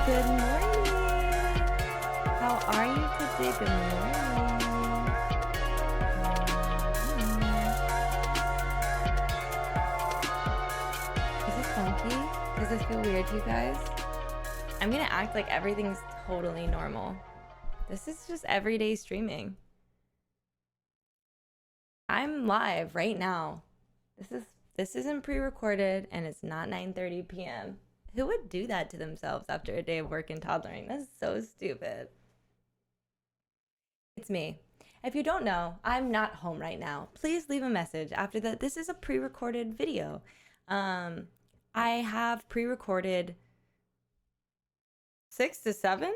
Good morning. How are you today? Good morning. Is this funky? Does this feel weird to you guys? I'm gonna act like everything's totally normal. This is just everyday streaming. I'm live right now. This isn't pre-recorded and it's not 9:30 p.m. Who would do that to themselves after a day of work and toddlering? That's so stupid. It's me. If you don't know, I'm not home right now. Please leave a message after that. This is a pre-recorded video. I have pre-recorded 6 to 7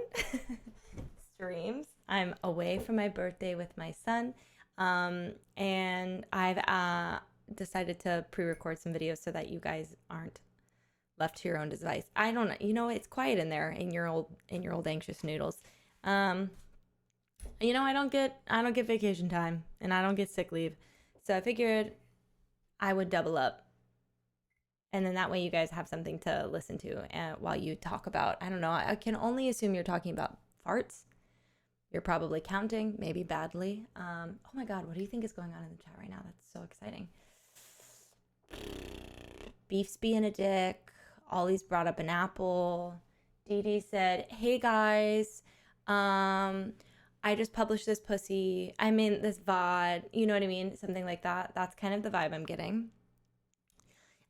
streams. I'm away for my birthday with my son. And I've decided to pre-record some videos so that you guys aren't left to your own device. I don't know, it's quiet in there in your old anxious noodles. I don't get vacation time and I don't get sick leave. So I figured I would double up. And then that way you guys have something to listen to while you talk about, I don't know, I can only assume you're talking about farts. You're probably counting, maybe badly. Oh my God, what do you think is going on in the chat right now? That's so exciting. Beef's being a dick. Ollie's brought up an apple. Dee Dee said, hey guys, I just published this pussy. I mean, this VOD, you know what I mean? Something like that. That's kind of the vibe I'm getting.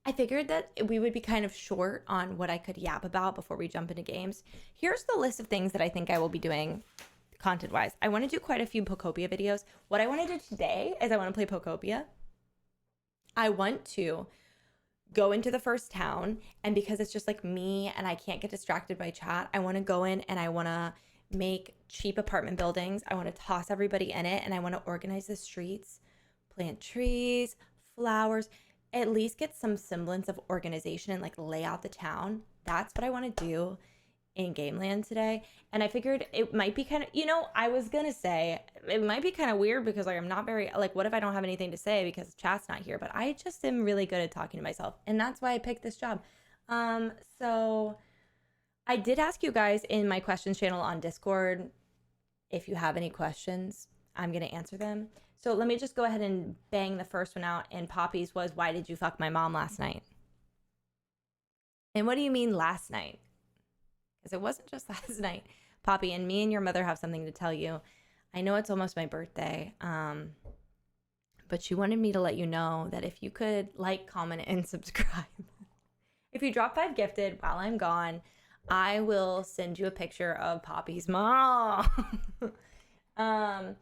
I figured that we would be kind of short on what I could yap about before we jump into games. Here's the list of things that I think I will be doing content-wise. I want to do quite a few Pokopia videos. What I want to do today is I want to play Pokopia. I want to go into the first town, and because it's just like me and I can't get distracted by chat, I want to go in and I want to make cheap apartment buildings. I want to toss everybody in it, and I want to organize the streets, plant trees, flowers, at least get some semblance of organization and like lay out the town. That's what I want to do in Game Land today. And I figured it might be kind of, I was gonna say it might be kind of weird because like I'm not very, like, what if I don't have anything to say because chat's not here? But I just am really good at talking to myself, and that's why I picked this job. So I did ask you guys in my questions channel on Discord if you have any questions. I'm gonna answer them. So let me just go ahead and bang the first one out. And Poppy's was, why did you fuck my mom last night? And what do you mean last night? Because it wasn't just last night. Poppy, and me and your mother have something to tell you. I know it's almost my birthday, but she wanted me to let you know that if you could like, comment, and subscribe. If you drop 5 gifted while I'm gone, I will send you a picture of Poppy's mom. And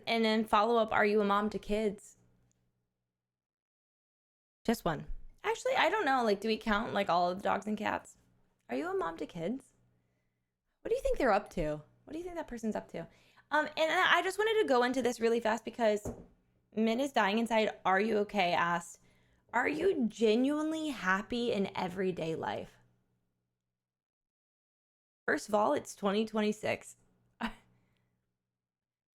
then follow up, are you a mom to kids? Just one. Actually, I don't know. Like, do we count like all of the dogs and cats? Are you a mom to kids? What do you think they're up to? What do you think that person's up to? And I just wanted to go into this really fast because Min is dying inside. Are you okay? Asked, are you genuinely happy in everyday life? First of all, it's 2026.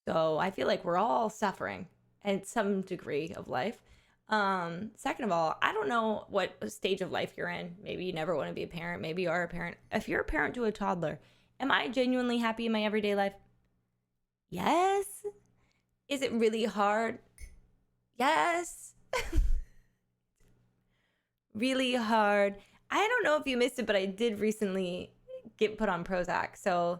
So I feel like we're all suffering at some degree of life. Second of all, I don't know what stage of life you're in. Maybe you never want to be a parent. Maybe you are a parent. If you're a parent to a toddler, am I genuinely happy in my everyday life? Yes. Is it really hard? Yes. Really hard. I don't know if you missed it, but I did recently get put on Prozac. So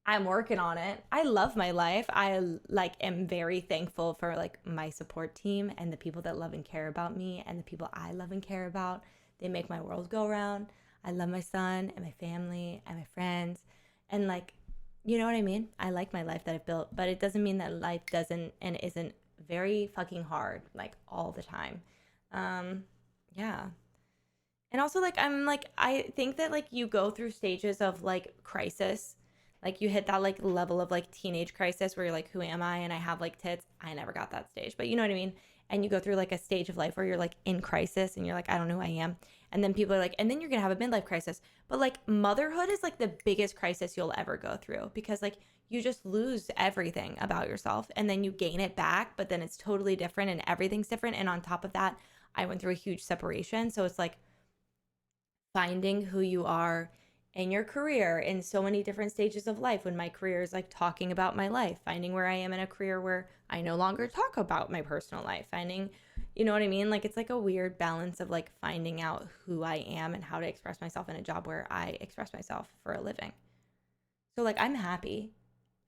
I'm working on it. I love my life. I am very thankful for like my support team and the people that love and care about me and the people I love and care about. They make my world go round. I love my son and my family and my friends. And like, you know what I mean? I like my life that I've built, but it doesn't mean that life doesn't and isn't very fucking hard like all the time. Yeah. And also like, I think that like you go through stages of like crisis. Like you hit that like level of like teenage crisis where you're like, who am I? And I have like tits. I never got that stage, but you know what I mean? And you go through like a stage of life where you're like in crisis and you're like, I don't know who I am. And then people are like, and then you're going to have a midlife crisis. But like motherhood is like the biggest crisis you'll ever go through because like you just lose everything about yourself and then you gain it back, but then it's totally different and everything's different. And on top of that, I went through a huge separation. So it's like finding who you are in your career, in so many different stages of life. When my career is like talking about my life, finding where I am in a career where I no longer talk about my personal life, finding, you know what I mean? Like it's like a weird balance of like finding out who I am and how to express myself in a job where I express myself for a living. So like I'm happy,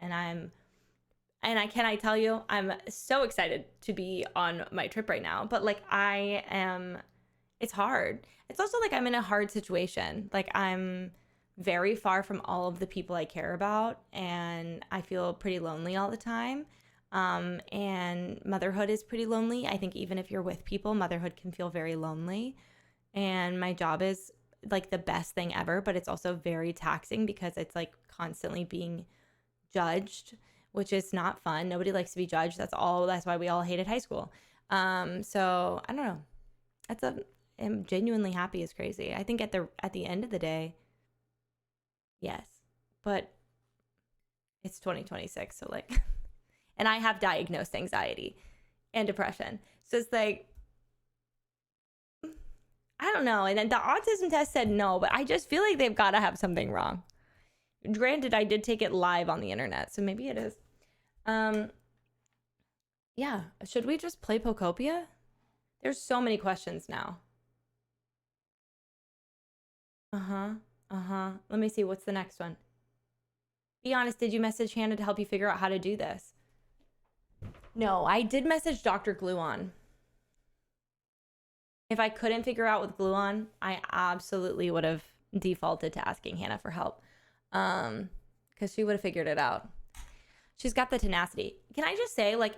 and I tell you, I'm so excited to be on my trip right now, but like I am, it's hard. It's also like I'm in a hard situation. Like I'm very far from all of the people I care about, and I feel pretty lonely all the time. And motherhood is pretty lonely. I think even if you're with people, motherhood can feel very lonely. And my job is like the best thing ever, but it's also very taxing because it's like constantly being judged, which is not fun. Nobody likes to be judged. That's why we all hated high school. So I don't know. I'm genuinely happy is crazy. I think at the end of the day, yes. But it's 2026, so like and I have diagnosed anxiety and depression. So it's like I don't know. And then the autism test said no, but I just feel like they've got to have something wrong. Granted, I did take it live on the internet, so maybe it is. Yeah. Should we just play Pocopia? There's so many questions now. Uh-huh. Uh-huh. Let me see. What's the next one? Be honest, did you message Hannah to help you figure out how to do this? No, I did message Dr. Gluon. If I couldn't figure out with Gluon, I absolutely would have defaulted to asking Hannah for help. Because she would have figured it out. She's got the tenacity. Can I just say, like,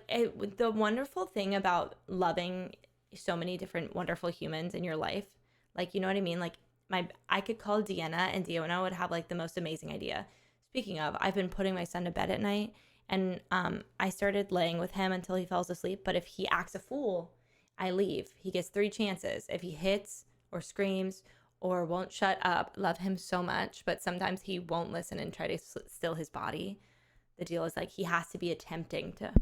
the wonderful thing about loving so many different wonderful humans in your life, like, you know what I mean? Like, I could call Deanna, and Deanna would have like the most amazing idea. Speaking of, I've been putting my son to bed at night, and I started laying with him until he falls asleep. But if he acts a fool, I leave. He gets 3 chances. If he hits or screams or won't shut up, love him so much. But sometimes he won't listen and try to still his body. The deal is like he has to be attempting to.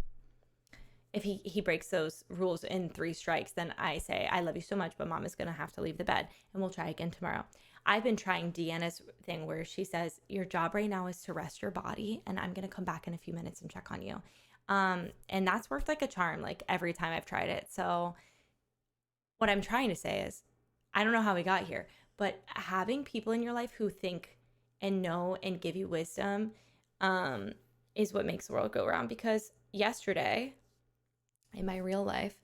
If he breaks those rules in 3 strikes, then I say, I love you so much, but mom is going to have to leave the bed and we'll try again tomorrow. I've been trying Deanna's thing where she says, your job right now is to rest your body, and I'm going to come back in a few minutes and check on you. And that's worked like a charm, like every time I've tried it. So what I'm trying to say is, I don't know how we got here, but having people in your life who think and know and give you wisdom is what makes the world go around. Because yesterday, in my real life,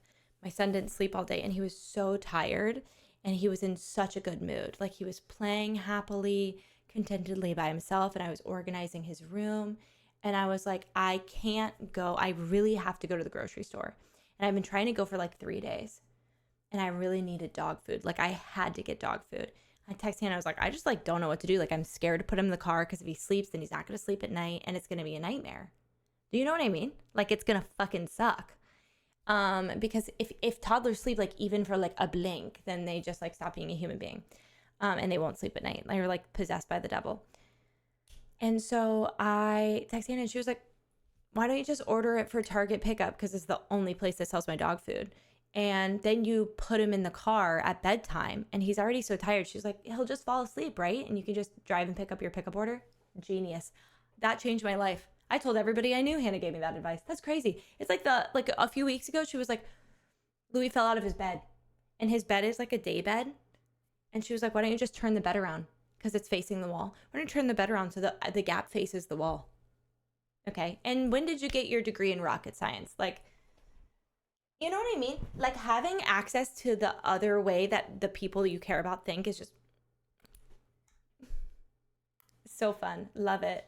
my son didn't sleep all day, and he was so tired, and he was in such a good mood. Like he was playing happily, contentedly by himself, and I was organizing his room. And I was like, I can't go. I really have to go to the grocery store. And I've been trying to go for like 3 days. And I really needed dog food. Like I had to get dog food. I texted him, I was like, I just like don't know what to do. Like I'm scared to put him in the car because if he sleeps, then he's not going to sleep at night, and it's going to be a nightmare. Do you know what I mean? Like it's going to fucking suck. Because if toddlers sleep like even for like a blink, then they just like stop being a human being. And they won't sleep at night. They're like possessed by the devil. And so I texted Hannah, and she was like, why don't you just order it for Target pickup? Because it's the only place that sells my dog food. And then you put him in the car at bedtime, and he's already so tired. She's like, he'll just fall asleep, right? And you can just drive and pick up your pickup order. Genius. That changed my life. I told everybody I knew. Hannah gave me that advice. That's crazy. It's like a few weeks ago, she was like, Louis fell out of his bed, and his bed is like a day bed. And she was like, why don't you just turn the bed around? Because it's facing the wall. Why don't you turn the bed around so the gap faces the wall? Okay. And when did you get your degree in rocket science? Like, you know what I mean? Like having access to the other way that the people you care about think is just so fun. Love it.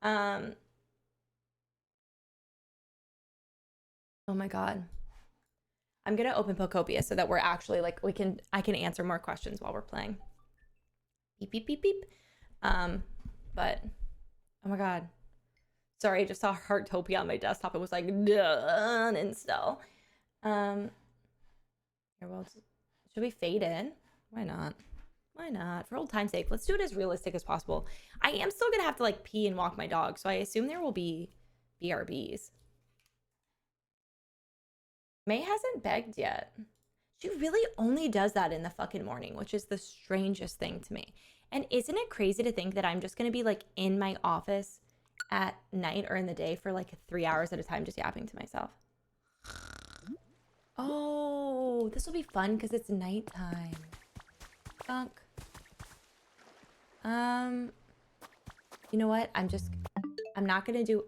Oh my God. I'm going to open Pocopia so that we're actually like, I can answer more questions while we're playing. Beep, beep, beep, beep. But oh my God. Sorry, I just saw Heartopia on my desktop. It was like done and still. Should we fade in? Why not? Why not? For old time's sake, let's do it as realistic as possible. I am still gonna have to like pee and walk my dog, so I assume there will be BRBs. May hasn't begged yet. She really only does that in the fucking morning, which is the strangest thing to me. And isn't it crazy to think that I'm just going to be like in my office at night or in the day for like 3 hours at a time just yapping to myself? Oh, this will be fun because it's nighttime. Skunk. You know what? I'm not going to do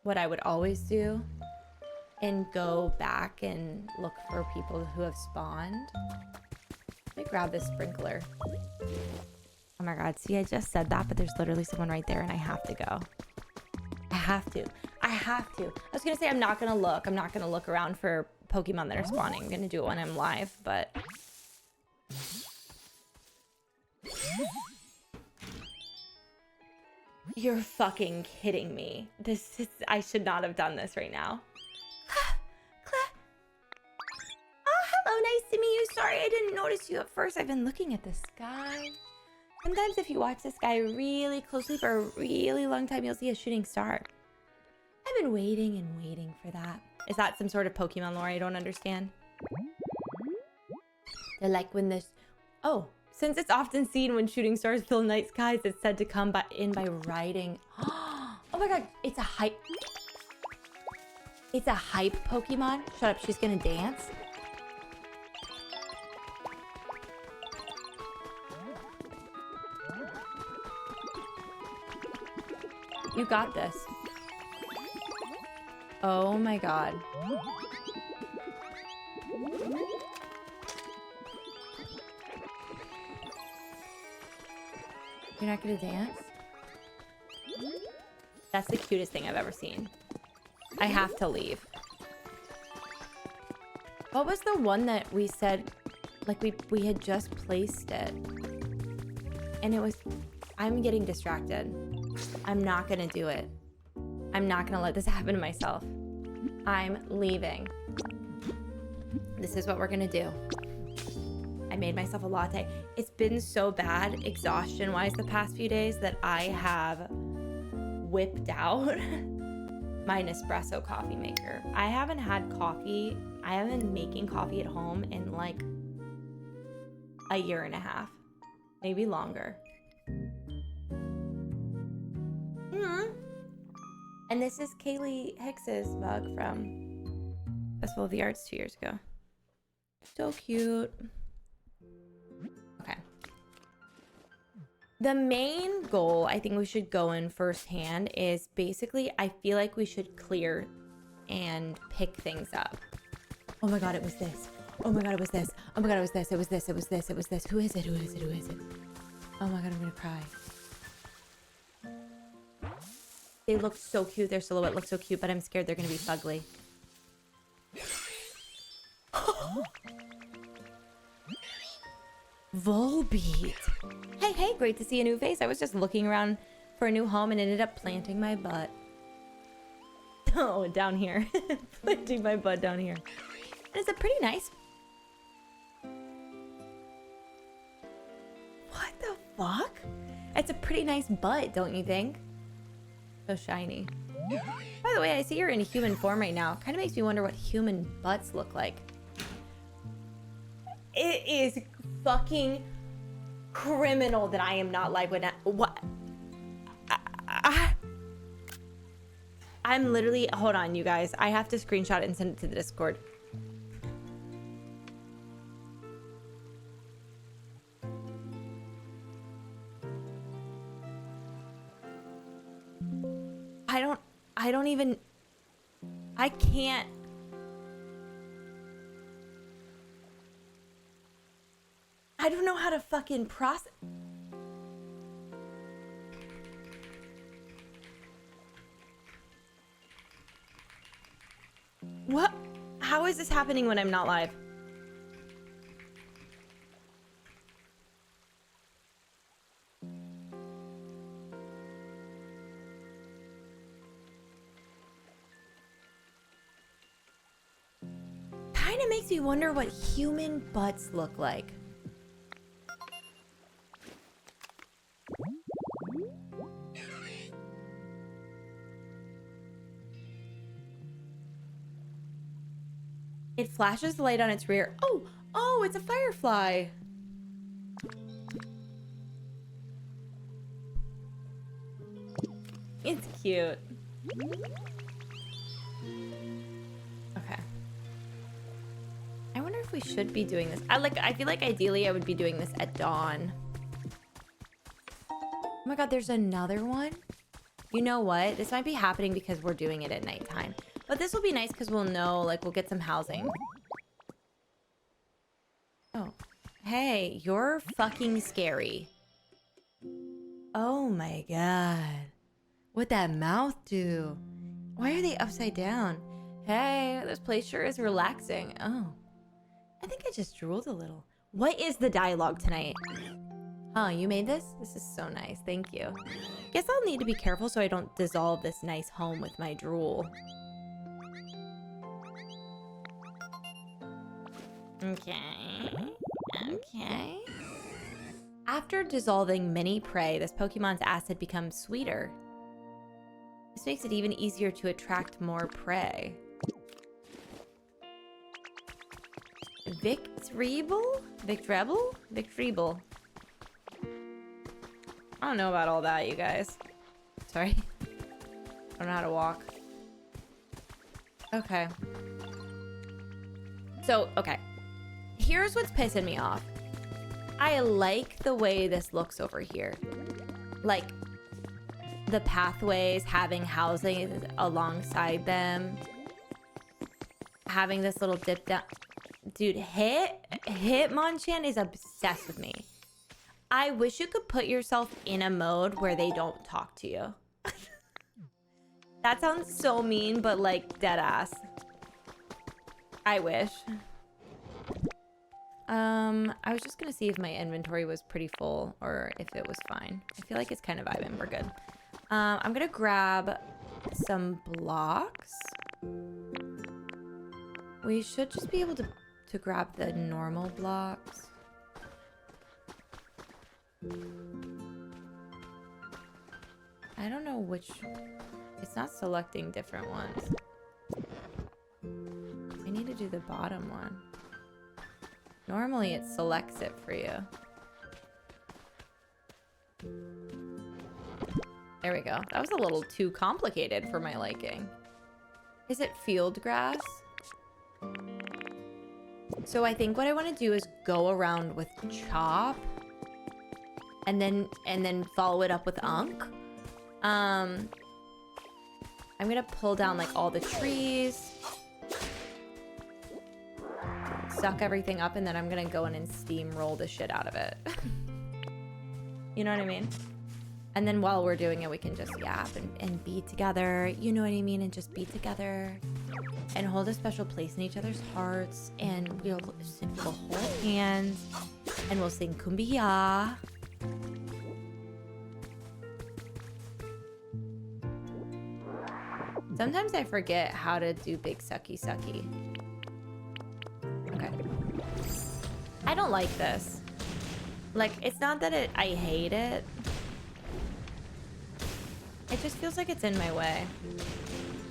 what I would always do and go back and look for people who have spawned. Let me grab this sprinkler. Oh my god, see, I just said that, but there's literally someone right there and I have to go. I have to. I was gonna say I'm not gonna look around for Pokemon that are spawning. I'm gonna do it when I'm live, but... You're fucking kidding me. I should not have done this right now. Oh, hello, nice to meet you. Sorry, I didn't notice you at first. I've been looking at the sky. Sometimes if you watch the sky really closely for a really long time, you'll see a shooting star. I've been waiting and waiting for that. Is that some sort of Pokemon lore I don't understand? They're like when this... Oh, since it's often seen when shooting stars fill night skies, it's said to come in by riding... Oh my god, it's a hype... It's a hype Pokemon? Shut up, she's gonna dance? You got this. Oh my god. You're not gonna dance? That's the cutest thing I've ever seen. I have to leave. What was the one that we said, like we had just placed it? And it was, I'm getting distracted. I'm not gonna do it. I'm not gonna let this happen to myself. I'm leaving. This is what we're gonna do. I made myself a latte. It's been so bad exhaustion-wise the past few days that I have whipped out my Nespresso coffee maker. I haven't had coffee. I haven't been making coffee at home in like a year and a half, maybe longer. And this is Kaylee Hicks's mug from Festival of the Arts 2 years ago. So cute. Okay. The main goal I think we should go in firsthand is basically I feel like we should clear and pick things up. Oh my god, it was this. Oh my god, it was this. Oh my god, it was this. It was this. It was this. It was this. Who is it? Who is it? Who is it? Oh my god, I'm gonna cry. They look so cute. Their silhouette looks so cute, but I'm scared they're gonna be fugly. Volbeat. Hey, hey, great to see a new face. I was just looking around for a new home and ended up planting my butt. Oh, down here. Planting my butt down here. It's a pretty nice... What the fuck? It's a pretty nice butt, don't you think? So shiny. By the way, I see you're in human form right now. Kind of makes me wonder what human butts look like. It is fucking criminal that I am not live with that. What? I'm literally... Hold on, you guys. I have to screenshot it and send it to the Discord. I don't even... I can't... I don't know how to fucking process... What? How is this happening when I'm not live? Kind of makes me wonder what human butts look like. It flashes the light on its rear. Oh, it's a firefly. It's cute. Okay. I wonder if we should be doing this. I feel like ideally I would be doing this at dawn. Oh my god, there's another one? You know what? This might be happening because we're doing it at nighttime. But this will be nice because we'll know, like, we'll get some housing. Oh. Hey, you're fucking scary. Oh my god. What'd that mouth do? Why are they upside down? Hey, this place sure is relaxing. Oh. I think I just drooled a little. What is the dialogue tonight? Huh, you made this? This is so nice. Thank you. Guess I'll need to be careful so I don't dissolve this nice home with my drool. Okay. Okay. After dissolving many prey, this Pokemon's acid becomes sweeter. This makes it even easier to attract more prey. Victreebel? Victreebel? Victreebel. I don't know about all that, you guys. Sorry. I don't know how to walk. Okay. So, okay. Here's what's pissing me off. I like the way this looks over here. Like, the pathways, having housing alongside them. Having this little dip down. Dude, Hitmonchan is obsessed with me. I wish you could put yourself in a mode where they don't talk to you. That sounds so mean, but like dead ass. I wish. I was just gonna see if my inventory was pretty full or if it was fine. I feel like it's kind of vibing. We're good. I'm gonna grab some blocks. We should just be able to grab the normal blocks. I don't know which... It's not selecting different ones. I need to do the bottom one. Normally it selects it for you. There we go. That was a little too complicated for my liking. Is it field grass? So I think what I want to do is go around with chop and then follow it up with unk. I'm gonna pull down like all the trees, suck everything up, and then I'm gonna go in and steamroll the shit out of it. You know what I mean? And then while we're doing it, we can just yap and be together. You know what I mean? And just be together and hold a special place in each other's hearts. And we'll hold hands and we'll sing Kumbaya. Sometimes I forget how to do big sucky sucky. Okay. I don't like this. Like, it's not that I hate it. It just feels like it's in my way.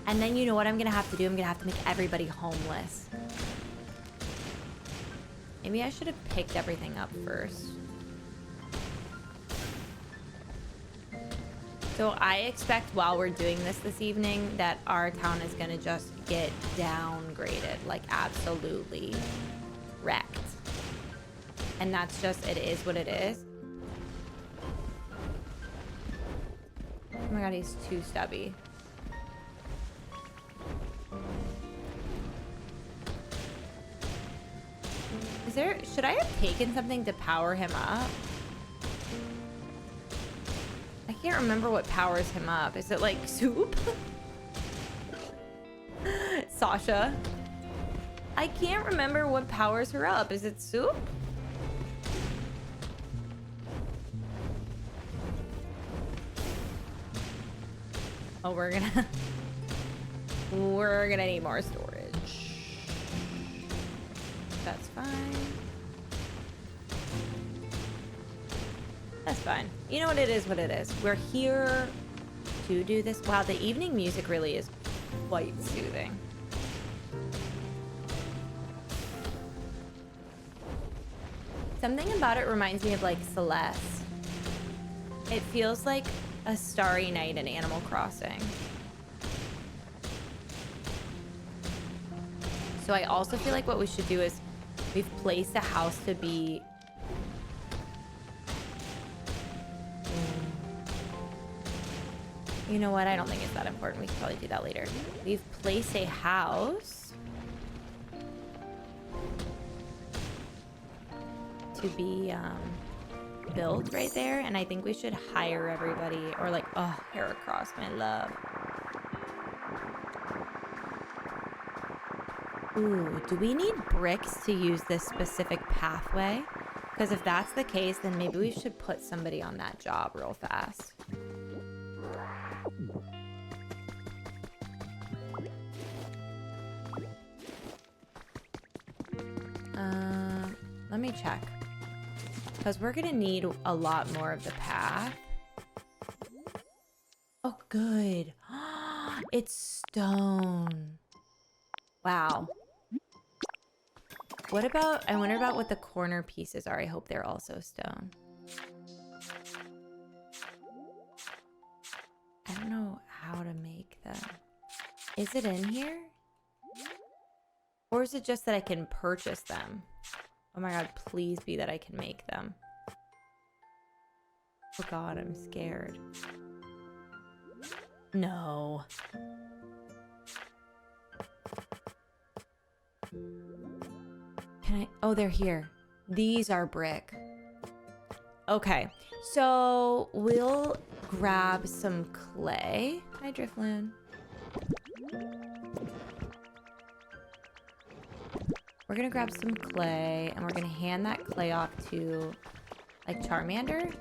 And then you know what I'm gonna have to do? I'm gonna have to make everybody homeless. Maybe I should have picked everything up first. So I expect while we're doing this evening that our town is gonna just get downgraded, like absolutely wrecked. And that's just, it is what it is. Oh my god, he's too stubby. Should I have taken something to power him up? I can't remember what powers him up. Is it like soup? Sasha. I can't remember what powers her up. Is it soup? Oh, we're gonna need more storage. That's fine. That's fine. You know what it is, what it is. We're here to do this. Wow, the evening music really is quite soothing. Something about it reminds me of like Celeste. It feels like a starry night in Animal Crossing. So I also feel like what we should do is we've placed a house to be... You know what? I don't think it's that important. We can probably do that later. We've placed a house to be built right there. And I think we should hire everybody. Or like, oh, Heracross, my love. Ooh, do we need bricks to use this specific pathway? Because if that's the case, then maybe we should put somebody on that job real fast. Let me check. Because we're going to need a lot more of the path. Oh, good. It's stone. Wow. What about... I wonder about what the corner pieces are. I hope they're also stone. I don't know how to make them. Is it in here? Or is it just that I can purchase them? Oh my god, please be that I can make them. Oh god, I'm scared. No. Can I... Oh, they're here. These are brick. Okay, so we'll grab some clay. Hi, Drifloon. We're gonna grab some clay and we're gonna hand that clay off to like Charmander.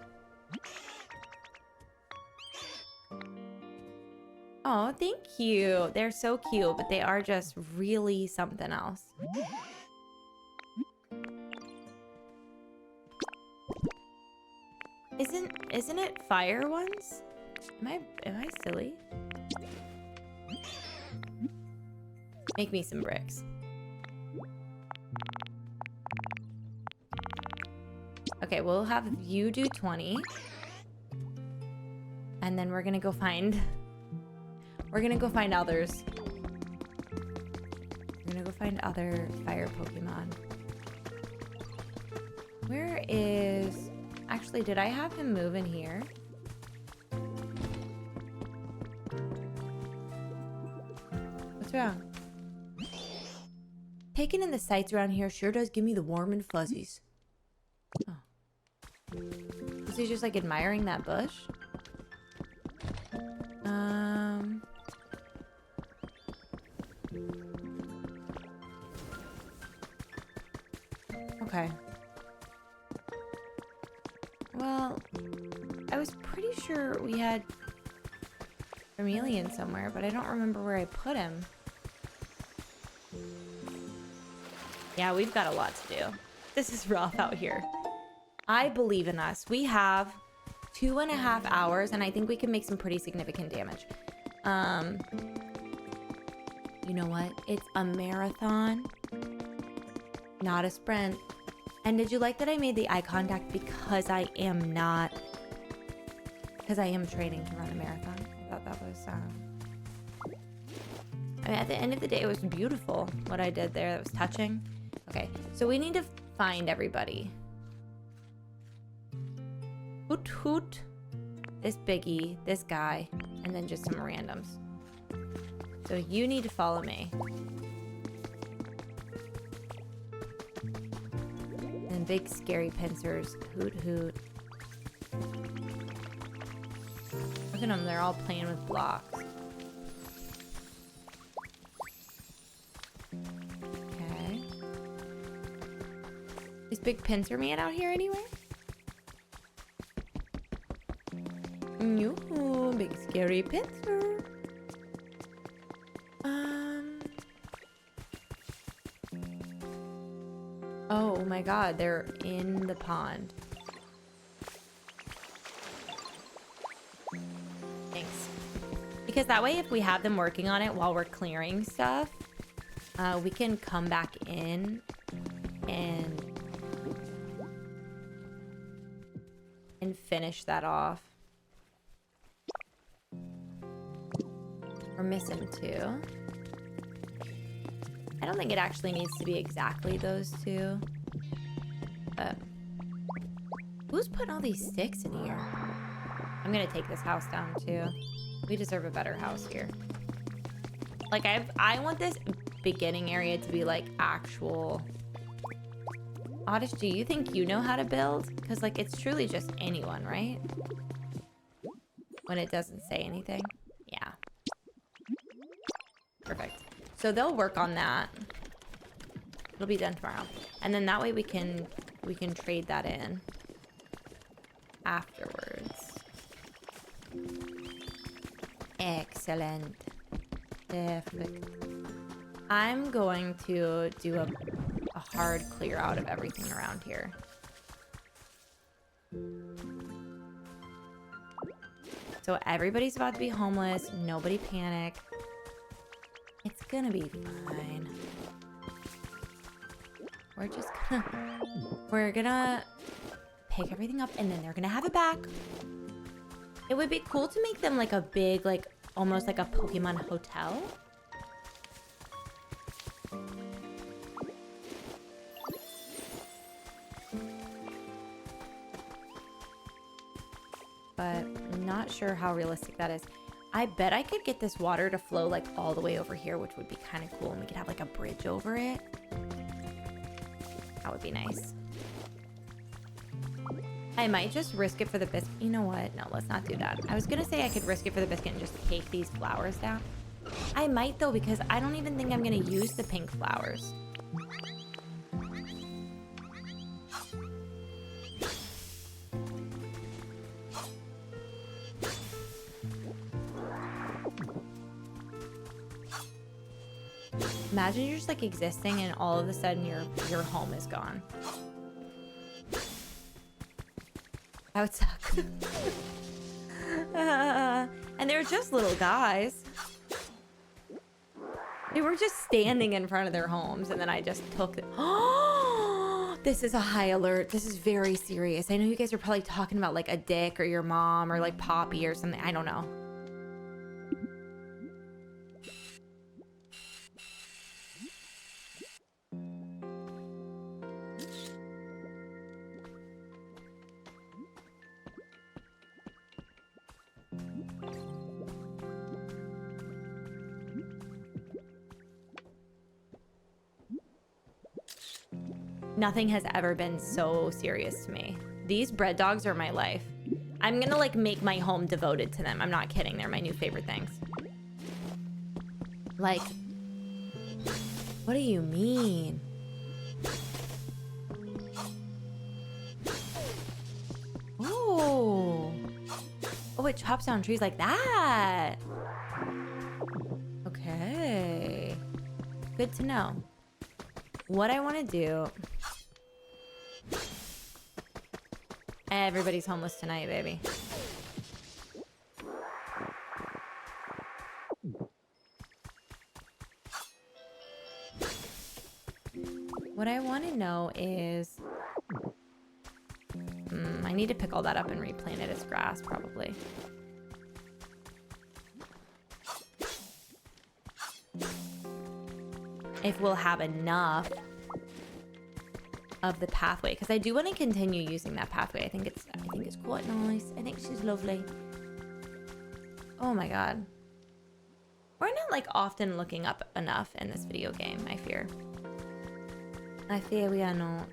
Oh, thank you. They're so cute, but they are just really something else. Isn't it fire ones? Am I silly? Make me some bricks. Okay, we'll have you do 20. And then we're gonna go find... We're gonna go find others. We're gonna go find other fire Pokemon. Where is... Actually, did I have him move in here? What's wrong? Taking in the sights around here sure does give me the warm and fuzzies. Oh. Is he just like admiring that bush? Okay. Well, I was pretty sure we had Vermilion somewhere, but I don't remember where I put him. Yeah, we've got a lot to do. This is rough out here. I believe in us. We have 2.5 hours, and I think we can make some pretty significant damage. You know what? It's a marathon, not a sprint. And did you like that I made the eye contact because I am training to run a marathon? I thought that was, I mean, at the end of the day, it was beautiful what I did there. That was touching. Okay, so we need to find everybody. Hoot Hoot, this Biggie, this guy, and then just some randoms. So you need to follow me. And big scary pincers, Hoot Hoot. Look at them, they're all playing with blocks. Okay. Is Big Pincer Man out here anywhere? Yoo-hoo, big scary pincer. Oh my god, they're in the pond. Thanks. Because that way, if we have them working on it while we're clearing stuff, we can come back in and finish that off. We're missing 2. I don't think it actually needs to be exactly those 2. But who's putting all these sticks in here? I'm gonna take this house down too. We deserve a better house here. Like I want this beginning area to be like actual. Oddish, do you think you know how to build? Because like it's truly just anyone, right? When it doesn't say anything. Yeah. Perfect. So they'll work on that. It'll be done tomorrow. And then that way we can trade that in afterwards. Excellent. Perfect. I'm going to do a hard clear out of everything around here. So everybody's about to be homeless. Nobody panic. It's gonna be fine. We're gonna pick everything up and then they're gonna have it back. It would be cool to make them like a big, like almost like a Pokemon hotel. But I'm not sure how realistic that is. I bet I could get this water to flow like all the way over here, which would be kind of cool. And we could have like a bridge over it. That would be nice. I might just risk it for the biscuit. You know what? No, let's not do that. I was going to say I could risk it for the biscuit and just take these flowers down. I might though, because I don't even think I'm going to use the pink flowers. Imagine you're just like existing and all of a sudden your home is gone. That would suck. And they're just little guys. They were just standing in front of their homes and then I just took them. Oh, this is a high alert. This is very serious. I know you guys are probably talking about like a dick or your mom or like Poppy or something. I don't know. Nothing has ever been so serious to me. These bread dogs are my life. I'm gonna like make my home devoted to them. I'm not kidding. They're my new favorite things. Like, what do you mean? Oh. Oh, it chops down trees like that. Okay. Good to know. What I want to do... Everybody's homeless tonight, baby. What I want to know is... I need to pick all that up and replant it as grass, probably. If we'll have enough of the pathway, because I do want to continue using that pathway. I think it's quite nice. I think she's lovely. Oh my god, we're not like often looking up enough in this video game. I fear we are not.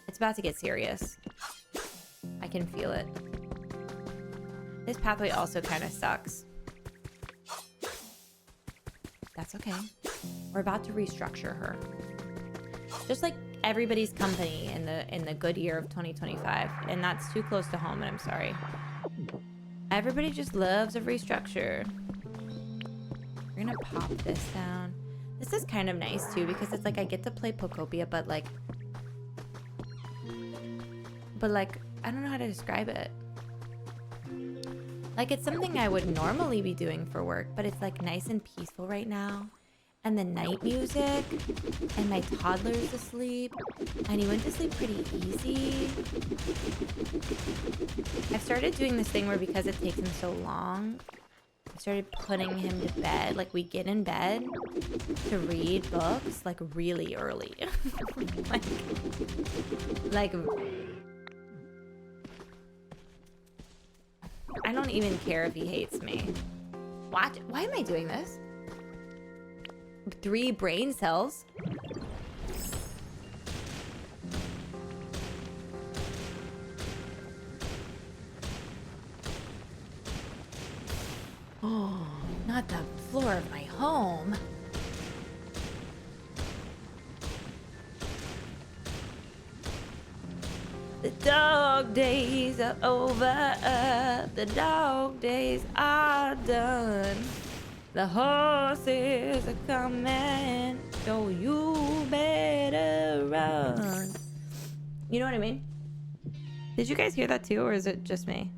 It's about to get serious. I can feel it. This pathway also kind of sucks. That's okay. We're about to restructure her. Just like everybody's company in the good year of 2025. And that's too close to home, and I'm sorry. Everybody just loves a restructure. We're gonna pop this down. This is kind of nice too, because it's like I get to play Pokopia, but like I don't know how to describe it. Like, it's something I would normally be doing for work, but it's like nice and peaceful right now. And the night music, and my toddler's asleep, and he went to sleep pretty easy. I've started doing this thing where, because it takes him so long, I started putting him to bed. Like, we get in bed to read books, like, really early. like, I don't even care if he hates me. What? Why am I doing this? 3 brain cells? Oh, not the floor of my home. The dog days are over. The dog days are done. The horses are coming, so you better run. You know what I mean? Did you guys hear that too, or is it just me?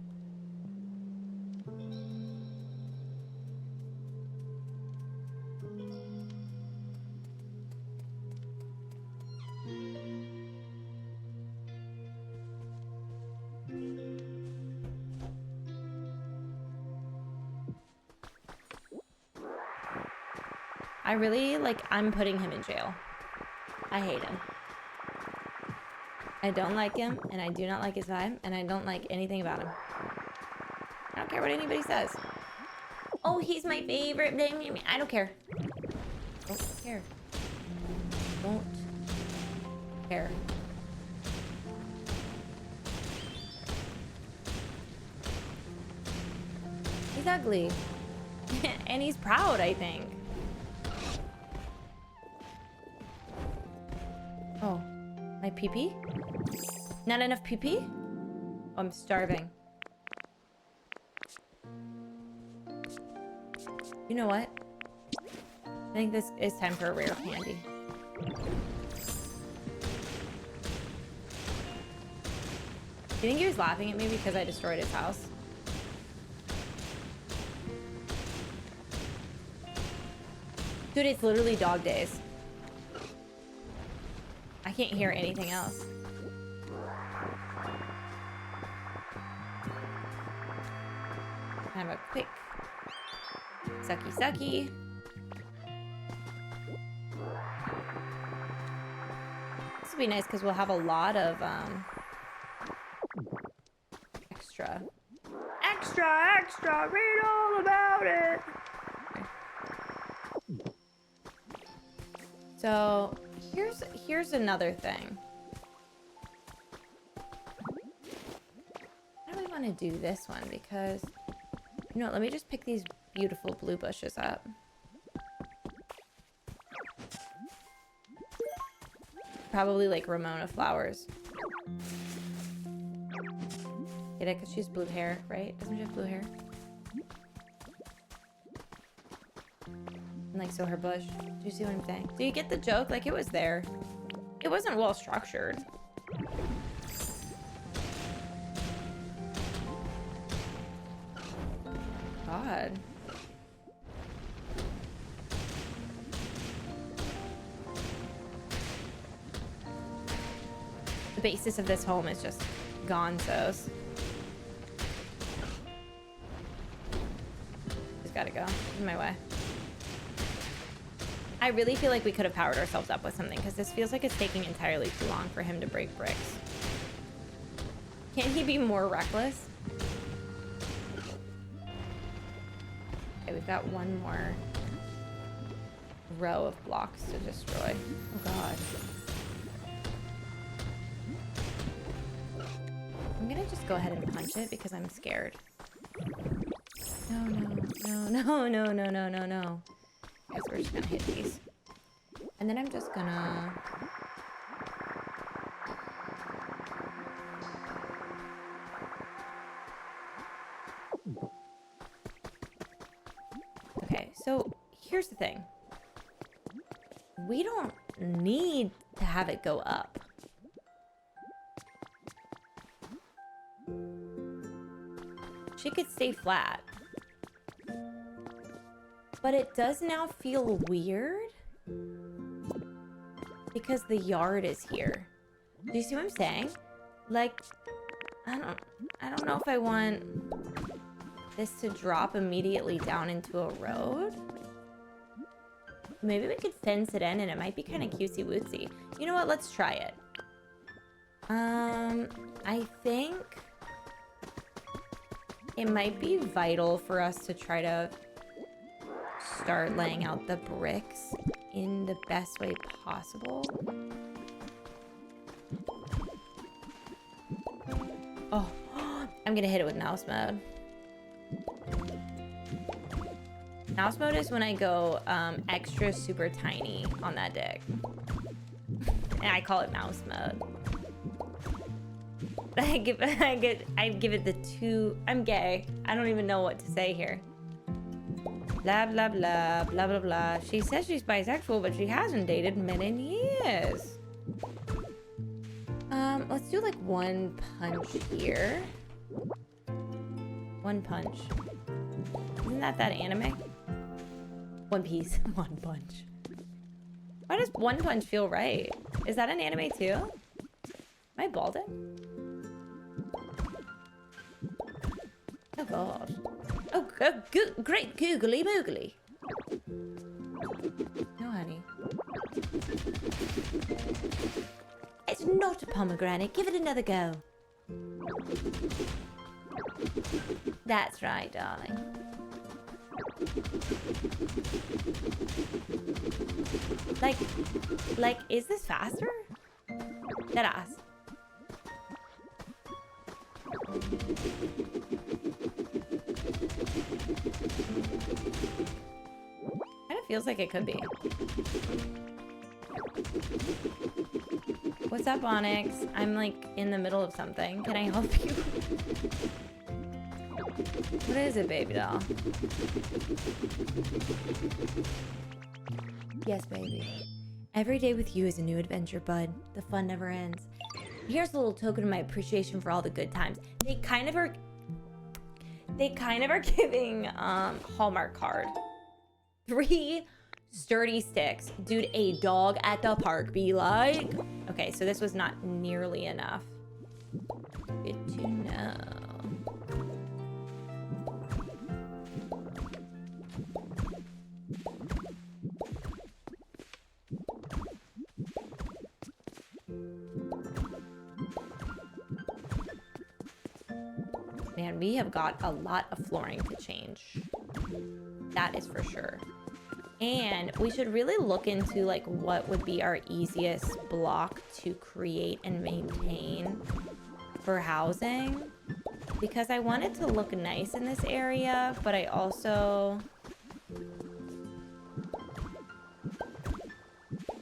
I really, like, I'm putting him in jail. I hate him. I don't like him, and I do not like his vibe, and I don't like anything about him. I don't care what anybody says. Oh, he's my favorite. I don't care. Don't care. Don't care. He's ugly. And he's proud, I think. Oh, my pee-pee? Not enough pee-pee? Oh, I'm starving. You know what? I think this is time for a rare candy. Do you think he was laughing at me because I destroyed his house? Dude, it's literally dog days. I can't hear anything else. Have a quick sucky sucky. This will be nice because we'll have a lot of extra, read all about it. Okay. So here's another thing. I really want to do this one because, you know, let me just pick these beautiful blue bushes up. Probably like Ramona flowers. Get it? Because she's blue hair, right? Doesn't she have blue hair? And like, so her bush. Do you see what I'm saying? Do you get the joke? Like, it was there. It wasn't well structured. God. The basis of this home is just gonzos. Just gotta go. In my way. I really feel like we could have powered ourselves up with something because this feels like it's taking entirely too long for him to break bricks. Can't he be more reckless? Okay, we've got one more row of blocks to destroy. Oh god. I'm gonna just go ahead and punch it because I'm scared. No. Guess we're just gonna hit these. And then I'm just gonna... Okay, so here's the thing. We don't need to have it go up. She could stay flat. But it does now feel weird because the yard is here. Do you see what I'm saying? Like, I don't know if I want this to drop immediately down into a road. Maybe we could fence it in and it might be kind of cutesy wootsy. You know what? Let's try it. I think it might be vital for us to try to start laying out the bricks in the best way possible. Oh, I'm gonna hit it with mouse mode. Mouse mode is when I go extra super tiny on that dick. And I call it mouse mode. I give it the two. I'm gay. I don't even know what to say here. Blah blah blah blah blah blah. She says she's bisexual, but she hasn't dated men in years. Let's do like one punch here. One punch. Isn't that anime? One Piece. One punch. Why does one punch feel right? Is that an anime too? Am I balding? Oh god. Oh, great googly moogly. No, honey. It's not a pomegranate. Give it another go. That's right, darling. Like, is this faster? Deadass. Kind of feels like it could be. What's up, Onyx? I'm like in the middle of something. Can I help you? What is it, baby doll? Yes, baby. Every day with you is a new adventure, bud. The fun never ends. Here's a little token of my appreciation for all the good times. They kind of are giving Hallmark card. 3 sturdy sticks. Dude, a dog at the park be like. Okay, so this was not nearly enough. Good to know. Man, we have got a lot of flooring to change. That is for sure. And we should really look into like what would be our easiest block to create and maintain for housing. Because I want it to look nice in this area, but I also...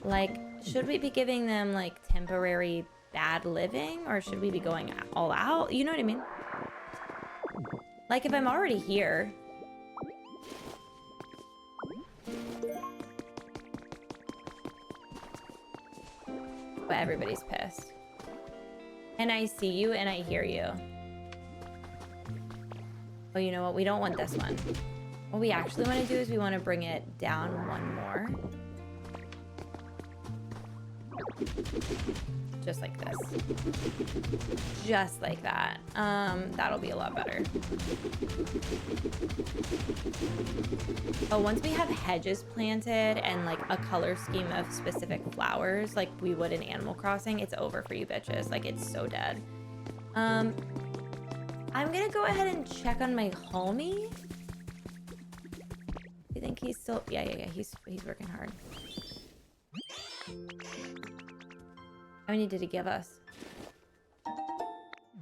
like, should we be giving them like temporary bad living? Or should we be going all out? You know what I mean? Like if I'm already here... but everybody's pissed. And I see you and I hear you. Oh, you know what? We don't want this one. What we actually want to do is we want to bring it down one more. Just like this. Just like that. That'll be a lot better. Oh, once we have hedges planted and like a color scheme of specific flowers like we would in Animal Crossing, it's over for you bitches. Like it's so dead. I'm gonna go ahead and check on my homie. You think he's still... Yeah. He's working hard. How many did he give us?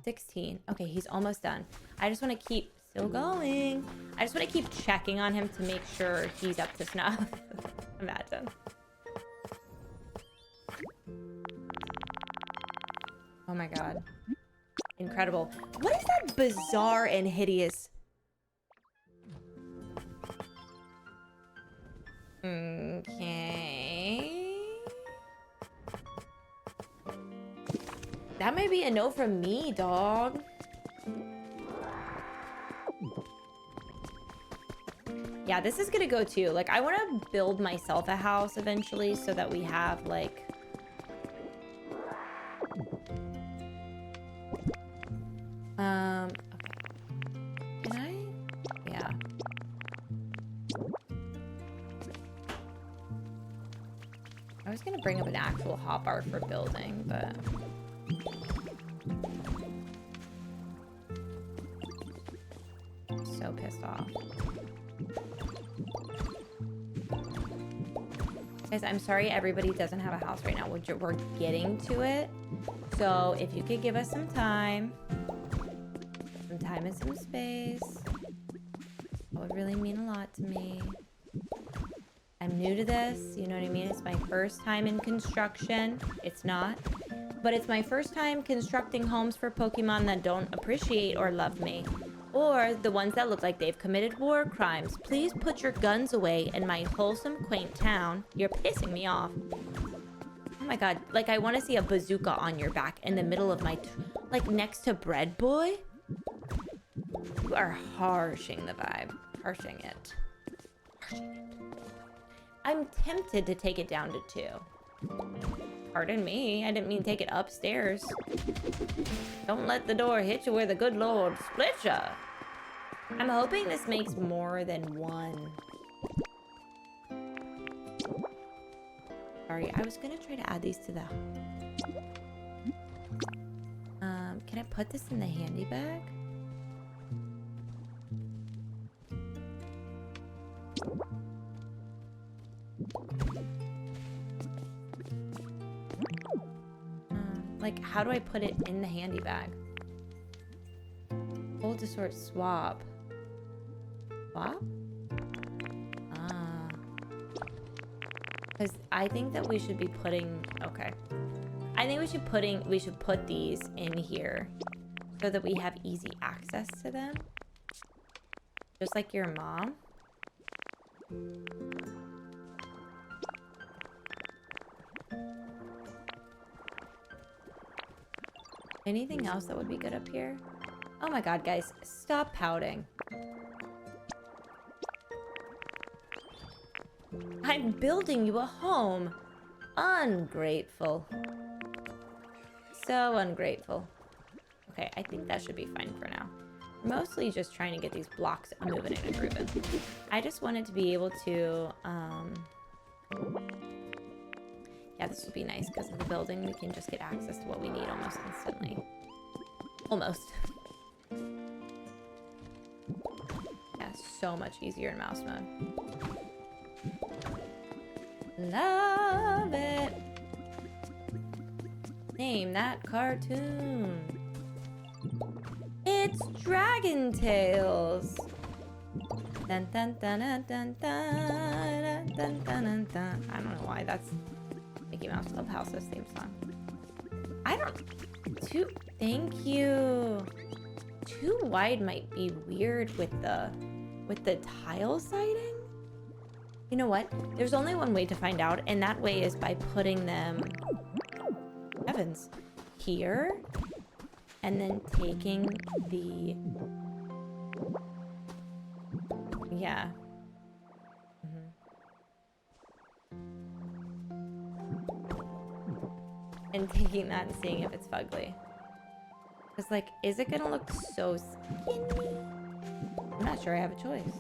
16. Okay, he's almost done. I just want to keep... still going. I just want to keep checking on him to make sure he's up to snuff. Imagine. Oh my god. Incredible. What is that bizarre and hideous... Okay... That might be a no from me, dog. Yeah, this is gonna go too. Like, I want to build myself a house eventually so that we have, like... okay. Can I? was gonna bring up an actual hop art for building, but so pissed off. Guys, I'm sorry everybody doesn't have a house right now. We're getting to it. So if you could give us some time and some space, that would really mean a lot to me. I'm new to this, you know what I mean? It's my first time in construction. It's not. But it's my first time constructing homes for Pokemon that don't appreciate or love me. Or the ones that look like they've committed war crimes. Please put your guns away in my wholesome, quaint town. You're pissing me off. Oh my god, like I want to see a bazooka on your back in the middle of my... like next to Bread Boy? You are harshing the vibe. Harshing it. I'm tempted to take it down to 2. Pardon me, I didn't mean take it upstairs. Don't let the door hit you where the good Lord split ya. I'm hoping this makes more than 1. Sorry, I was gonna try to add these to the... can I put this in the handy bag? Like, how do I put it in the handy bag? Hold to sort swap. Swap? Ah. Because I think that we should be putting... okay. I think we should put these in here so that we have easy access to them. Just like your mom. Anything else that would be good up here? Oh my god, guys, stop pouting. I'm building you a home. Ungrateful. So ungrateful. Okay, I think that should be fine for now. Mostly just trying to get these blocks moving and grooving. I just wanted to be able to, yeah, this will be nice because of the building. We can just get access to what we need almost instantly. Almost. Yeah, so much easier in mouse mode. Love it. Name that cartoon. It's Dragon Tales. Dun dun dun dun dun dun dun dun dun dun. I don't know why that's Mickey Mouse Clubhouse's theme song. I don't... Thank you. Too wide might be weird with the tile siding. You know what? There's only one way to find out, and that way is by putting them... heavens. Here. And then taking the... yeah. And taking that and seeing if it's fugly. Because, like, is it gonna look so skinny? I'm not sure I have a choice.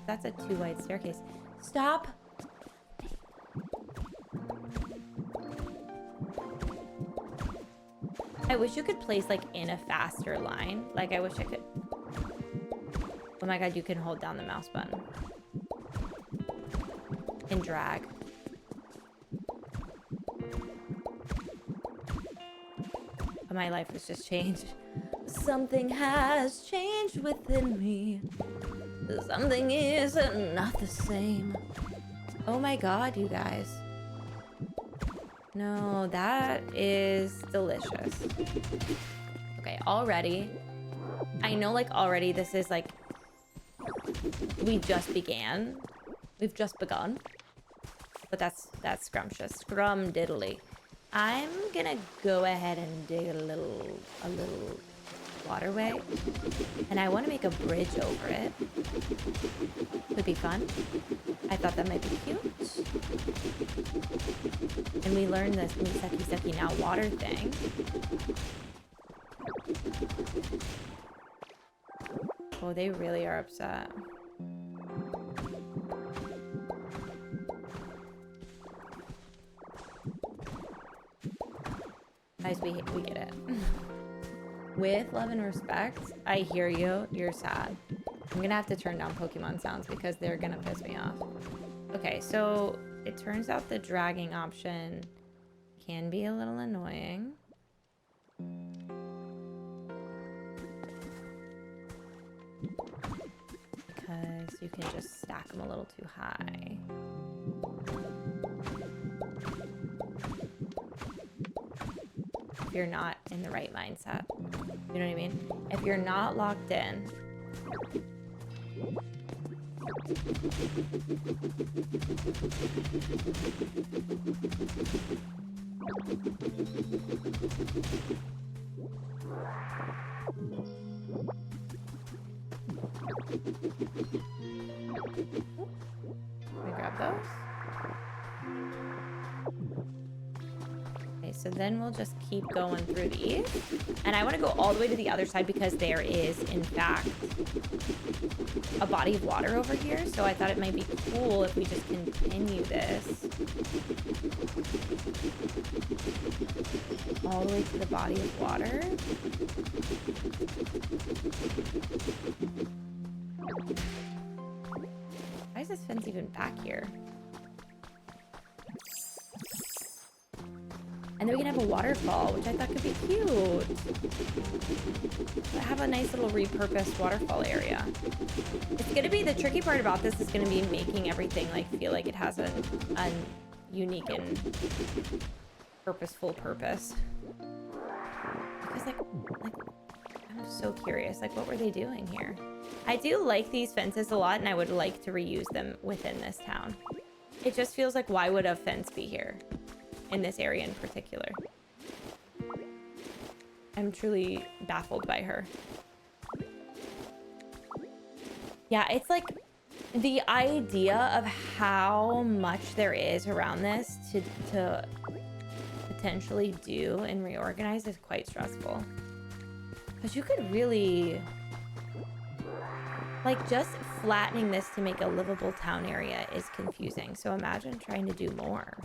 That's a too wide staircase. Stop! I wish you could place, like, in a faster line. Like, I wish I could... oh my god, you can hold down the mouse button. And drag. My life has just changed. Something has changed within me. Something is not the same. Oh my god, you guys. No, that is delicious. Okay, already. I know, like, already this is, like... we just began. We've just begun. But that's scrumptious. Scrum-diddly. I'm gonna go ahead and dig a little waterway. And I want to make a bridge over it. Would be fun. I thought that might be cute. And we learned this Misaki now water thing. Oh, they really are upset. Guys, we get it. With love and respect, I hear you. You're sad. I'm gonna have to turn down Pokemon sounds because they're gonna piss me off. Okay, so it turns out the dragging option can be a little annoying. Because you can just stack them a little too high. If you're not in the right mindset. You know what I mean? If you're not locked in. Let me grab those. Okay, so then we'll just keep going through these. And I want to go all the way to the other side because there is, in fact, a body of water over here. So I thought it might be cool if we just continue this all the way to the body of water. Why is this fence even back here? And then we can have a waterfall, which I thought could be cute. Have a nice little repurposed waterfall area. It's gonna be, the tricky part about this is gonna be making everything like feel like it has a unique and purposeful purpose. Because like I'm so curious, like what were they doing here? I do like these fences a lot and I would like to reuse them within this town. It just feels like, why would a fence be here? In this area in particular. I'm truly baffled by her. Yeah, it's like the idea of how much there is around this to potentially do and reorganize is quite stressful. Because you could really, like, just flattening this to make a livable town area is confusing. So imagine trying to do more.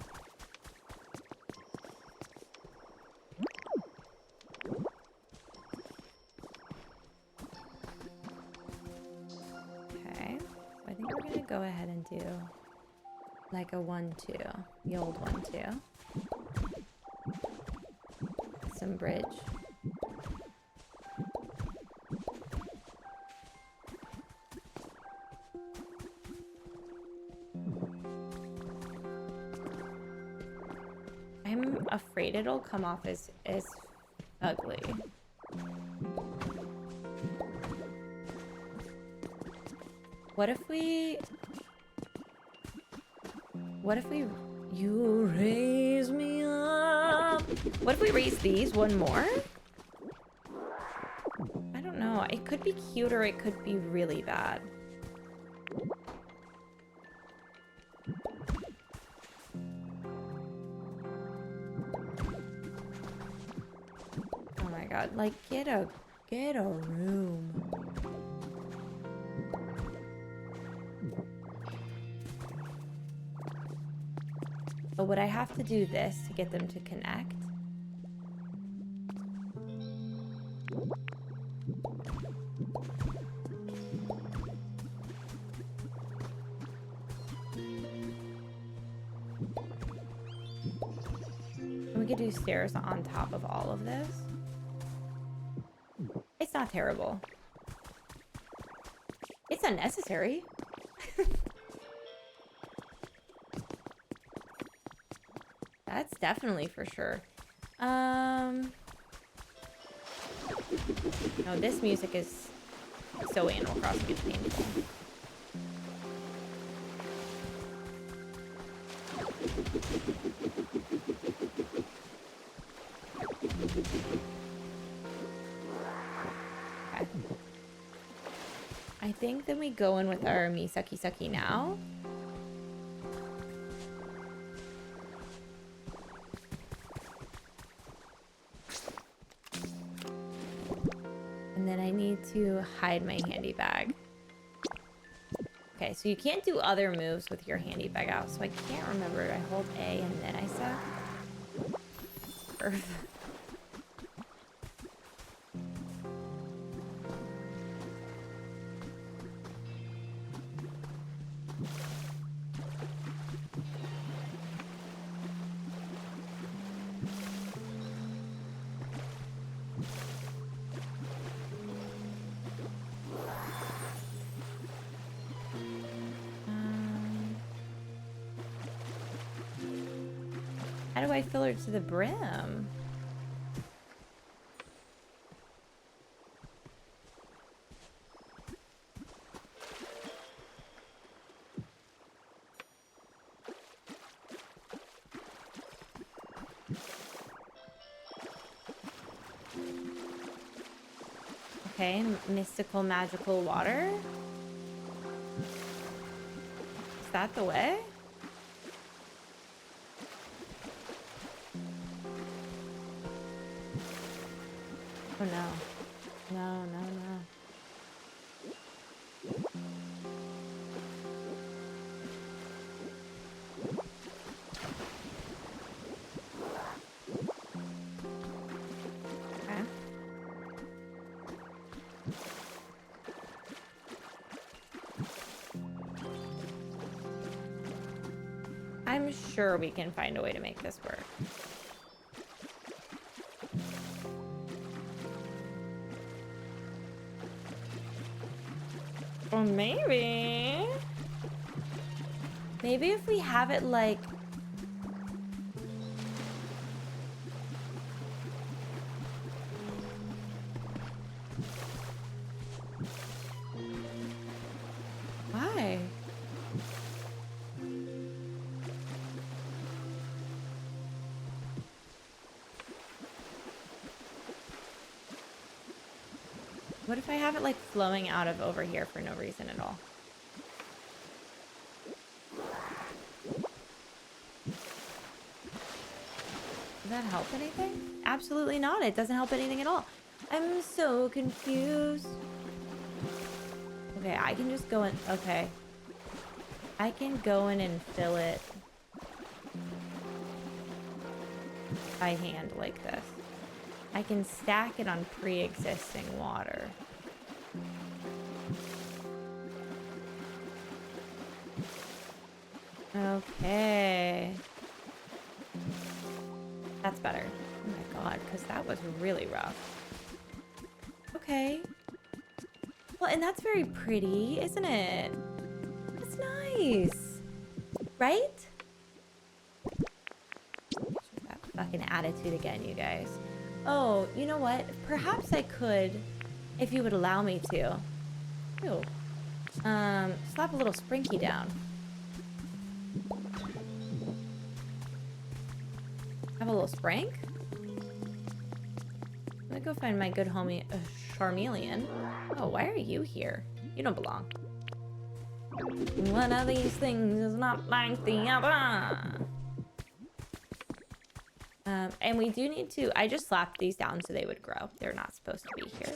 Go ahead and do like a 1-2, the old 1-2. Some bridge. I'm afraid it'll come off as ugly. What if you raise me up? What if we raise these one more? I don't know. It could be cute or it could be really bad. Oh my god, like get a room. But would I have to do this to get them to connect? And we could do stairs on top of all of this. It's not terrible. It's unnecessary. That's definitely for sure. No, this music is so Animal Crossing, it's painful. Okay. I think then we go in with our Misaki now. To hide my handy bag. Okay, so you can't do other moves with your handy bag out, so I can't remember. I hold A and then I suck. How do I fill her to the brim? Okay, mystical, magical water. Is that the way? Oh no. No, no, no. Okay. I'm sure we can find a way to make this work. Or maybe if we have it like... Why? What if I have it like flowing out of over here for no reason at all? Does that help anything? Absolutely not. It doesn't help anything at all. I'm so confused. Okay, I can just go in. Okay. I can go in and fill it by hand like this. I can stack it on pre-existing water. Okay. That's better. Oh my god, because that was really rough. Okay. Well, and that's very pretty, isn't it? That's nice. Right? That fucking attitude again, you guys. Oh, you know what? Perhaps I could, if you would allow me to. Ew. Slap a little sprinky down. Have a little sprank? Let me go find my good homie, Charmeleon. Oh, why are you here? You don't belong. One of these things is not like the other. And we do need to... I just slapped these down so they would grow. They're not supposed to be here.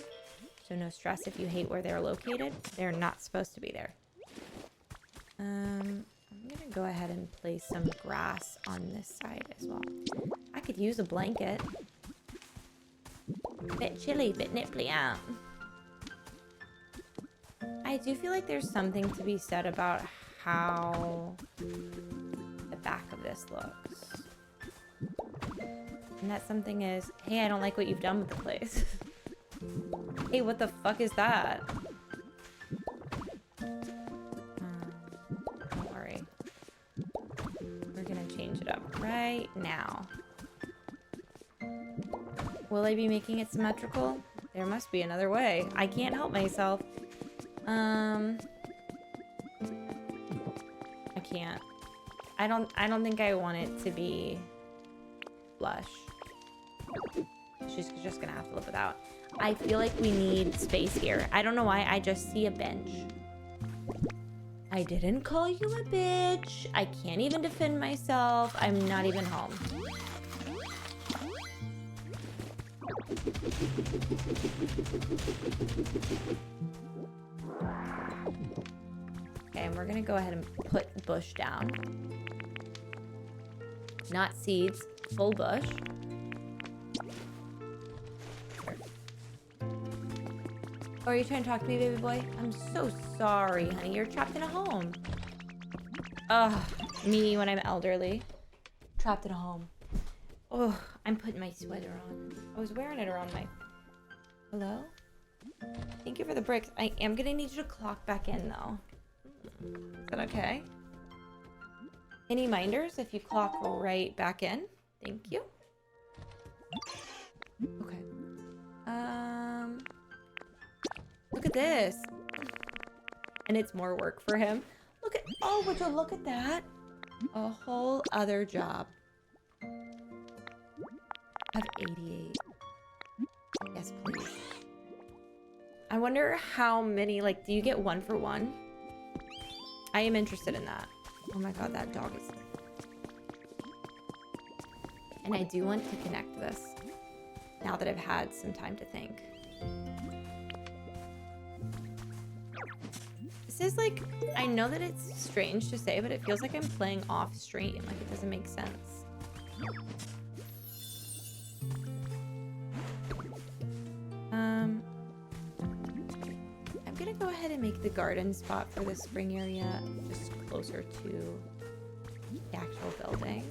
So no stress if you hate where they're located. They're not supposed to be there. I'm gonna go ahead and place some grass on this side as well. I could use a blanket. Bit chilly, bit nipply out. I do feel like there's something to be said about how the back of this looks. And that something is, hey, I don't like what you've done with the place. Hey, what the fuck is that? Don't worry. We're gonna change it up right now. Will I be making it symmetrical? There must be another way. I can't help myself. I can't. I don't think I want it to be flush. She's just gonna have to live without. I feel like we need space here. I don't know why, I just see a bench. I didn't call you a bitch. I can't even defend myself. I'm not even home. Okay, and we're gonna go ahead and put bush down. Not seeds, full bush. Oh, are you trying to talk to me, baby boy? I'm so sorry, honey. You're trapped in a home. Ugh, me when I'm elderly. Trapped in a home. Oh, I'm putting my sweater on. I was wearing it around my... Hello? Thank you for the bricks. I am gonna need you to clock back in, though. Is that okay? Any minders if you clock right back in? Thank you. Okay. Look at this. And it's more work for him. Look at, oh, would you look at that? A whole other job. I have 88. Yes, please. I wonder how many, like, do you get 1 for 1? I am interested in that. Oh my god, that dog is... And I do want to connect this now that I've had some time to think. This is like, I know that it's strange to say, but it feels like I'm playing off stream. Like, it doesn't make sense. I'm gonna go ahead and make the garden spot for the spring area just closer to the actual building.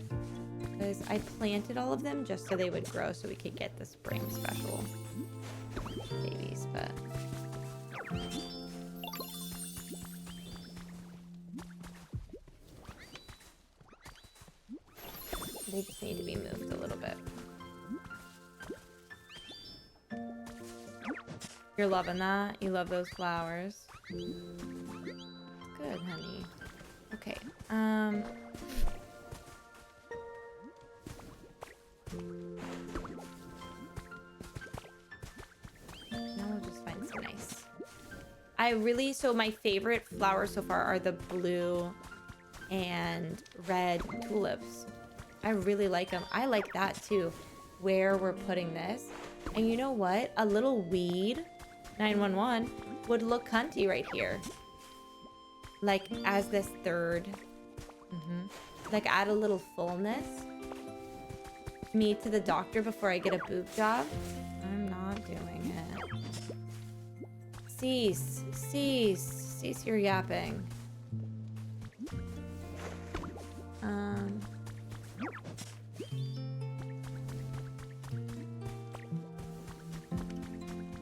Because I planted all of them just so they would grow so we could get the spring special babies, but... They just need to be moved a little bit. You're loving that? You love those flowers? Good, honey. Okay, now we'll just find some nice. So my favorite flowers so far are the blue and red tulips. I really like them. I like that too, where we're putting this. And you know what? A little weed, 911, would look cunty right here. Like, as this third. Like, add a little fullness. Me to the doctor before I get a boob job. I'm not doing it. Cease. Cease. Cease your yapping.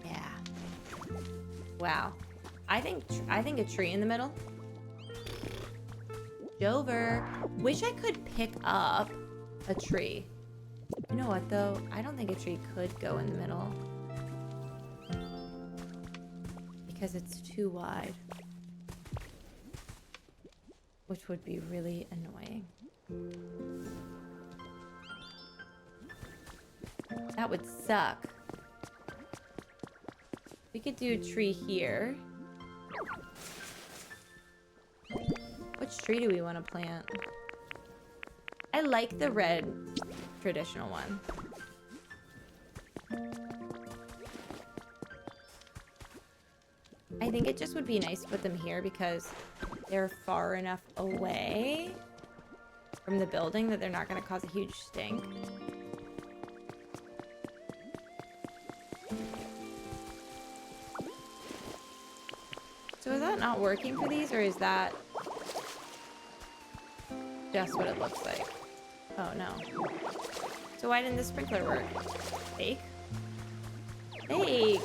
Yeah. Wow. I think a tree in the middle. Dover. Wish I could pick up a tree. You know what though? I don't think a tree could go in the middle. Because it's too wide. Which would be really annoying. That would suck. We could do a tree here. Which tree do we want to plant? I like the red traditional one. I think it just would be nice to put them here because they're far enough away from the building that they're not going to cause a huge stink. So is that not working for these, or is that just what it looks like? Oh no. So why didn't the sprinkler work? Fake? Fake!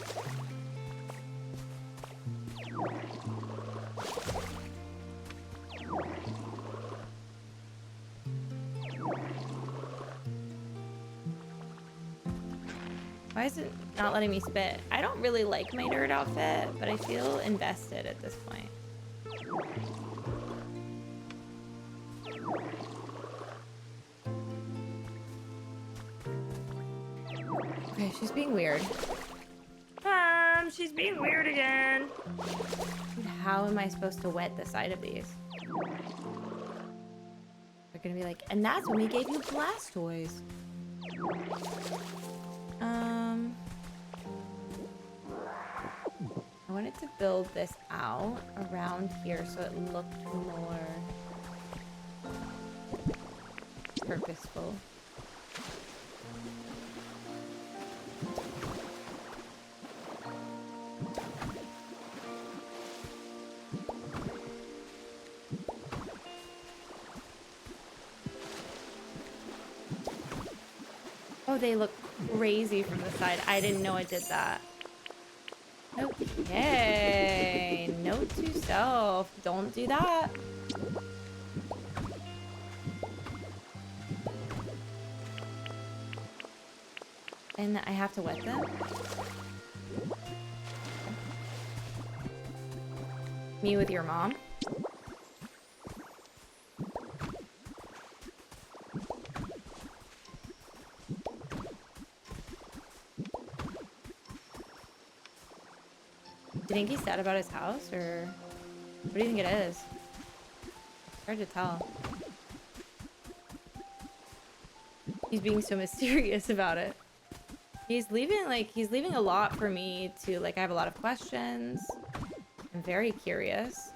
Why is it not letting me spit? I don't really like my nerd outfit, but I feel invested at this point. Okay, she's being weird. She's being weird again. Dude, how am I supposed to wet the side of these? They're gonna be like, and that's when we gave you Blastoise. I wanted to build this out around here so it looked more purposeful. Oh, they look crazy from the side. I didn't know it did that. Okay. Note to self. Don't do that. And I have to wet them? Me with your mom? Do you think he's sad about his house, or what do you think it is? It's hard to tell. He's being so mysterious about it. He's leaving a lot for me to, like, I have a lot of questions. I'm very curious.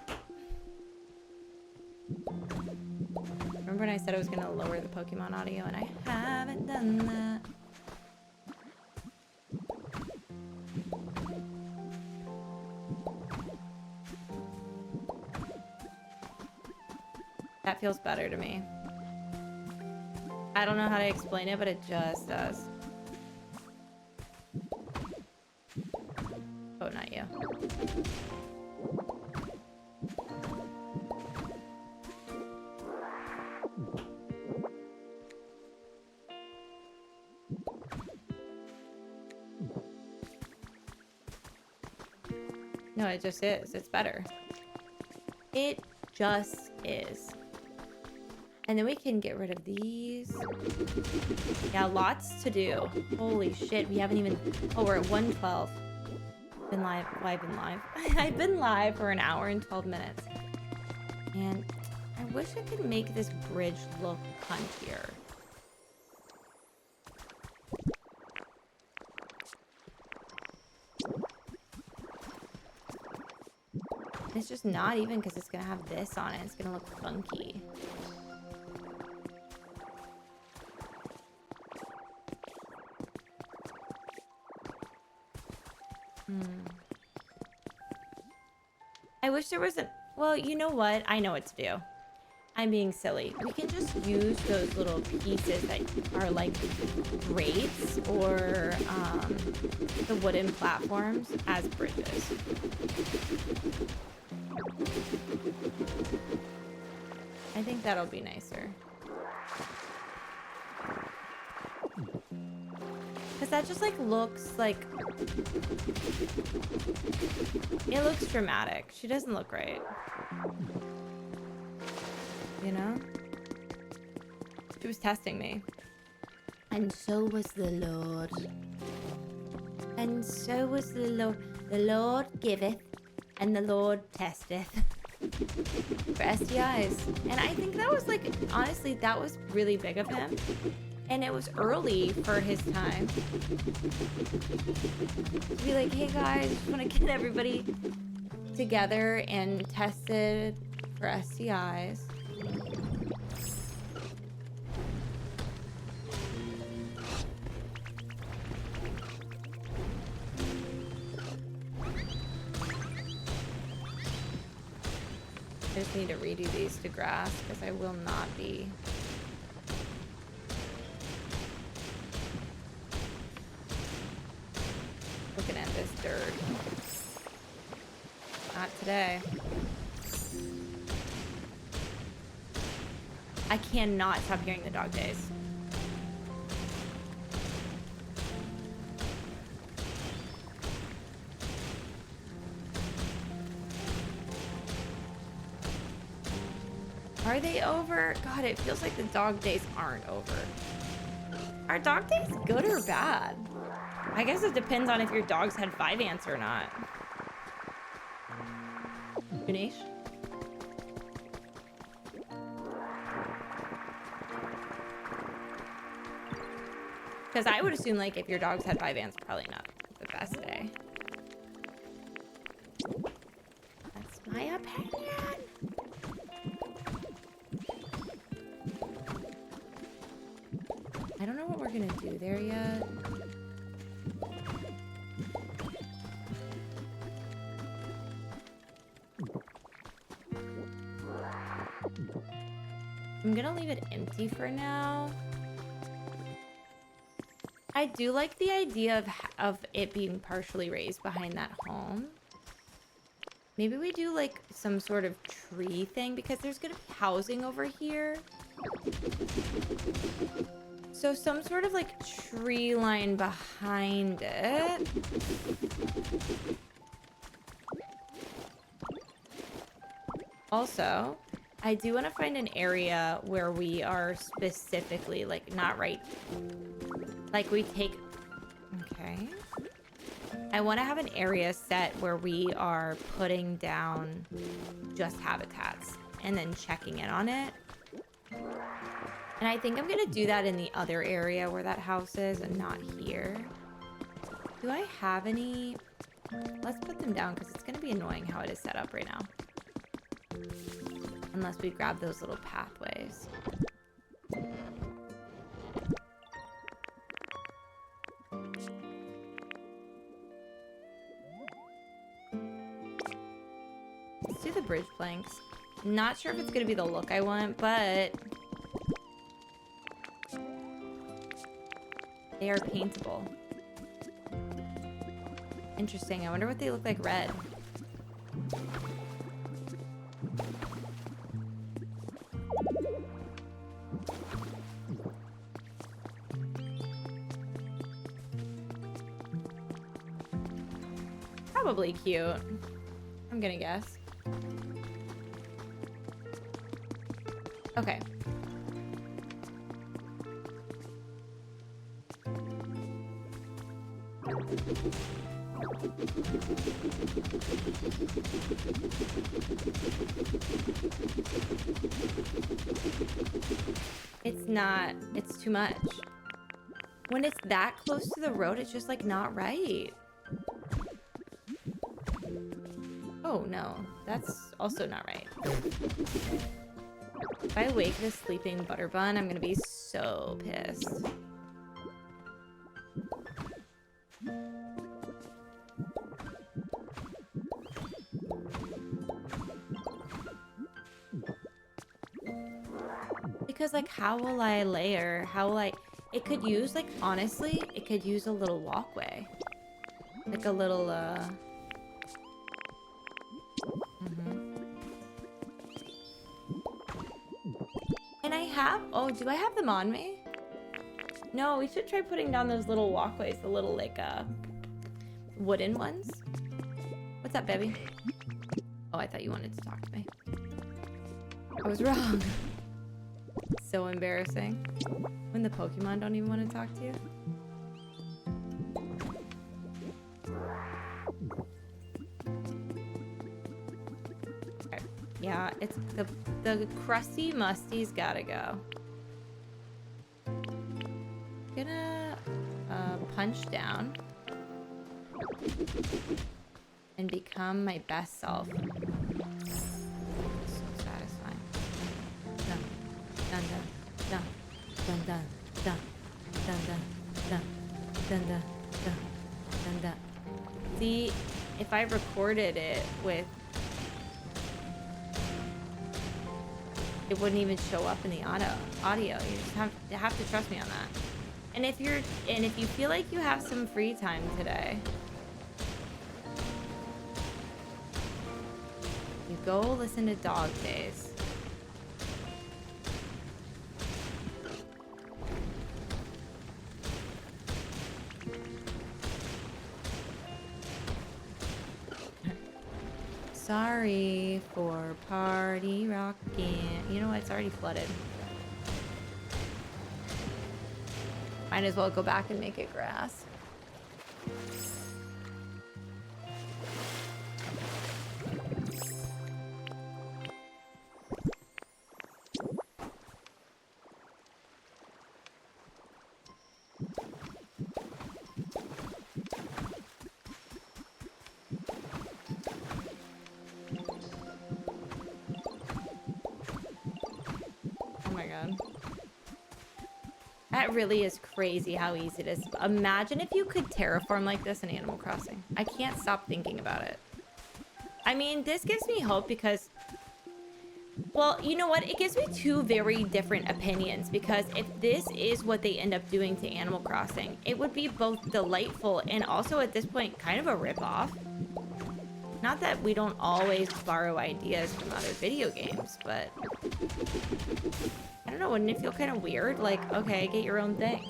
Remember when I said I was gonna lower the Pokemon audio, and I haven't done that. That feels better to me. I don't know how to explain it, but it just does. Oh, not you. No, it just is. It's better. It just is. And then we can get rid of these. Yeah, lots to do. Holy shit, we haven't even... Oh, we're at 1:12. Been live. Well, I've been live. I've been live for an hour and 12 minutes. And I wish I could make this bridge look punchier. It's just not even because it's going to have this on it. It's going to look funky. I wish there wasn't... Well, you know what? I know what to do. I'm being silly. We can just use those little pieces that are like grates or the wooden platforms as bridges. I think that'll be nicer. Because that just like looks like... It looks dramatic. She doesn't look right. You know? She was testing me. And so was the Lord. And so was the Lord. The Lord giveth, and the Lord testeth. For STIs. And I think that was like, honestly, that was really big of him. And it was early for his time. To be like, hey guys, just want to get everybody together and tested for STIs. I just need to redo these to grass because I will not be. Looking at this dirt. Not today. I cannot stop hearing the dog days. Are they over? God, it feels like the dog days aren't over. Are dog days good or bad? I guess it depends on if your dogs had 5 ants or not. Ganesh? Because I would assume, like, if your dogs had 5 ants, probably not the best day. That's my opinion. I don't know what we're gonna do there yet. I'm gonna leave it empty for now. I do like the idea of it being partially raised behind that home. Maybe we do like some sort of tree thing because there's gonna be housing over here. So some sort of like tree line behind it. Also, I do want to find an area where we are specifically like not right. Like we take, okay. I want to have an area set where we are putting down just habitats and then checking in on it. And I think I'm going to do that in the other area where that house is and not here. Do I have any? Let's put them down because it's going to be annoying how it is set up right now. Unless we grab those little pathways. Let's do the bridge planks. Not sure if it's going to be the look I want, but they are paintable. Interesting. I wonder what they look like red. Probably cute. I'm gonna guess. Okay. It's not, it's too much. When it's that close to the road, it's just like not right. Oh no, that's also not right. If I wake this sleeping butter bun, I'm gonna be so pissed. Because like, how will I layer? How will I? It could use like, honestly, it could use a little walkway. Like a little, And I have, oh, do I have them on me? No, we should try putting down those little walkways, the little like, wooden ones. What's up, baby? Oh, I thought you wanted to talk to me. I was wrong. So embarrassing. When the Pokemon don't even want to talk to you. Okay. Yeah, it's the crusty musty's gotta go. Gonna punch down and become my best self. So satisfying. Dun dun dun dun dun dun dun dun dun dun dun dun dun dun. See, if I recorded it with, it wouldn't even show up in the audio. You just have to trust me on that. And if you feel like you have some free time today, you go listen to Dog Days. Sorry for party rocking. You know what? It's already flooded. Might as well go back and make it grass. That really is crazy how easy it is. Imagine if you could terraform like this in Animal Crossing. I can't stop thinking about it. I mean, this gives me hope because, well, you know what? It gives me two very different opinions, because if this is what they end up doing to Animal Crossing, it would be both delightful and also at this point kind of a ripoff. Not that we don't always borrow ideas from other video games, but I don't know, wouldn't it feel kind of weird? Like, okay, get your own thing.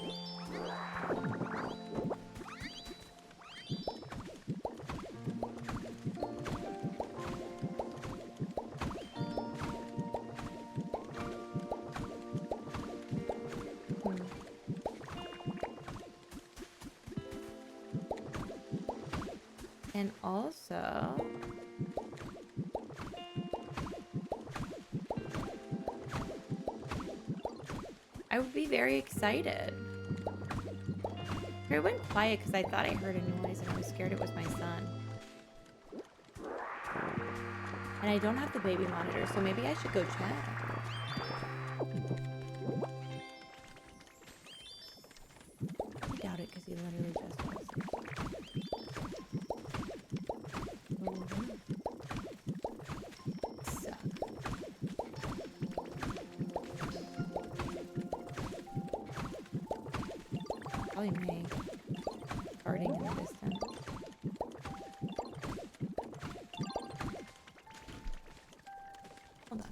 And also, I would be very excited. I went quiet because I thought I heard a noise and I was scared it was my son. And I don't have the baby monitor, so maybe I should go check. I doubt it because he literally just was. Probably me. Farting in the distance. Hold on.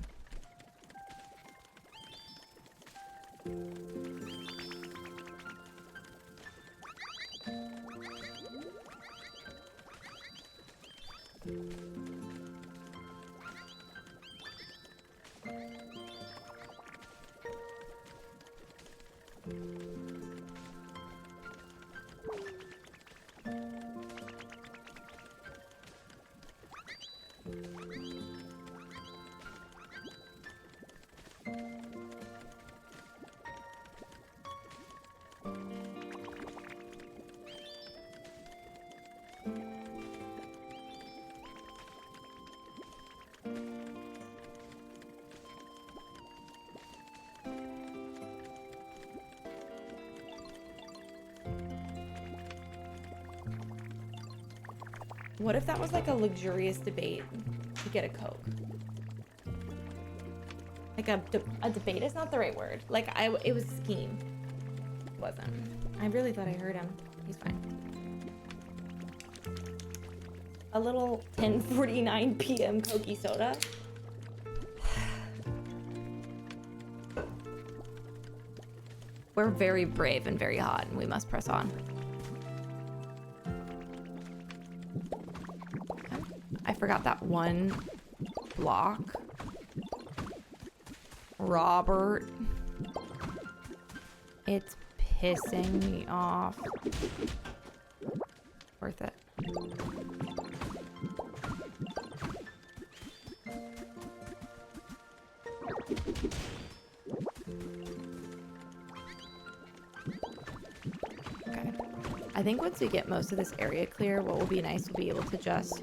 What if that was like a luxurious debate to get a Coke? Like a debate is not the right word. Like it was a scheme. It wasn't. I really thought I heard him. He's fine. A little 10:49 p.m. Cokie soda. We're very brave and very hot, and we must press on. I forgot that one block. Robert. It's pissing me off. Worth it. Okay. I think once we get most of this area clear, what will be nice will be able to just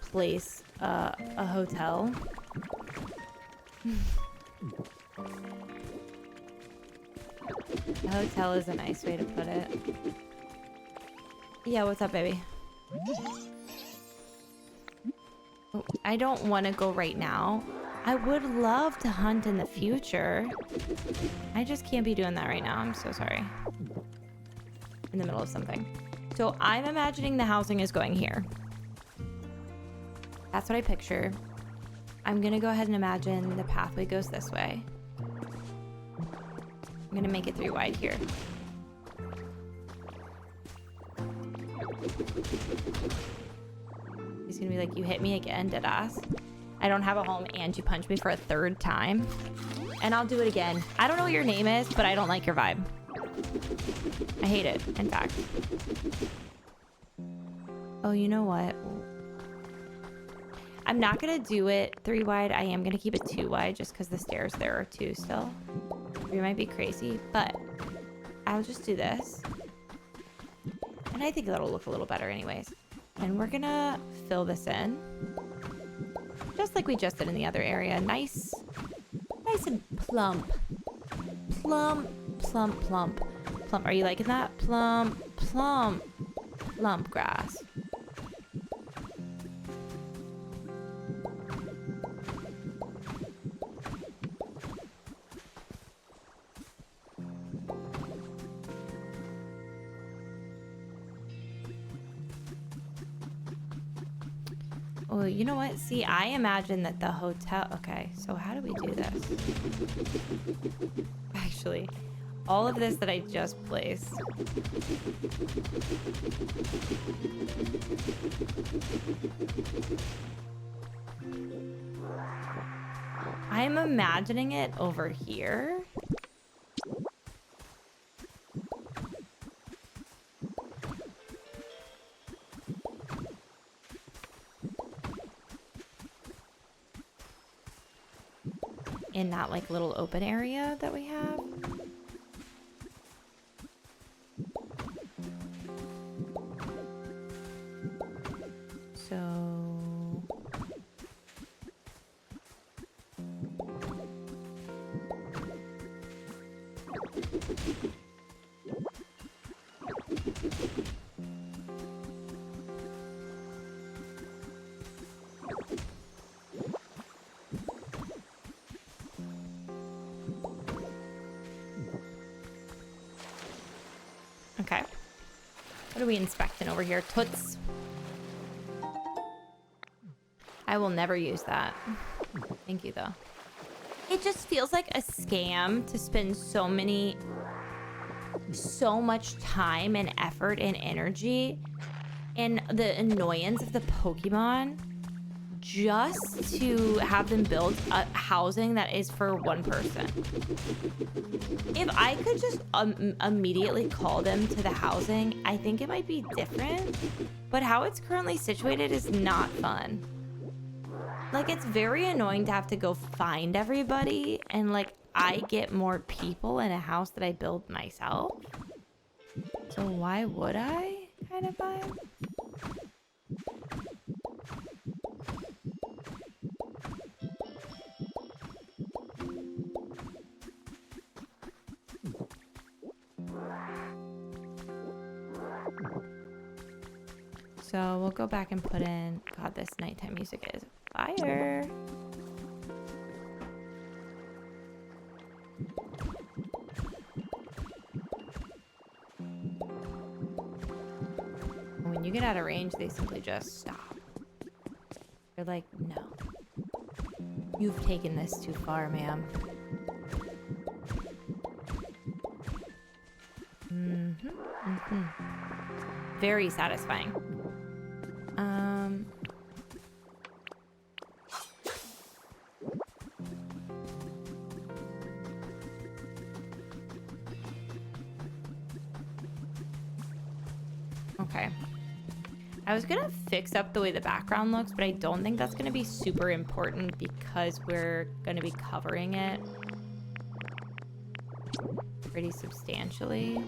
place a hotel. A hotel is a nice way to put it. Yeah, what's up, baby? Oh, I don't want to go right now. I would love to hunt in the future. I just can't be doing that right now. I'm so sorry. In the middle of something. So I'm imagining the housing is going here. That's what I picture. I'm gonna go ahead and imagine the pathway goes this way. I'm gonna make it 3 wide here. He's gonna be like, you hit me again, deadass. I don't have a home and you punched me for a 3rd time. And I'll do it again. I don't know what your name is, but I don't like your vibe. I hate it, in fact. Oh, you know what? I'm not gonna do it 3 wide. I am gonna keep it 2 wide just because the stairs there are 2 still. We might be crazy, but I'll just do this. And I think that'll look a little better anyways. And we're gonna fill this in. Just like we just did in the other area. Nice and plump. Plump, plump, plump. Plump, are you liking that? Plump, plump, plump grass. Oh, you know what? See, I imagine that the hotel... Okay, so how do we do this? Actually, all of this that I just placed. I'm imagining it over here. In that like little open area that we have. So okay. What are we inspecting over here? Toots. I will never use that. Thank you, though. It just feels like a scam to spend so much time and effort and energy and the annoyance of the Pokemon just to have them build a housing that is for one person. If I could just immediately call them to the housing, I think it might be different. But how it's currently situated is not fun. Like, it's very annoying to have to go find everybody, and like I get more people in a house that I build myself. So why would I kind of vibe? So we'll go back and put in... God, this nighttime music is fire. When you get out of range, they simply just stop. They're like, no. You've taken this too far, ma'am. Very satisfying. Okay. I was gonna fix up the way the background looks, but I don't think that's gonna be super important because we're gonna be covering it pretty substantially.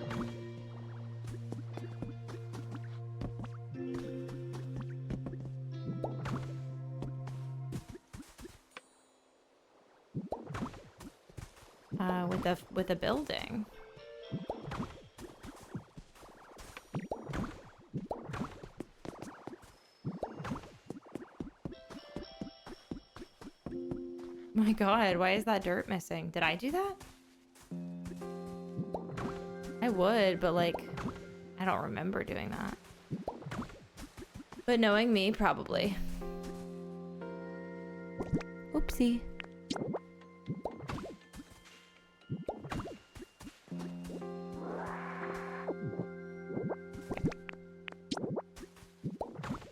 With a building. My God, why is that dirt missing? Did I do that? I would, but like, I don't remember doing that. But knowing me, probably. Oopsie.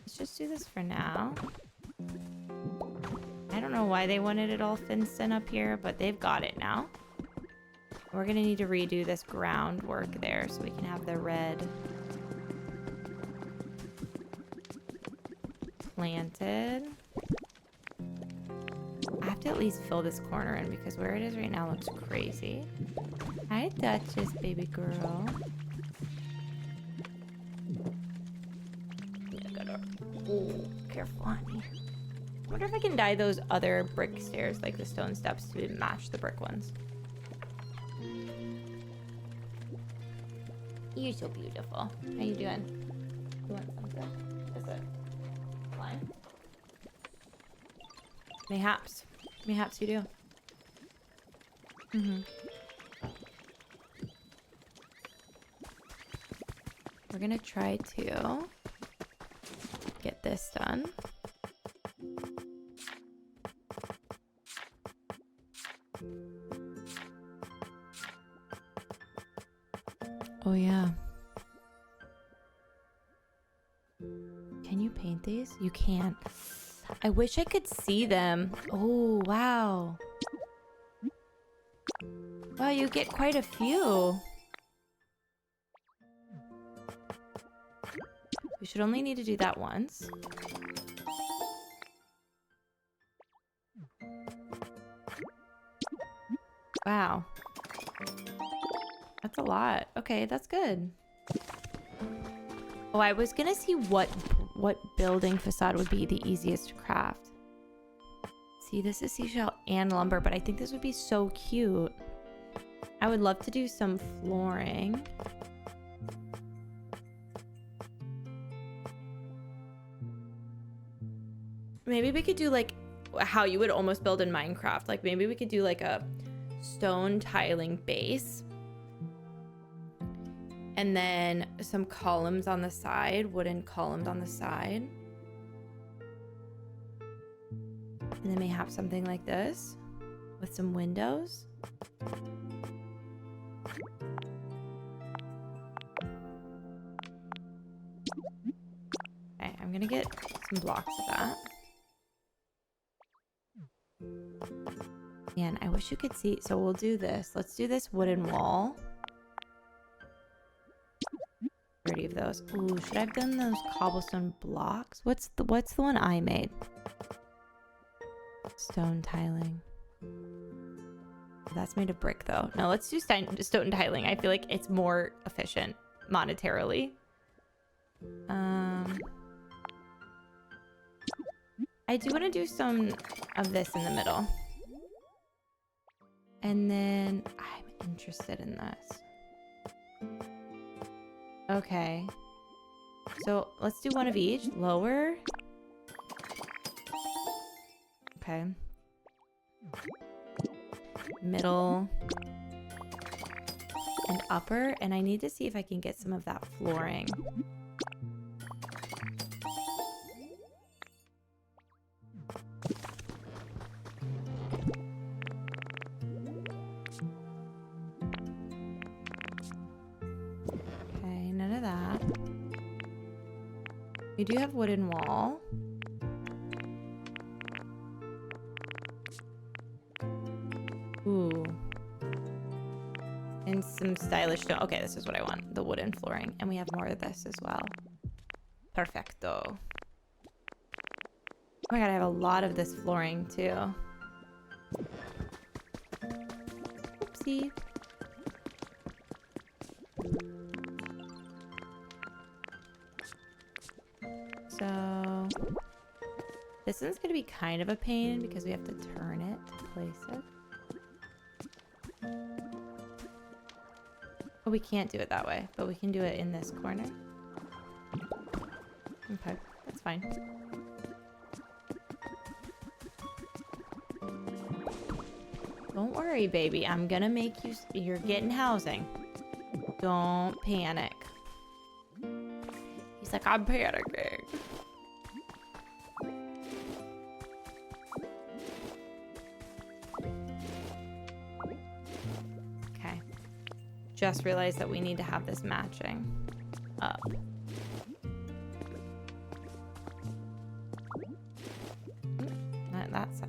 Let's just do this for now. I don't know why they wanted it all fenced in up here, but they've got it now. We're gonna need to redo this groundwork there so we can have the red planted. I have to at least fill this corner in because where it is right now looks crazy. Hi, Duchess, baby girl. Oh, careful, honey. I wonder if I can dye those other brick stairs, like the stone steps, to match the brick ones. You're so beautiful. How you doing? You want something? Is it fine? Mayhaps. Mayhaps you do. We're gonna try to get this done. Oh, yeah. Can you paint these? You can't. I wish I could see them. Oh, wow. Wow, you get quite a few. We should only need to do that once. Wow. That's a lot. Okay, that's good. Oh, I was gonna see what building facade would be the easiest to craft. See, this is seashell and lumber, but I think this would be so cute. I would love to do some flooring. Maybe we could do like how you would almost build in Minecraft. Like maybe we could do like a stone tiling base. And then some columns on the side, wooden columns on the side. And then we have something like this with some windows. Okay, I'm gonna get some blocks of that. Man, I wish you could see. So we'll do this. Let's do this wooden wall. 30 of those. Ooh, should I have done those cobblestone blocks? What's the one I made? Stone tiling. That's made of brick though. No, let's do stone tiling. I feel like it's more efficient monetarily. I do want to do some of this in the middle. And then I'm interested in this. Okay. So let's do one of each. Lower. Okay. Middle. And upper. And I need to see if I can get some of that flooring. We do have wooden wall. Ooh. And some stylish stone. Okay, this is what I want. The wooden flooring. And we have more of this as well. Perfecto. Oh my god, I have a lot of this flooring too. Oopsie. So this one's gonna be kind of a pain because we have to turn it to place it. Oh, we can't do it that way, but we can do it in this corner. Okay, that's fine. Don't worry, baby. I'm gonna make you... You're getting housing. Don't panic. He's like, I'm panicking. Okay. Just realized that we need to have this matching up. That sucks.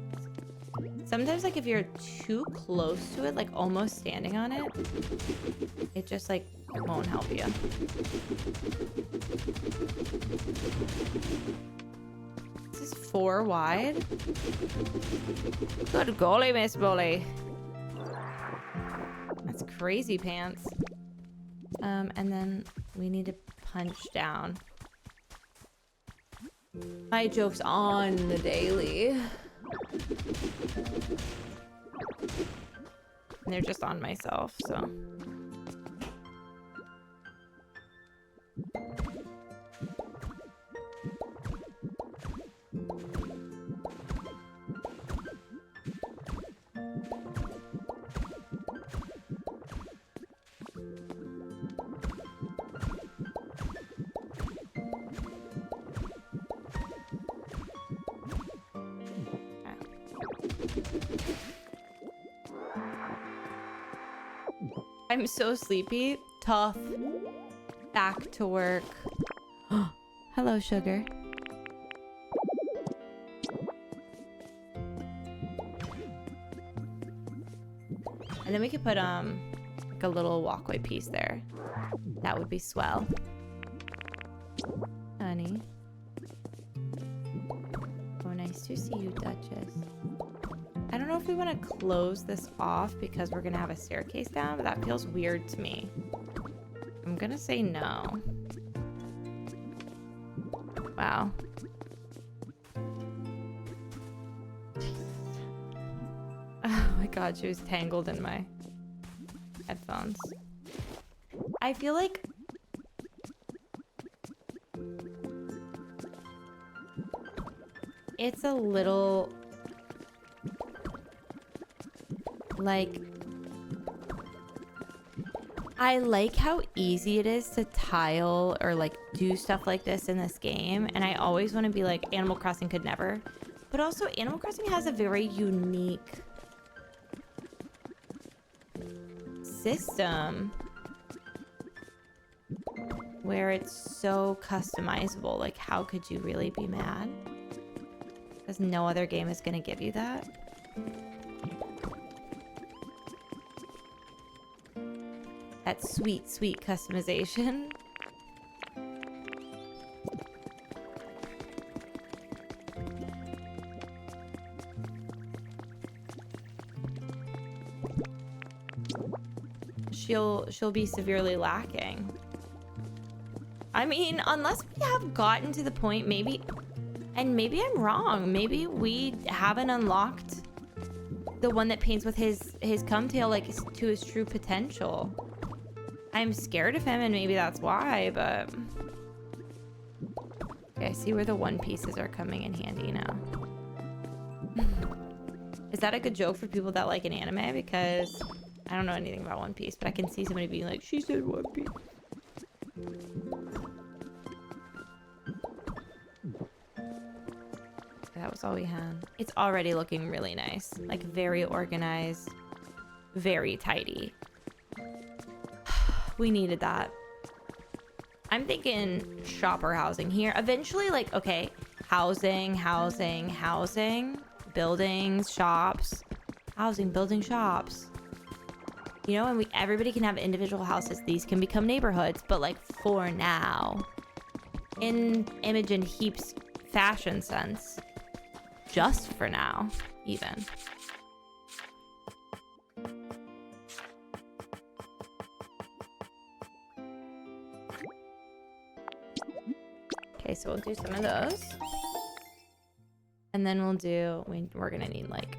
Sometimes, like, if you're too close to it, like almost standing on it, it just, like, won't help you. This is 4 wide. Good golly, Miss Bully. That's crazy pants. And then we need to punch down. My joke's on the daily. And they're just on myself, so. I'm so sleepy. Tough. back to work. Hello, sugar. And then we could put like a little walkway piece there. That would be swell. Honey. Oh, nice to see you, Duchess. I don't know if we want to close this off because we're gonna have a staircase down, but that feels weird to me. I'm gonna say no. Wow. Oh my god, she was tangled in my headphones. I feel like it's a little like, I like how easy it is to tile or like do stuff like this in this game, and I always want to be like, Animal Crossing could never, but also Animal Crossing has a very unique system where it's so customizable. Like, how could you really be mad? Because no other game is going to give you that. That sweet, sweet customization. She'll be severely lacking. I mean, unless we have gotten to the point, maybe, and maybe I'm wrong, maybe we haven't unlocked the one that paints with his cum tail like to his true potential. I'm scared of him, and maybe that's why, but okay, I see where the one pieces are coming in handy now. Is that a good joke for people that like an anime? Because I don't know anything about One Piece, but I can see somebody being like, she said One Piece. That was all we had. It's already looking really nice. Like, very organized, very tidy. We needed that. I'm thinking shopper housing here. Eventually, like, okay, housing, buildings, shops, housing, building, shops. You know, and everybody can have individual houses. These can become neighborhoods, but like for now, in Imogen Heap's fashion sense, just for now, even. Okay, so we'll do some of those. And then we'll do, we're gonna need like,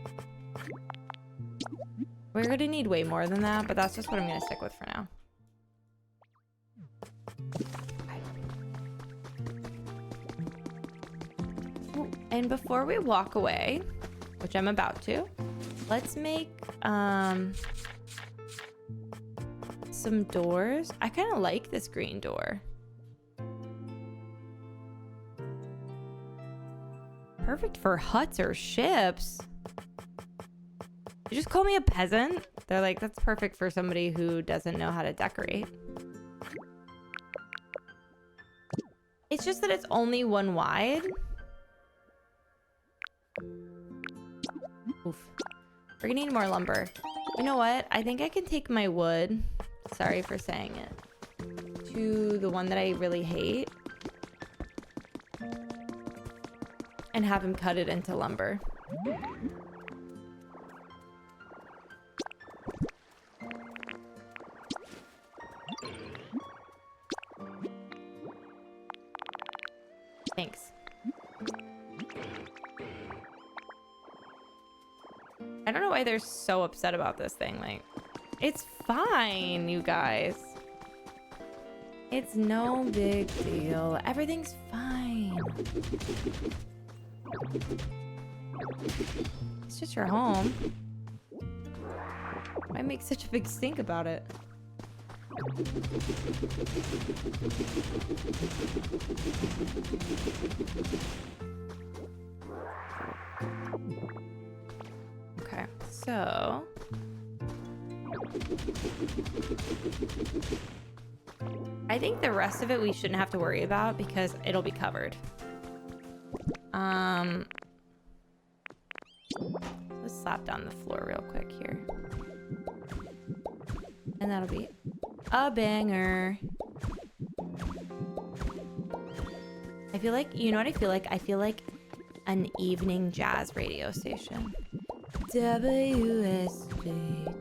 we're gonna need way more than that, but that's just what I'm gonna stick with for now. And before we walk away, which I'm about to, let's make some doors. I kind of like this green door. Perfect for huts or ships. You just call me a peasant? They're like, that's perfect for somebody who doesn't know how to decorate. It's just that it's only one wide. Oof. We're gonna need more lumber. You know what? I think I can take my wood, sorry for saying it, to the one that I really hate and have him cut it into lumber. Thanks. I don't know why they're so upset about this thing. Like, it's fine, you guys. It's no big deal. Everything's fine. It's just your home. Why make such a big stink about it? Okay, so I think the rest of it we shouldn't have to worry about because it'll be covered. Let's slap down the floor real quick here. And that'll be a banger. I feel like, you know what I feel like? I feel like an evening jazz radio station. WSJP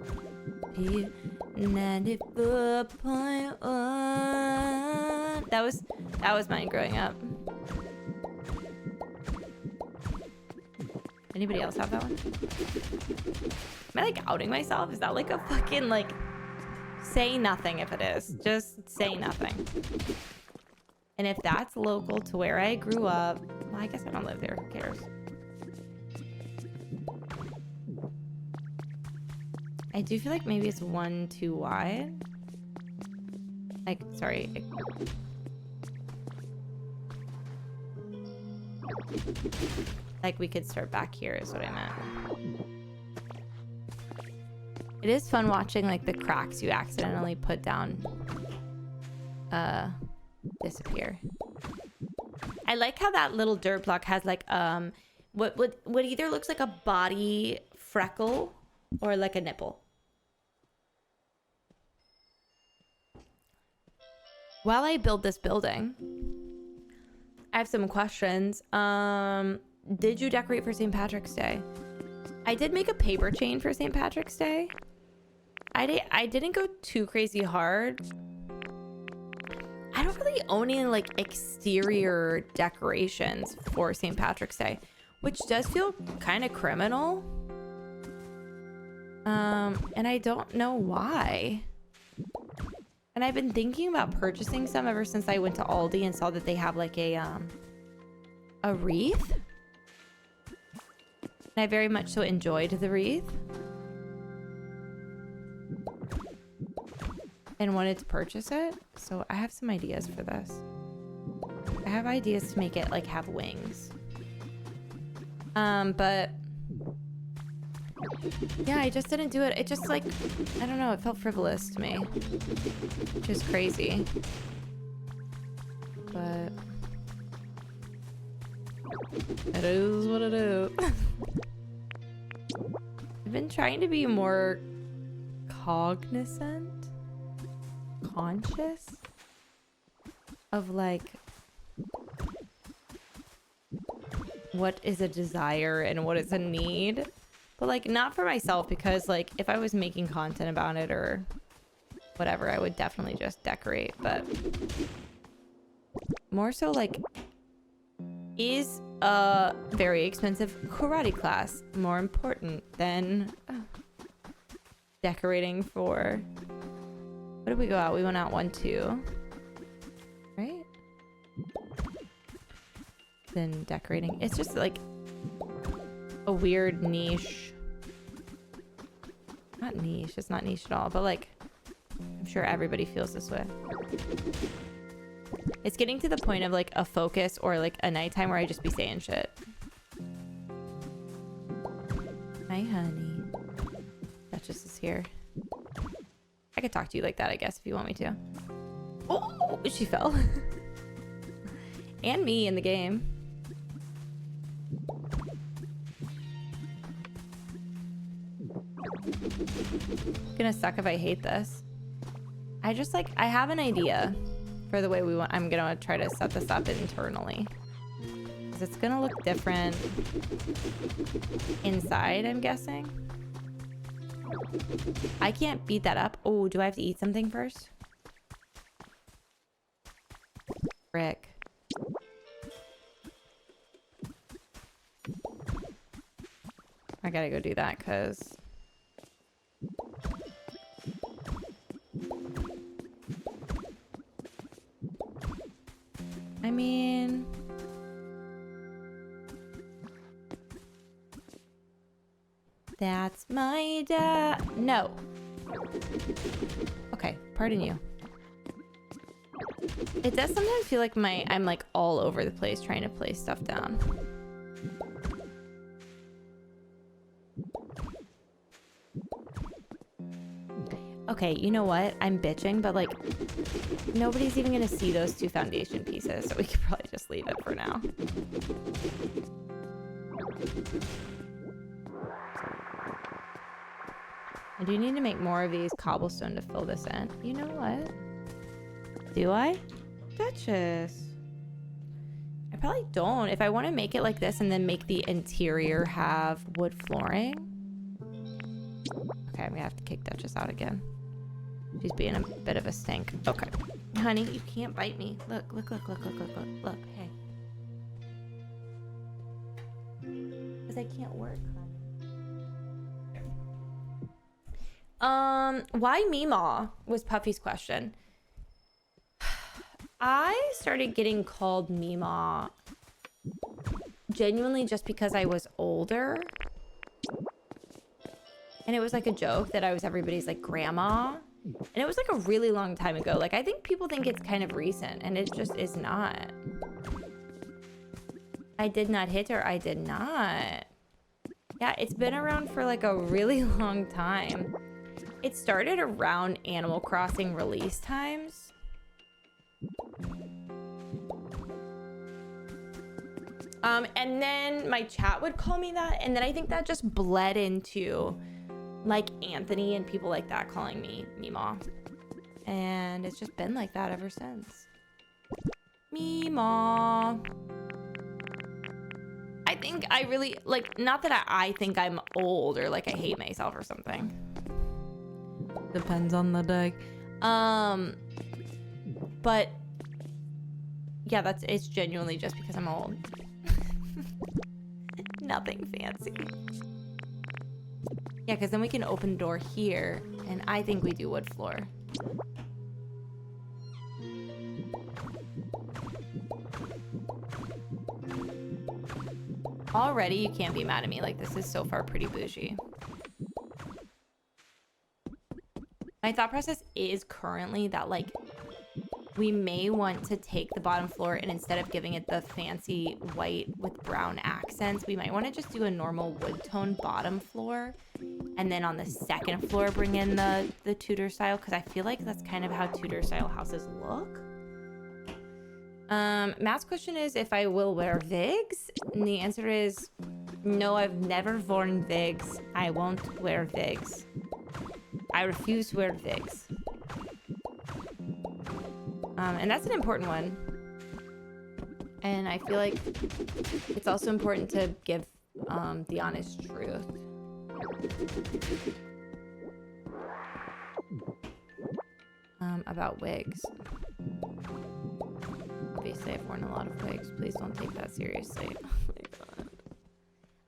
94.1. That was mine growing up. Anybody else have that one? Am I like outing myself? Is that like a fucking like say nothing if it is. Just say nothing. And if that's local to where I grew up, well, I guess I don't live there. Who cares? I do feel like maybe it's 1 too wide. Like, sorry. Like we could start back here is what I meant. It is fun watching like the cracks you accidentally put down disappear. I like how that little dirt block has like what either looks like a body freckle or like a nipple. While I build this building, I have some questions. Did you decorate for St. Patrick's Day? I did make a paper chain for St. Patrick's Day. I didn't go too crazy hard. I don't really own any like exterior decorations for St. Patrick's Day, which does feel kind of criminal. And I don't know why. And I've been thinking about purchasing some ever since I went to Aldi and saw that they have like a wreath. And I very much so enjoyed the wreath. And wanted to purchase it. So I have some ideas for this. I have ideas to make it like have wings. But yeah, I just didn't do it. It just like, I don't know, it felt frivolous to me. Which is crazy. But it is what it is. I've been trying to be more conscious of like what is a desire and what is a need, but like not for myself, because like if I was making content about it or whatever, I would definitely just decorate, but more so like, is a very expensive karate class more important than decorating for, what did we go out? We went out 1-2, right? Then decorating. It's just like a weird niche. Not niche, it's not niche at all, but like, I'm sure everybody feels this way. It's getting to the point of like a focus or like a nighttime where I just be saying shit. Hi, honey. Duchess is here. I could talk to you like that, I guess, if you want me to. Oh, she fell. And me in the game. It's gonna suck if I hate this. I just like, I have an idea for the way we want. I'm gonna try to set this up internally, because it's gonna look different inside, I'm guessing. I can't beat that up. Oh, do I have to eat something first? Frick. I gotta go do that, because I mean, that's my dad. No. Okay, pardon you. It does sometimes feel like I'm like all over the place trying to place stuff down. Okay, you know what? I'm bitching, but like nobody's even gonna see those 2 foundation pieces, so we could probably just leave it for now. I do need to make more of these cobblestone to fill this in. You know what? Do I? Duchess. I probably don't. If I want to make it like this and then make the interior have wood flooring. Okay, I'm gonna have to kick Duchess out again. She's being a bit of a stink. Okay. Honey, you can't bite me. Look, look, look, look, look, look, look, look. Hey. Because I can't work, honey. Why Meemaw was Puffy's question. I started getting called Meemaw genuinely just because I was older. And it was like a joke that I was everybody's like grandma. And it was like a really long time ago. Like, I think people think it's kind of recent, and it just is not. I did not hit her. I did not. Yeah, it's been around for like a really long time. It started around Animal Crossing release times. And then my chat would call me that, and then I think that just bled into like Anthony and people like that calling me Meemaw. And it's just been like that ever since. Meemaw. I think I really, like, not that I think I'm old or like I hate myself or something. Depends on the day. But yeah, it's genuinely just because I'm old. Nothing fancy. Yeah, because then we can open the door here, and I think we do wood floor. Already, you can't be mad at me. Like, this is so far pretty bougie. My thought process is currently that, like, we may want to take the bottom floor, and instead of giving it the fancy white with brown accents, we might want to just do a normal wood tone bottom floor. And then on the second floor, bring in the Tudor style, because I feel like that's kind of how Tudor style houses look. Matt's question is if I will wear wigs. And the answer is no, I've never worn wigs. I won't wear wigs. I refuse to wear wigs. And that's an important one. And I feel like it's also important to give the honest truth. About wigs. Obviously, I've worn a lot of wigs. Please don't take that seriously. Oh my god.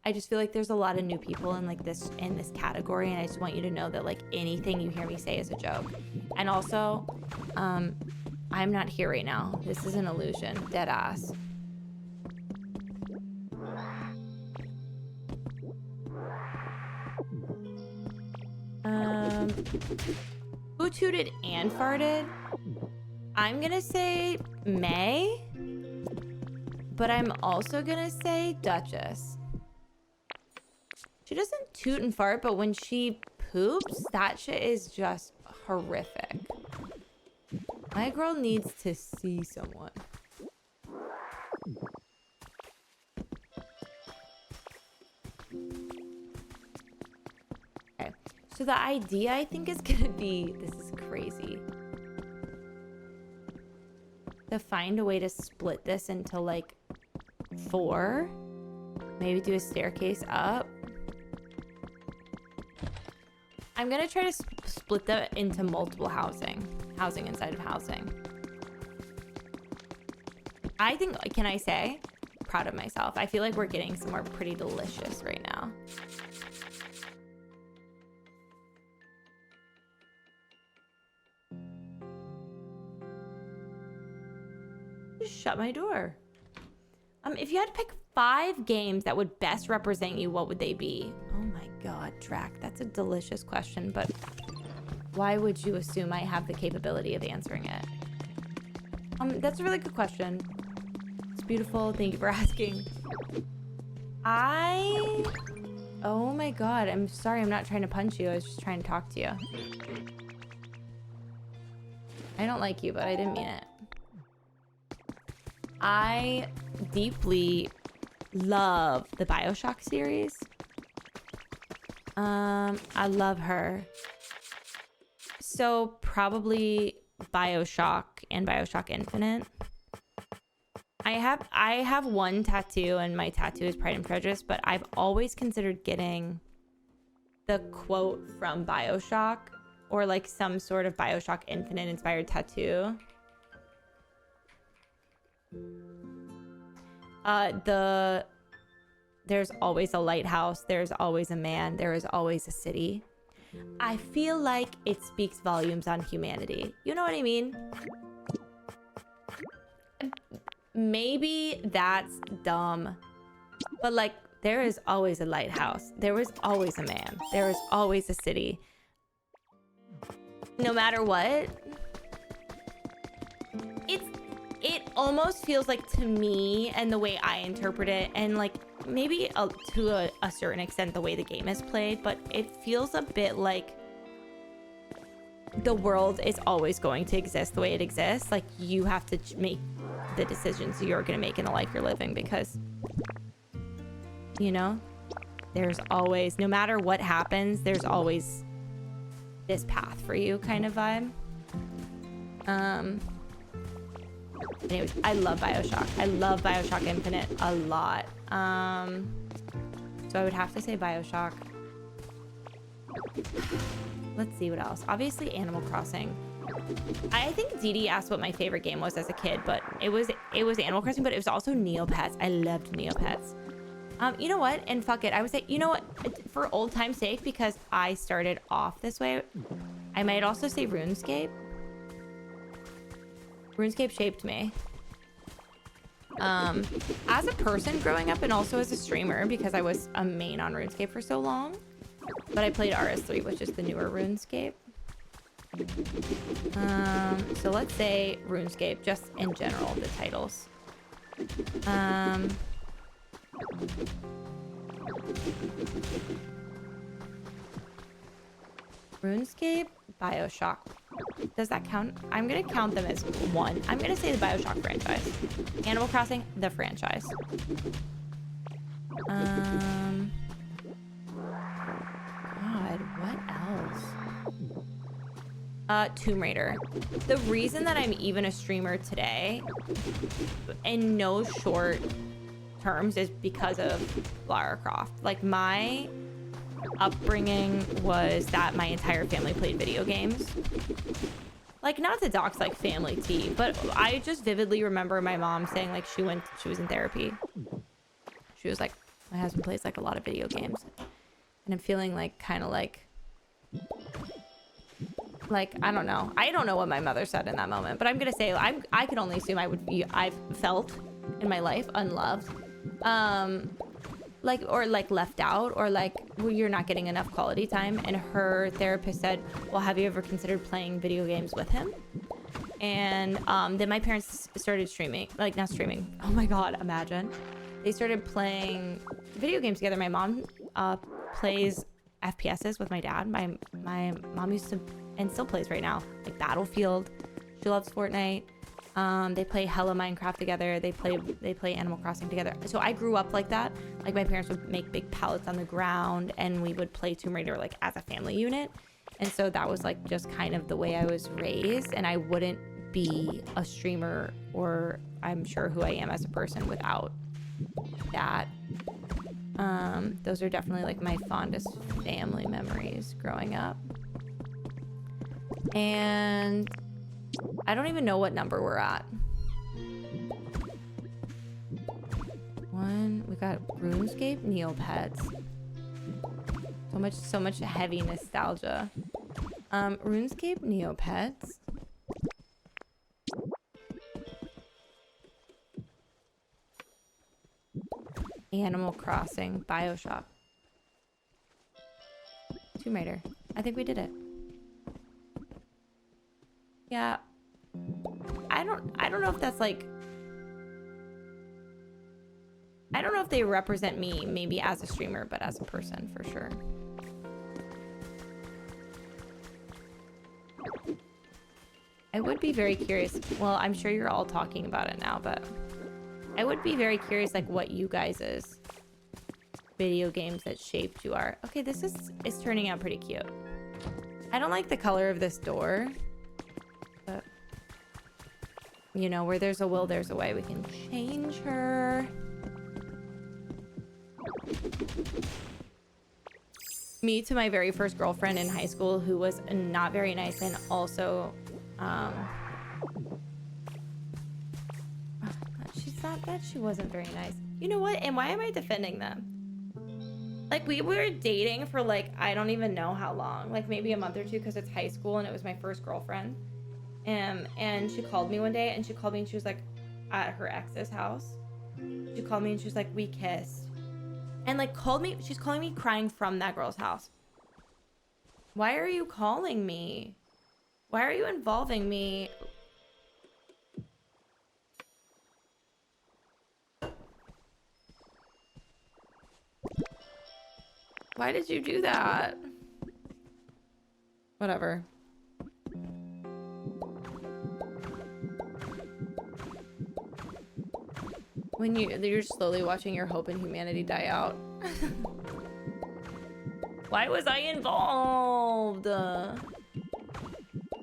I just feel like there's a lot of new people in like this category, and I just want you to know that like anything you hear me say is a joke. And also, I'm not here right now. This is an illusion. Dead ass. Who tooted and farted? I'm gonna say May, but I'm also gonna say Duchess. She doesn't toot and fart, but when she poops, that shit is just horrific. My girl needs to see someone. Okay, so the idea I think is gonna be, this is crazy, to find a way to split this into like 4. Maybe do a staircase up. I'm gonna try to split that into multiple housing inside of housing. I think, can I say, proud of myself. I feel like we're getting somewhere pretty delicious right now. Just shut my door. If you had to pick 5 games that would best represent you, what would they be? Oh my god, Drac, that's a delicious question, but why would you assume I have the capability of answering it? That's a really good question. It's beautiful. Thank you for asking. Oh my god, I'm sorry. I'm not trying to punch you. I was just trying to talk to you. I don't like you, but I didn't mean it. I deeply love the BioShock series. I love her. So probably BioShock and BioShock Infinite. I have one tattoo, and my tattoo is Pride and Prejudice, but I've always considered getting the quote from BioShock or like some sort of BioShock Infinite inspired tattoo. There's always a lighthouse, there's always a man, there is always a city. I feel like it speaks volumes on humanity. You know what I mean? Maybe that's dumb, but like, there is always a lighthouse, there is always a man, there is always a city. No matter what, it almost feels like, to me and the way I interpret it, and like maybe to a certain extent the way the game is played, but it feels a bit like the world is always going to exist the way it exists. Like, you have to make the decisions you're going to make in the life you're living, because, you know, there's always, no matter what happens, there's always this path for you kind of vibe. Anyways, I love BioShock. I love BioShock Infinite a lot. So I would have to say BioShock. Let's see what else. Obviously Animal Crossing. I think Dee Dee asked what my favorite game was as a kid, but it was Animal Crossing, but it was also Neopets. I loved Neopets. You know what? And fuck it. I would say, you know what? For old time's sake, because I started off this way, I might also say RuneScape. RuneScape shaped me. As a person growing up, and also as a streamer, because I was a main on RuneScape for so long. But I played RS3, which is the newer RuneScape. So let's say RuneScape, just in general, the titles. RuneScape, BioShock. Does that count? I'm gonna count them as one. I'm gonna say the BioShock franchise. Animal Crossing, the franchise. God, what else? Tomb Raider. The reason that I'm even a streamer today, in no short terms, is because of Lara Croft. Like, my upbringing was that my entire family played video games. Like, not to dox like family tea, but I just vividly remember my mom saying, like, she was in therapy. She was like, my husband plays like a lot of video games. And I'm feeling like, kind of like, I don't know. I don't know what my mother said in that moment, but I'm going to say, I could only assume I've felt in my life unloved. Like, or like left out, or like, well, you're not getting enough quality time. And her therapist said, well, have you ever considered playing video games with him? And then my parents started streaming, like, not streaming. Oh my God, imagine. They started playing video games together. My mom plays FPSs with my dad. My mom used to, and still plays right now, like Battlefield. She loves Fortnite. They play hella Minecraft together. They play Animal Crossing together. So I grew up like that. Like, my parents would make big pallets on the ground, and we would play Tomb Raider, like, as a family unit. And so that was like just kind of the way I was raised, and I wouldn't be a streamer, or I'm sure who I am as a person, without that. Those are definitely like my fondest family memories growing up. And I don't even know what number we're at. We got RuneScape, Neopets. So much heavy nostalgia. RuneScape, Neopets. Animal Crossing, BioShock. Tomb Raider. I think we did it. Yeah. I don't know if that's like, I don't know if they represent me, maybe as a streamer, but as a person for sure. I would be very curious. Well, I'm sure you're all talking about it now, but I would be very curious, like, what you guys' video games that shaped you are. Okay, this is turning out pretty cute. I don't like the color of this door, but you know, where there's a will, there's a way. We can change her. Me to my very first girlfriend in high school, who was not very nice, and also she's not that she wasn't very nice. You know what? And why am I defending them? Like, we were dating for, like, I don't even know how long, like maybe a month or two, because it's high school and it was my first girlfriend. And she called me one day, and she called me and she was like, at her ex's house. She called me and she was like, we kissed. And like she's calling me crying from that girl's house. Why are you calling me? Why are you involving me? Why did you do that? Whatever. When you're slowly watching your hope and humanity die out. Why was I involved?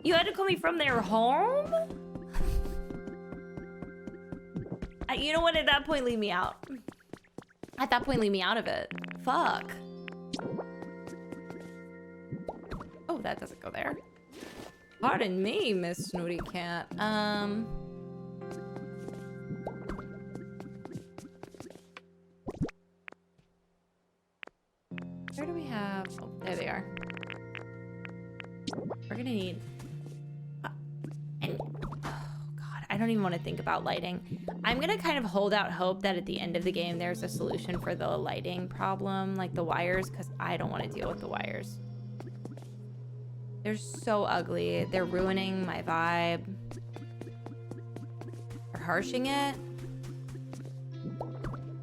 You had to call me from their home? You know what? At that point, leave me out. At that point, leave me out of it. Fuck. Oh, that doesn't go there. Pardon me, Miss Snooty Cat. Where do we have... Oh, there they are. We're gonna need... God, I don't even want to think about lighting. I'm gonna kind of hold out hope that at the end of the game there's a solution for the lighting problem, like the wires, because I don't want to deal with the wires. They're so ugly. They're ruining my vibe. They're harshing it.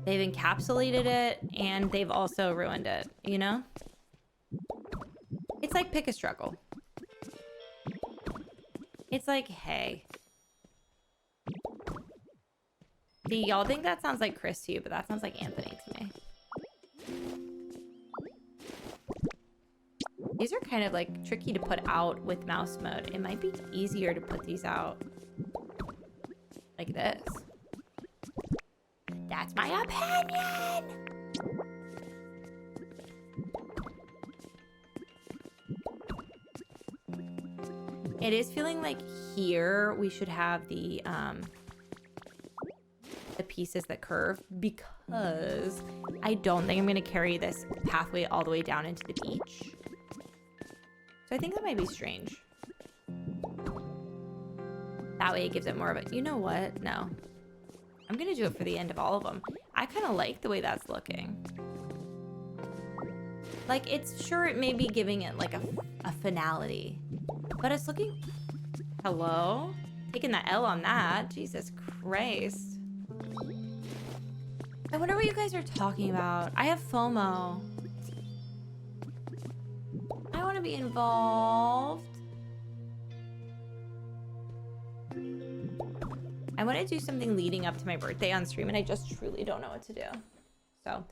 They've encapsulated it, and they've also ruined it, you know? It's like pick a struggle. It's like, hey. See, y'all think that sounds like Chris to you, but that sounds like Anthony to me. These are kind of like tricky to put out with mouse mode. It might be easier to put these out like this. That's my opinion. It is feeling like here we should have the pieces that curve, because I don't think I'm going to carry this pathway all the way down into the beach. So I think that might be strange. That way it gives it more of a, you know what? No. I'm going to do it for the end of all of them. I kind of like the way that's looking. Like, it's sure it may be giving it like a finality, but it's looking... Hello? Taking the L on that. Jesus Christ. I wonder what you guys are talking about. I have FOMO. I want to be involved. I want to do something leading up to my birthday on stream, and I just truly don't know what to do. So,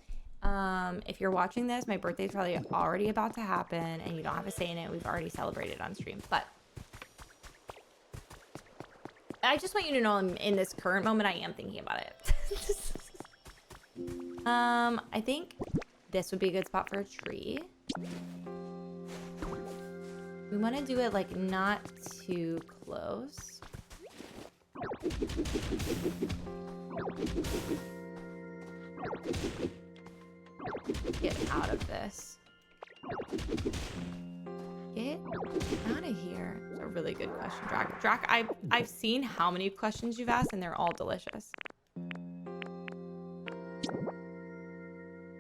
if you're watching this, my birthday's probably already about to happen, and you don't have a say in it. We've already celebrated on stream, but I just want you to know in this current moment, I am thinking about it. I think this would be a good spot for a tree. We want to do it like not too close. Get out of this. Get out of here. It's a really good question, Drac. Drac, I've seen how many questions you've asked, and they're all delicious.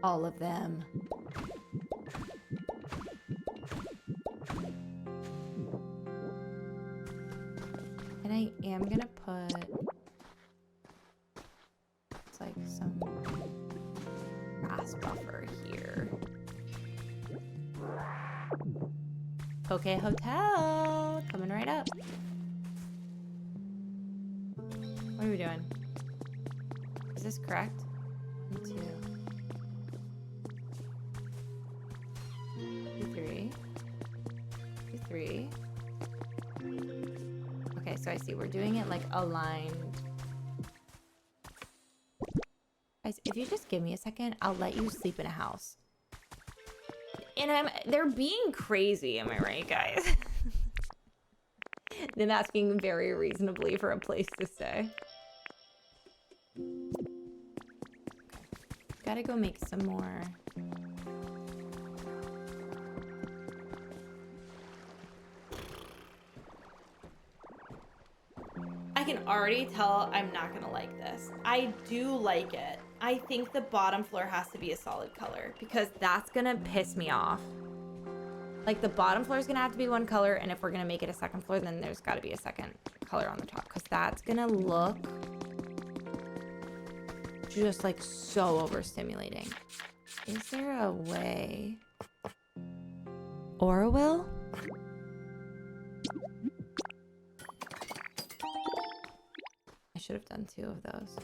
All of them. And I am gonna put... It's like some grass buffer here. Okay, hotel. Coming right up. we doing? Is this correct? 1, 2, 3, 3. Okay, so I see we're doing it like aligned. Guys, if you just give me a second, I'll let you sleep in a house. And they're being crazy, am I right, guys? Them asking very reasonably for a place to stay. Gotta go make some more. I can already tell I'm not gonna like this. I do like it. I think the bottom floor has to be a solid color because that's gonna piss me off. Like the bottom floor is gonna have to be one color, and if we're gonna make it a second floor, then there's gotta be a second color on the top because that's gonna look just like so overstimulating. Is there a way? Or a will? I should have done 2 of those.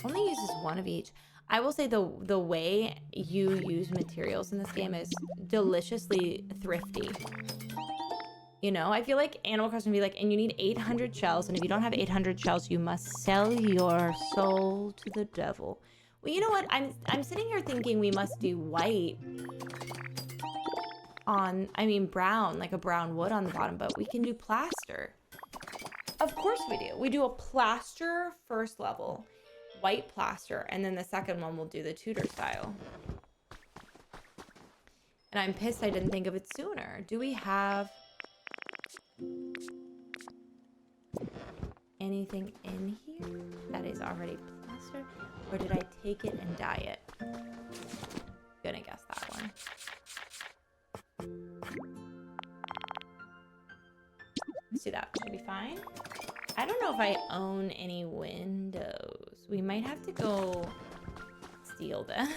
Only uses 1 of each. I will say the way you use materials in this game is deliciously thrifty. You know, I feel like Animal Crossing would be like, and you need 800 shells, and if you don't have 800 shells, you must sell your soul to the devil. Well, you know what? I'm sitting here thinking we must do white on, I mean brown, like a brown wood on the bottom, but we can do plaster. Of course we do. We do a plaster first level, white plaster, and then the second one we'll do the Tudor style. And I'm pissed I didn't think of it sooner. Do we have anything in here that is already plastered? Or did I take it and dye it? Gonna guess that one. Let's do that. Should be fine. I don't know if I own any windows. We might have to go steal them.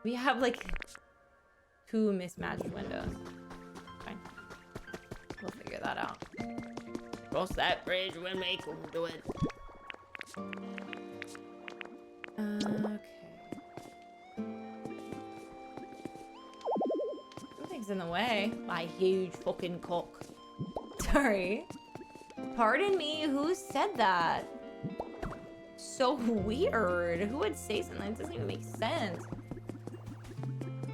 We have like 2 mismatched windows. Fine. We'll figure that out. Cross that bridge when we come to it. Okay. Something's in the way. My huge fucking cock. Sorry. Pardon me, who said that? So weird. Who would say something? It doesn't even make sense.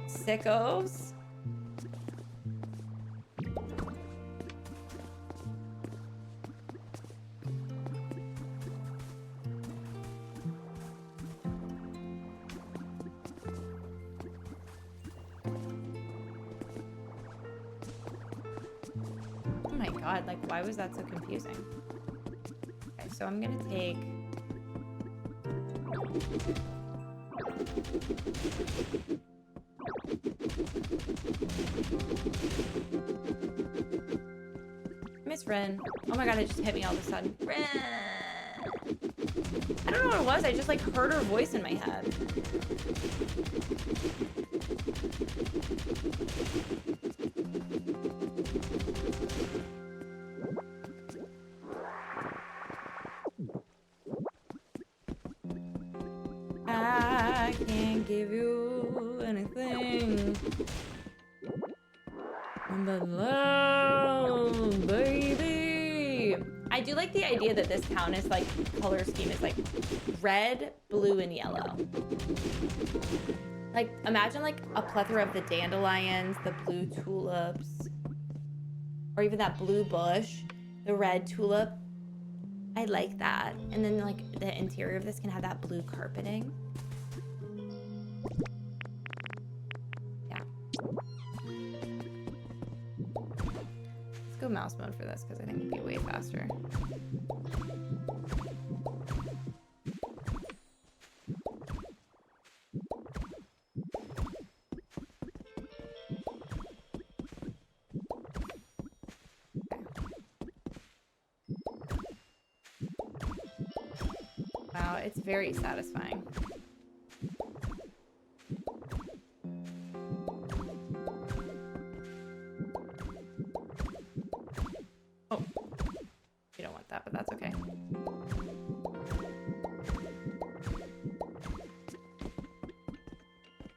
Sickos. Oh my god, like why was that so confusing? Okay, so I'm gonna take Miss Ren. Oh my god, it just hit me all of a sudden. Ren! I don't know what it was, I just like heard her voice in my head. I can't give you anything but love, baby. I do like the idea that this town is like, color scheme is like red, blue, and yellow. Like, imagine like a plethora of the dandelions, the blue tulips, or even that blue bush, the red tulip. I like that. And then like the interior of this can have that blue carpeting. Yeah. Let's go mouse mode for this because I think it'd be way faster. Wow, it's very satisfying.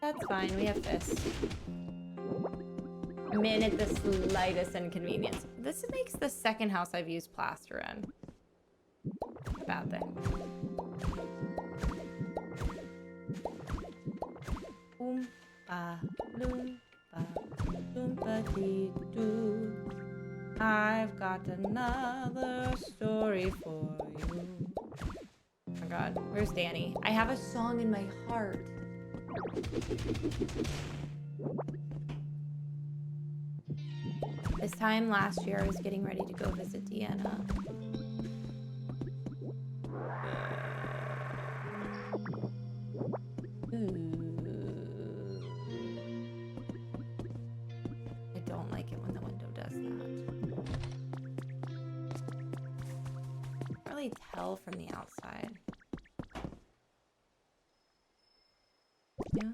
That's fine, we have this. Min at the slightest inconvenience. This makes the second house I've used plaster in. Bad thing. Oompa loompa loompa dee doo. I've got another story for you. Oh my god, where's Danny? I have a song in my heart. This time last year, I was getting ready to go visit Deanna. I don't like it when the window does that. Can't really tell from the outside. Yeah.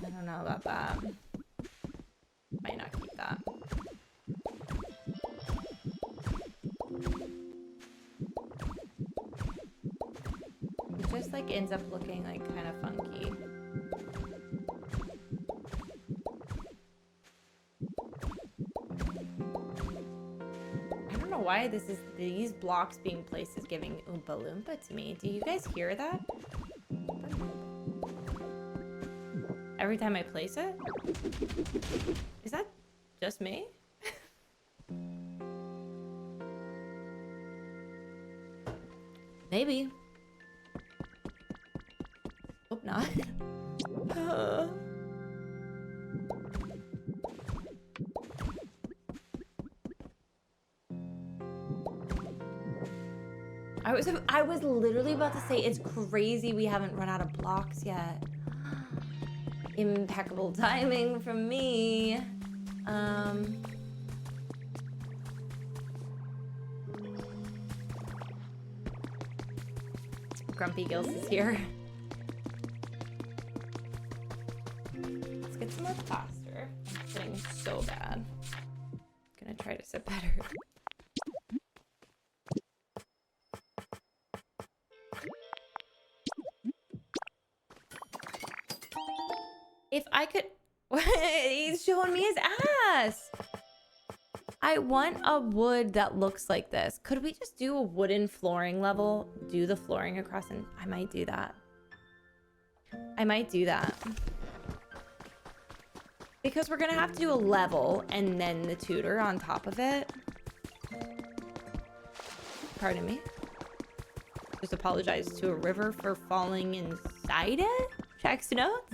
I don't know about that. Might not keep that. It just like ends up looking like kind of funky. I don't know why these blocks being placed is giving Oompa Loompa to me. Do you guys hear that? Every time I place it? Is that just me? Maybe. Hope not. I was literally about to say it's crazy we haven't run out of blocks yet. Impeccable timing from me. Grumpy Gills is here. Let's get some more plaster. I'm sitting so bad. Gonna try to sit better. If I could... He's showing me his ass! I want a wood that looks like this. Could we just do a wooden flooring level? Do the flooring across and... I might do that. I might do that. Because we're gonna have to do a level and then the tutor on top of it. Pardon me. Just apologize to a river for falling inside it? Checks notes?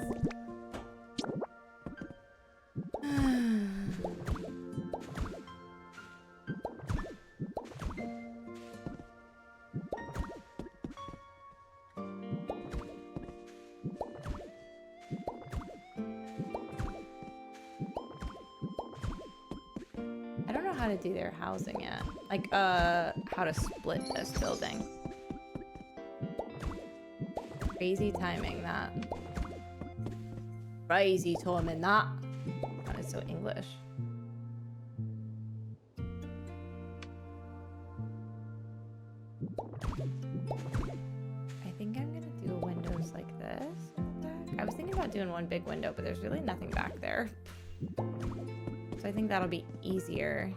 I don't know how to do their housing yet. Like, how to split this building. Crazy timing, that. Crazy timing, that. That is so English. I think I'm gonna do windows like this. I was thinking about doing one big window, but there's really nothing back there. So I think that'll be easier.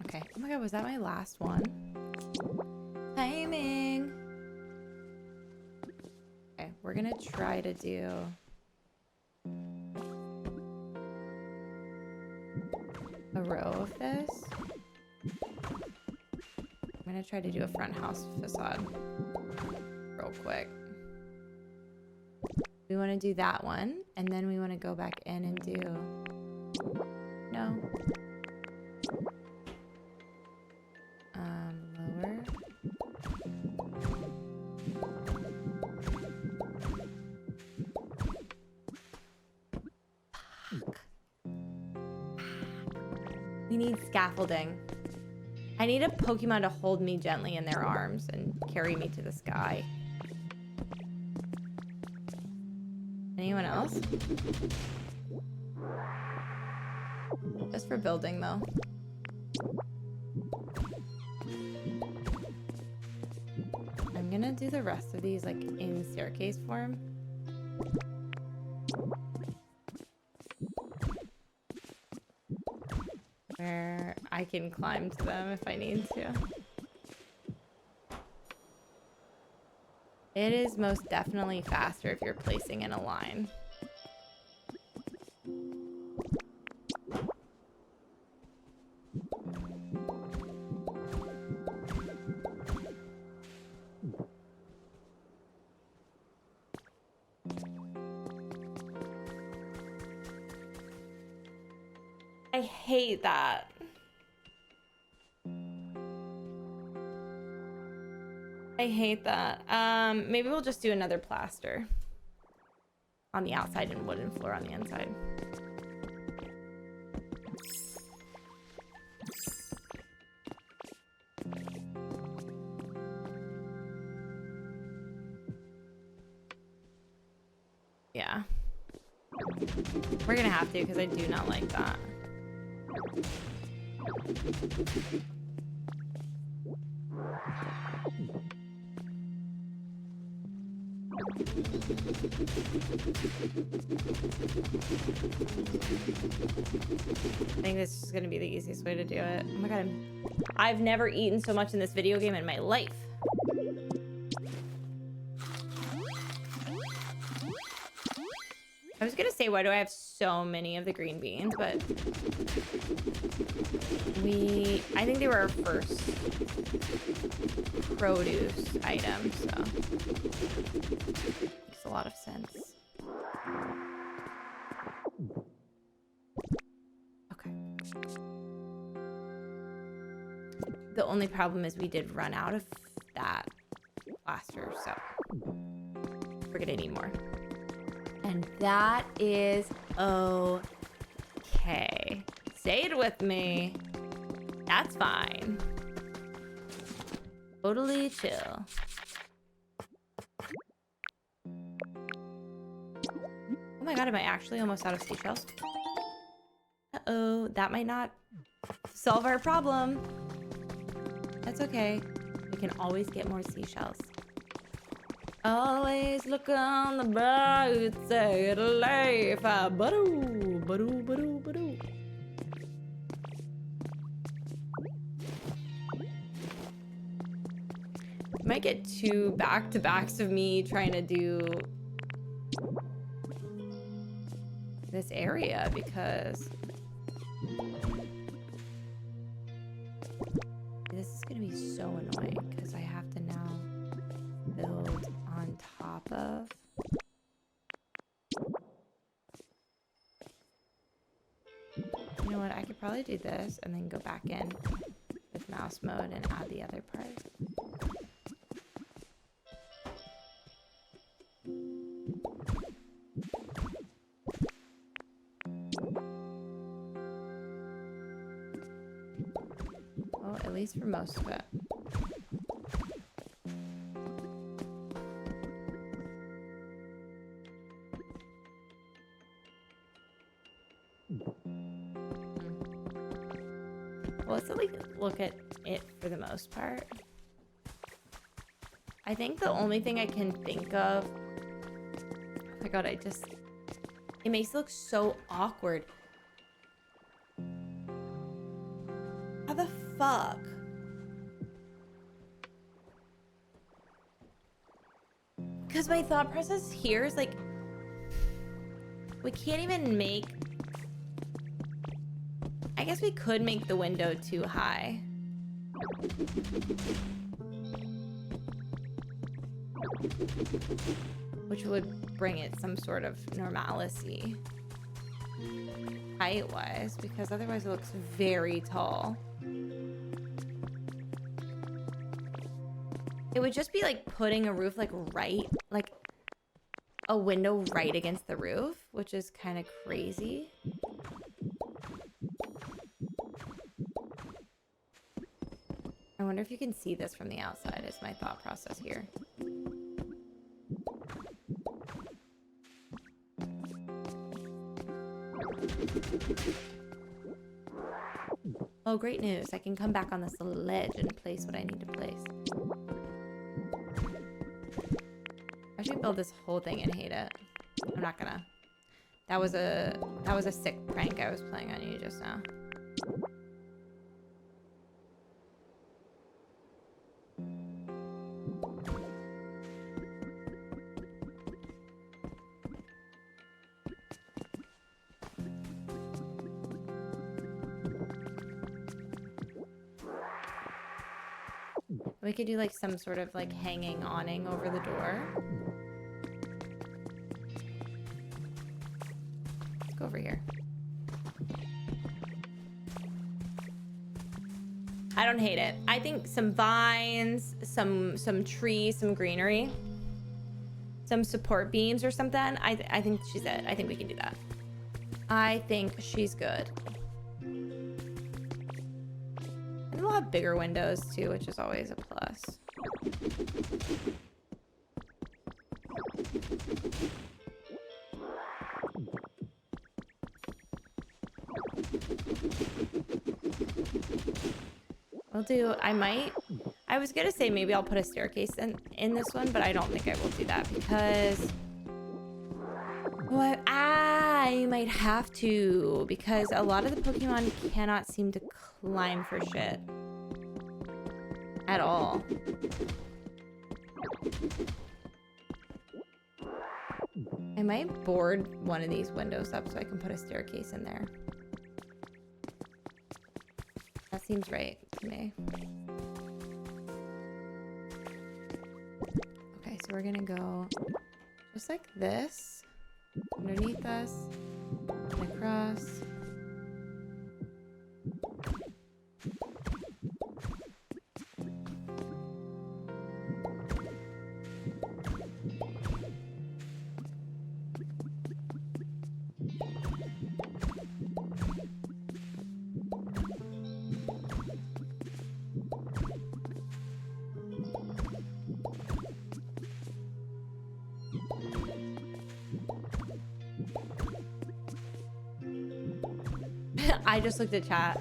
Okay. Oh my god, was that my last one? Timing! Okay, we're gonna try to do... a row of this. I'm gonna try to do a front house facade real quick. We want to do that one, and then we want to go back in and do... No. Lower. Fuck. We need scaffolding. I need a Pokemon to hold me gently in their arms and carry me to the sky. Anyone else? Just for building, though. I'm gonna do the rest of these, like, in staircase form. Where I can climb to them if I need to. It is most definitely faster if you're placing in a line. I hate that. I hate that. Maybe we'll just do another plaster on the outside and wooden floor on the inside. Yeah. We're gonna have to because I do not like that. I think this is gonna be the easiest way to do it. Oh my god, I've never eaten so much in this video game in my life. I was gonna say, why do I have so many of the green beans, but I think they were our first produce item, so makes a lot of sense. Okay. The only problem is we did run out of that plaster, so we're gonna need more. And that is okay. Say it with me. That's fine. Totally chill. Oh my god, am I actually almost out of seashells? Uh-oh, that might not solve our problem. That's okay. We can always get more seashells. Always look on the bright side of life. Ba-doo, ba-doo, ba-doo, ba-doo. Might get two back-to-backs of me trying to do this area because this is gonna be so annoying because I have to now build on top of. You know what? I could probably do this and then go back in with mouse mode and add the other part. Well, at least for most of it. Well, let's at least look at it for the most part. I think the only thing I can think of... Oh my god, it makes it look so awkward. How the fuck? Because my thought process here is like... We can't even make... I guess we could make the window too high. Which would bring it some sort of normalcy height-wise, because otherwise it looks very tall. It would just be like putting a roof like a window right against the roof, which is kind of crazy. I wonder if you can see this from the outside is my thought process here. Oh, great news. I can come back on this ledge and place what I need to place. I should build this whole thing and hate it. I'm not gonna. That was a sick prank I was playing on you just now. We could do like some sort of like hanging awning over the door. Let's go over here. I don't hate it. I think some vines, some trees, some greenery, some support beams or something. I think she's it. I think we can do that. I think she's good. And we'll have bigger windows too, which is always a plus. I'll do, I was gonna say maybe I'll put a staircase in this one, but I don't think I will do that because well, I might have to, because a lot of the Pokemon cannot seem to climb for shit at all. I might board one of these windows up so I can put a staircase in there. That seems right to me. Okay, so we're gonna go just like this, underneath us, and across. I just looked at chat.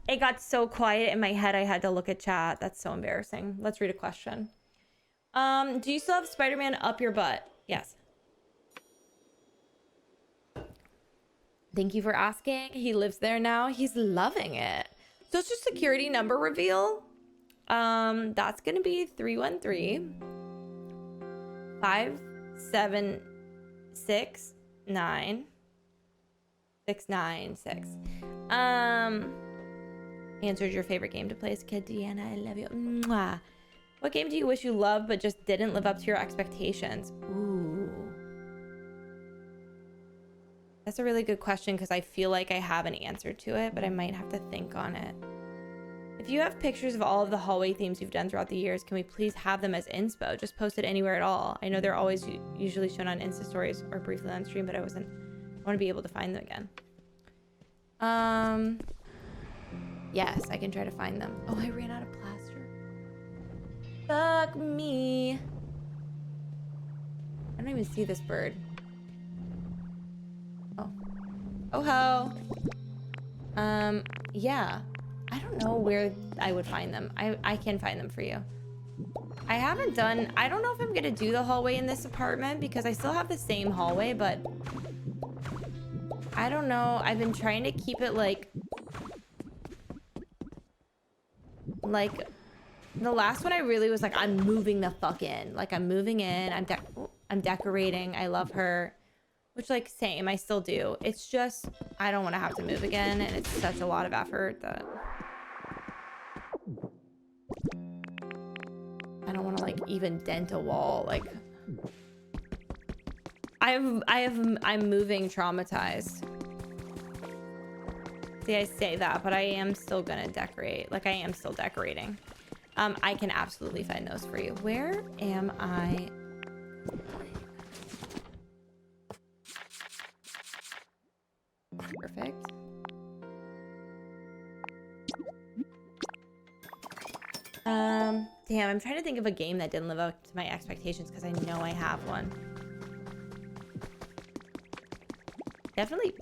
It got so quiet in my head I had to look at chat. That's so embarrassing. Let's read a question. Do you still have Spider-Man up your butt? Yes. Thank you for asking. He lives there now. He's loving it. Social security number reveal. That's gonna be 313 5769 696. Answered your favorite game to play as a kid, Deanna. I love you. Mwah. What game do you wish you loved but just didn't live up to your expectations? Ooh. That's a really good question because I feel like I have an answer to it, but I might have to think on it. If you have pictures of all of the hallway themes you've done throughout the years, can we please have them as inspo? Just post it anywhere at all. I know they're always usually shown on Insta stories or briefly on stream, but I want to be able to find them again. Yes, I can try to find them. Oh, I ran out of plaster. Fuck me. I don't even see this bird. Oh. Oh ho. Yeah. I don't know where I would find them. I can find them for you. I haven't done, I don't know if I'm gonna do the hallway in this apartment because I still have the same hallway, but I don't know. I've been trying to keep it like the last one I really was like, I'm moving the fuck in. Like I'm moving in, I'm decorating. I love her, which like same, I still do. It's just, I don't want to have to move again. And it's such a lot of effort that I don't want to like even dent a wall. Like I'm moving traumatized. See, I say that, but I am still gonna decorate. Like I am still decorating. I can absolutely find those for you. Where am I? Perfect. Damn, I'm trying to think of a game that didn't live up to my expectations because I know I have one. Definitely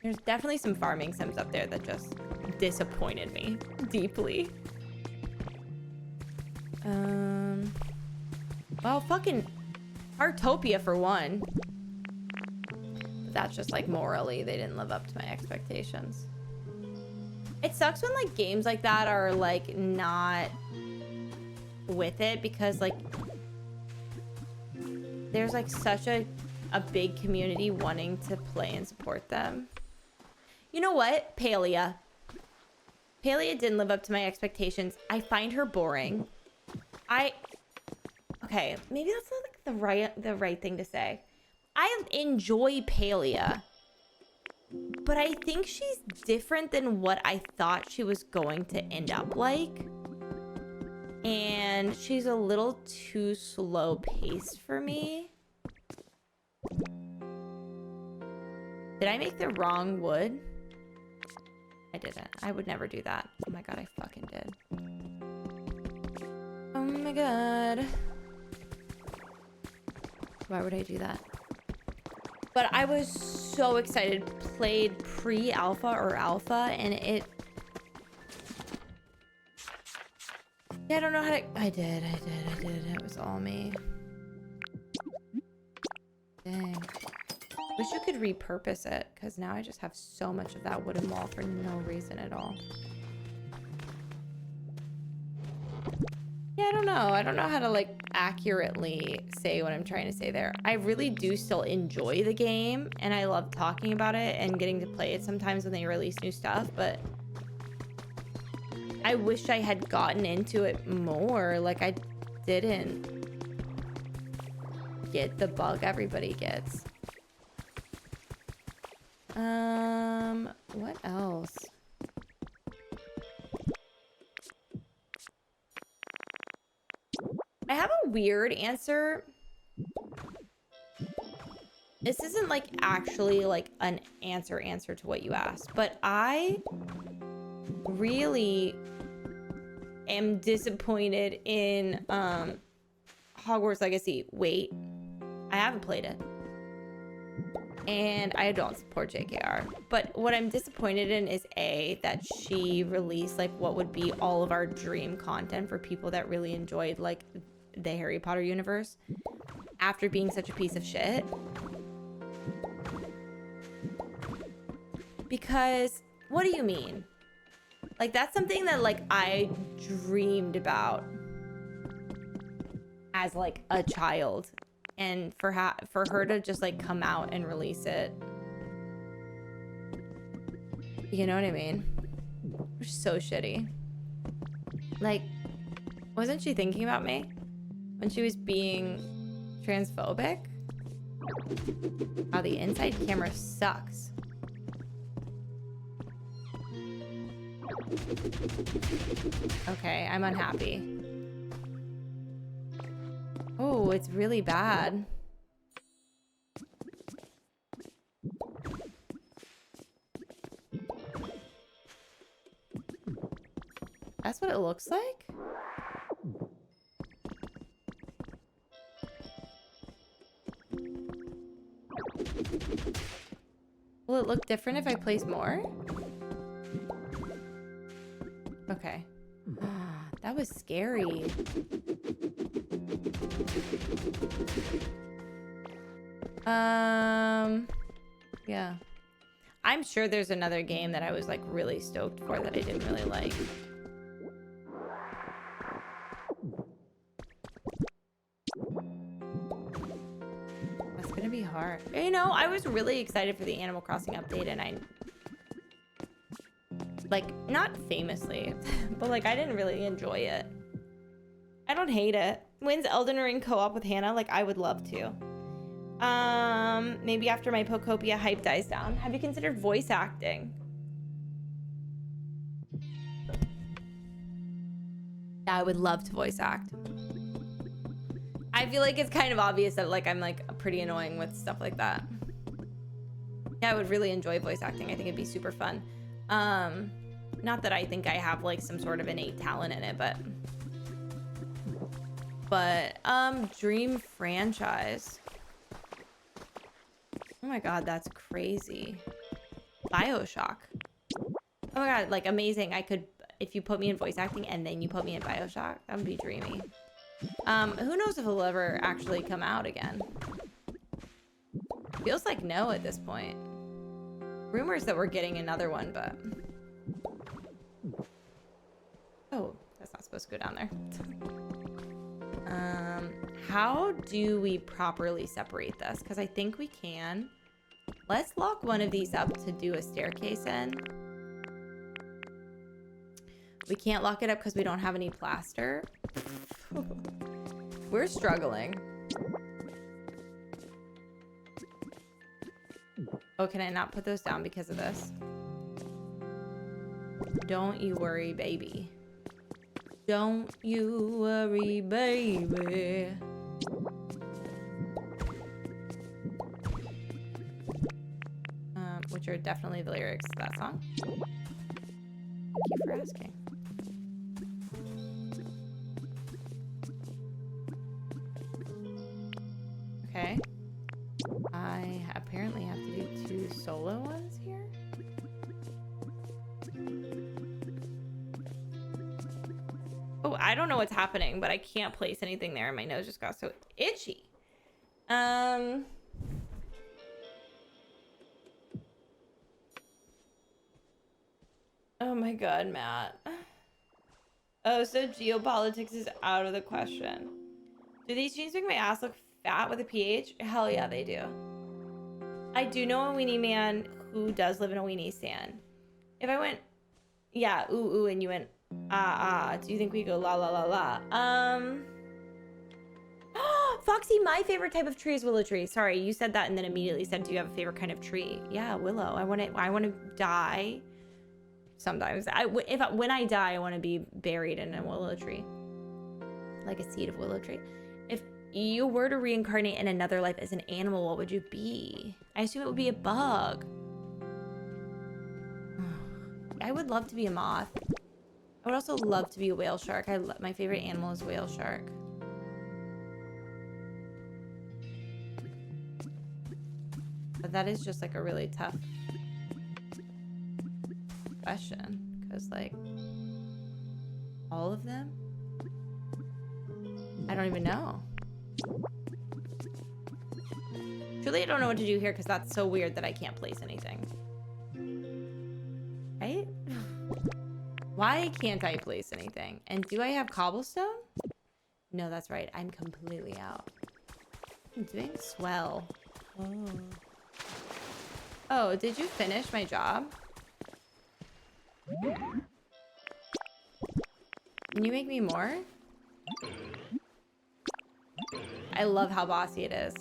There's definitely some farming sims up there that just disappointed me deeply. Well, fucking Heartopia for one. But that's just like morally, they didn't live up to my expectations. It sucks when like games like that are like not with it, because like there's like such a big community wanting to play and support them. You know what? Palia didn't live up to my expectations. I find her boring. Okay, maybe that's not like the right thing to say. I enjoy Palia, but I think she's different than what I thought she was going to end up like. And she's a little too slow paced for me. Did I make the wrong wood? I didn't. I would never do that. Oh my god, I fucking did. Oh my god. Why would I do that? But I was so excited. Played pre-alpha or alpha, and it... Yeah, I don't know how to... I did. It was all me. Dang. Wish you could repurpose it, because now I just have so much of that wooden wall for no reason at all. Yeah, I don't know. I don't know how to like accurately say what I'm trying to say there. I really do still enjoy the game, and I love talking about it and getting to play it sometimes when they release new stuff, but I wish I had gotten into it more. Like, I didn't get the bug everybody gets. What else? I have a weird answer. This isn't like actually like an answer to what you asked, but I really am disappointed in Hogwarts Legacy. Wait, I haven't played it. And I don't support JKR. But what I'm disappointed in is A, that she released like what would be all of our dream content for people that really enjoyed like the Harry Potter universe after being such a piece of shit. Because what do you mean? Like, that's something that like I dreamed about as like a child. And for her to just like come out and release it, you know what I mean? Which is so shitty. Like, wasn't she thinking about me when she was being transphobic? Wow, the inside camera sucks. Okay, I'm unhappy. Oh, it's really bad. That's what it looks like? Will it look different if I place more? Okay. That was scary. Yeah. I'm sure there's another game that I was like really stoked for that I didn't really like. That's gonna be hard. You know, I was really excited for the Animal Crossing update, and I like, not famously, but like I didn't really enjoy it. I don't hate it. When's Elden Ring co-op with Hannah? Like, I would love to. Maybe after my Pokopia hype dies down. Have you considered voice acting? Yeah, I would love to voice act. I feel like it's kind of obvious that like I'm like pretty annoying with stuff like that. Yeah, I would really enjoy voice acting. I think it'd be super fun. Not that I think I have like some sort of innate talent in it, but dream franchise. Oh my god, that's crazy. BioShock. Oh my god, like amazing. I could, if you put me in voice acting and then you put me in BioShock, that would be dreamy. Who knows if it'll ever actually come out again? Feels like no at this point. Rumors that we're getting another one, but... Oh, that's not supposed to go down there. How do we properly separate this? Because I think we can. Let's lock one of these up to do a staircase in. We can't lock it up because we don't have any plaster. We're struggling. Oh, can I not put those down because of this? Don't you worry, baby. Don't you worry, baby. Which are definitely the lyrics to that song. Thank you for asking. Okay. I apparently have to do 2 solo ones here. Oh, I don't know what's happening, but I can't place anything there and my nose just got so itchy. Oh my god, Matt. Oh, so geopolitics is out of the question. Do these jeans make my ass look fat with a PH? Hell yeah, they do. I do know a weenie man who does live in a weenie stand. If I went, yeah, ooh, ooh, and you went, do you think we go la, la, la, la? Foxy, my favorite type of tree is willow tree. Sorry, you said that and then immediately said, do you have a favorite kind of tree? Yeah, willow. I want to die. Sometimes when I die, I want to be buried in a willow tree, like a seed of willow tree. If you were to reincarnate in another life as an animal, what would you be? I assume it would be a bug. I would love to be a moth. I would also love to be a whale shark. My favorite animal is whale shark. But that is just like a really tough question, because like all of them, I don't even know. Truly, I don't know what to do here because that's so weird that I can't place anything. Right? Why can't I place anything? And do I have cobblestone? No, that's right. I'm completely out. I'm doing swell. Oh, did you finish my job? Can you make me more? I love how bossy it is.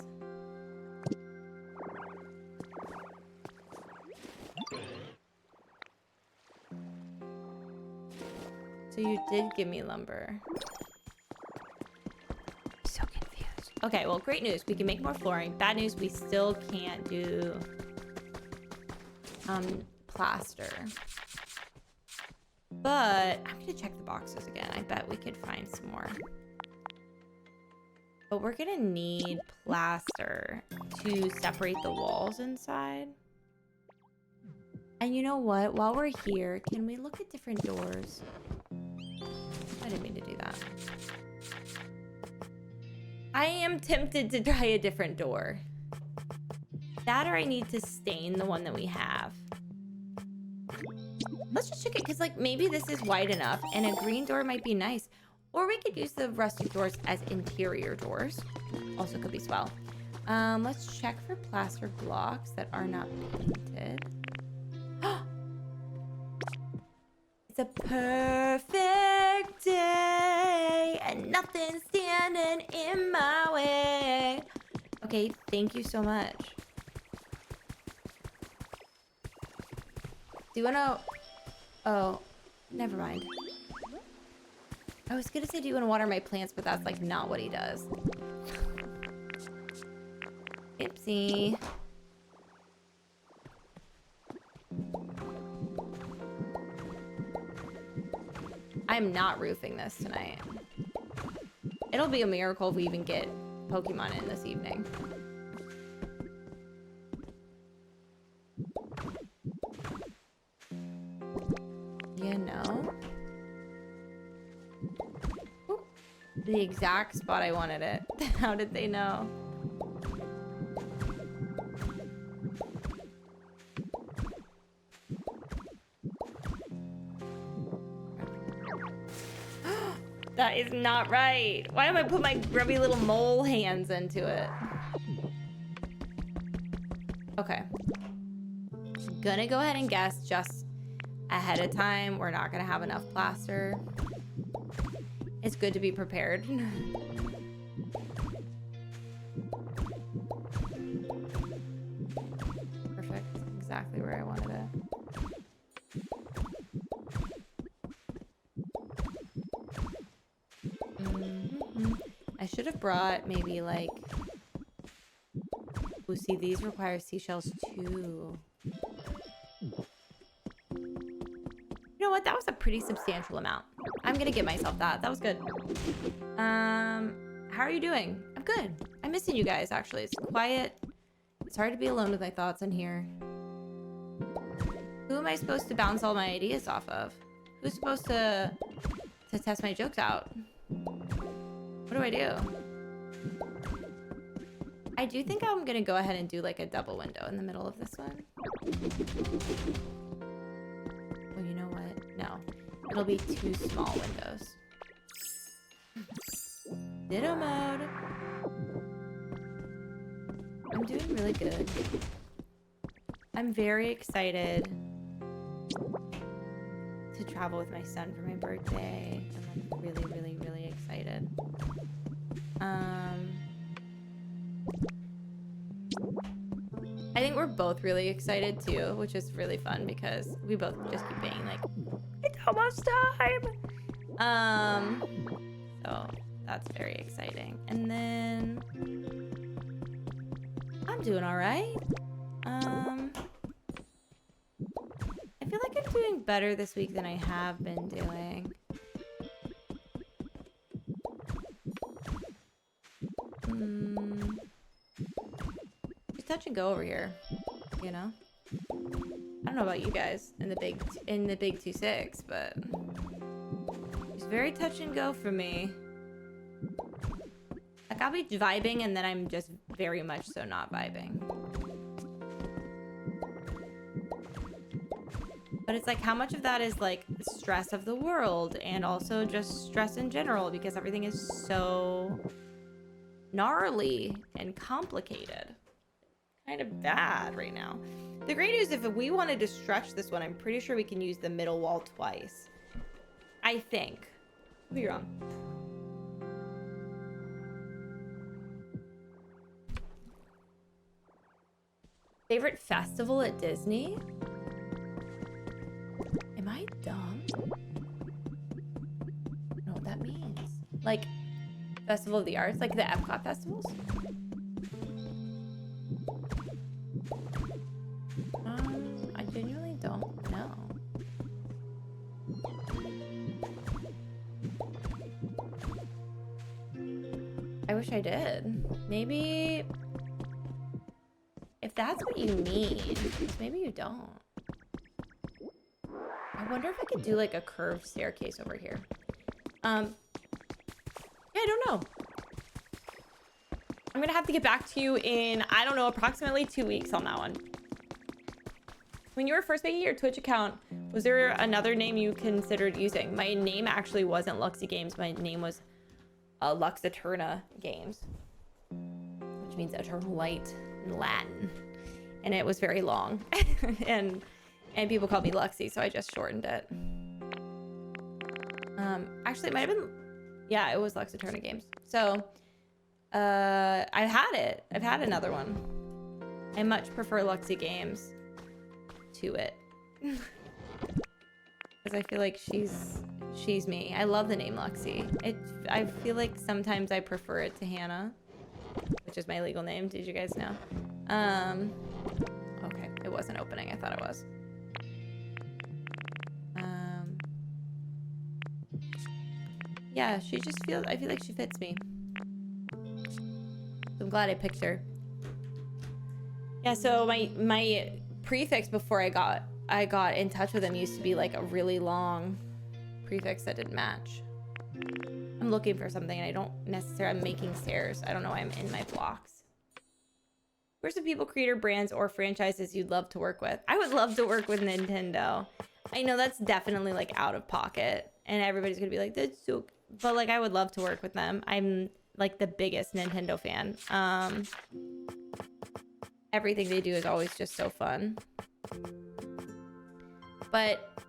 So you did give me lumber. I'm so confused. Okay, well, great news. We can make more flooring. Bad news, we still can't do plaster. But I'm gonna check the boxes again. I bet we could find some more. But we're gonna need plaster to separate the walls inside. And you know what? While we're here, can we look at different doors? I didn't mean to do that. I am tempted to try a different door. That or I need to stain the one that we have. Let's just check it, because like maybe this is wide enough and a green door might be nice. Or we could use the rustic doors as interior doors. Also could be swell. Let's check for plaster blocks that are not painted. It's a perfect day and nothing's standing in my way. Okay, thank you so much. Do you wanna... Oh, never mind. I was gonna say, do you want to water my plants? But that's like not what he does. Oopsie. I'm not roofing this tonight. It'll be a miracle if we even get Pokemon in this evening. the exact spot I wanted it. How did they know? That is not right. Why am I put my grubby little mole hands into it? Okay. Gonna go ahead and guess just ahead of time. We're not gonna have enough plaster. It's good to be prepared. Perfect. Exactly where I wanted it. I should have brought maybe like... Oh, see, these require seashells too. You know what? That was a pretty substantial amount. I'm gonna give myself that. That was good. How are you doing? I'm good. I'm missing you guys, actually. It's quiet. It's hard to be alone with my thoughts in here. Who am I supposed to bounce all my ideas off of? Who's supposed to test my jokes out? What do I do? I do think I'm gonna go ahead and do like a double window in the middle of this one. Oh, you know what? No. It'll be 2 small windows. Ditto mode. I'm doing really good. I'm very excited to travel with my son for my birthday. I'm like really, really, really excited. I think we're both really excited too, which is really fun because we both just keep being like, it's almost time. So that's very exciting. And then I'm doing all right. I feel like I'm doing better this week than I have been doing. Just touch and go over here, you know? I don't know about you guys in the big 2-6, but it's very touch and go for me. Like I'll be vibing and then I'm just very much so not vibing. But it's like how much of that is like stress of the world and also just stress in general because everything is so gnarly and complicated. Kind of bad right now. The great news, if we wanted to stretch this one, I'm pretty sure we can use the middle wall twice. I think. Could be wrong. Favorite festival at Disney? Am I dumb? I don't know what that means. Like, Festival of the Arts? Like the Epcot festivals? I genuinely don't know. I wish I did. Maybe... If that's what you mean, maybe you don't. I wonder if I could do like a curved staircase over here. Yeah, I don't know. I'm gonna have to get back to you in, I don't know, approximately 2 weeks on that one. When you were first making your Twitch account, was there another name you considered using? My name actually wasn't Luxy Games. My name was Lux Eterna Games, which means eternal light in Latin. And it was very long. and people called me Luxy, so I just shortened it. Actually, it might have been... Yeah, it was Lux Eterna Games. So, I've had it. I've had another one. I much prefer Luxy Games to it. Because I feel like she's me. I love the name Luxy. I feel like sometimes I prefer it to Hannah, which is my legal name. Did you guys know? Okay, it wasn't opening. I thought it was. Yeah, she just feels... I feel like she fits me. So I'm glad I picked her. Yeah, so my prefix before I got in touch with him used to be like a really long prefix that didn't match. I'm looking for something and I don't necessarily, I'm making stairs. I don't know why I'm in my blocks. Where's some people, creator, brands, or franchises you'd love to work with? I would love to work with Nintendo. I know that's definitely like out of pocket and everybody's gonna be like, that's so, but like I would love to work with them. I'm like the biggest Nintendo fan. Everything they do is always just so fun. But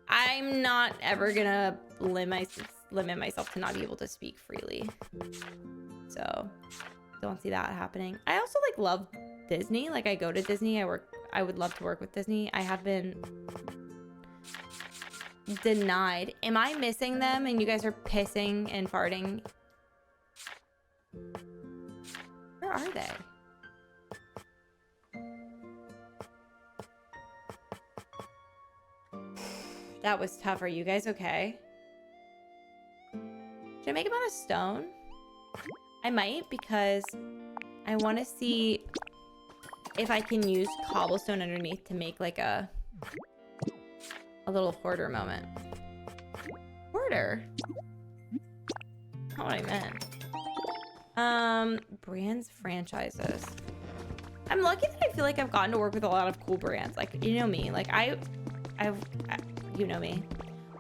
I'm not ever gonna limit myself to not be able to speak freely. So don't see that happening. I also like love Disney. Like I go to Disney. I would love to work with Disney. I have been denied. Am I missing them and you guys are pissing and farting? Where are they? That was tough. Are you guys okay? Should I make them out of stone? I might, because I want to see if I can use cobblestone underneath to make like a little hoarder moment. Hoarder? Not what I meant. Brands, franchises. I'm lucky that I feel like I've gotten to work with a lot of cool brands. Like, you know me. Like, you know me.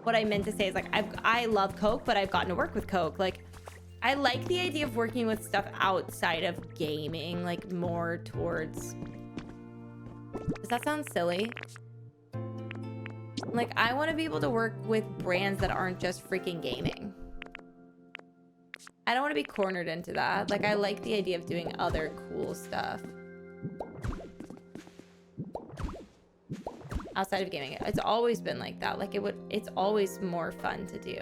What I meant to say is like, I love Coke, but I've gotten to work with Coke. Like, I like the idea of working with stuff outside of gaming, like more towards... Does that sound silly? Like, I want to be able to work with brands that aren't just freaking gaming. I don't want to be cornered into that. Like, I like the idea of doing other cool stuff outside of gaming. It's always been like that. Like, it's always more fun to do.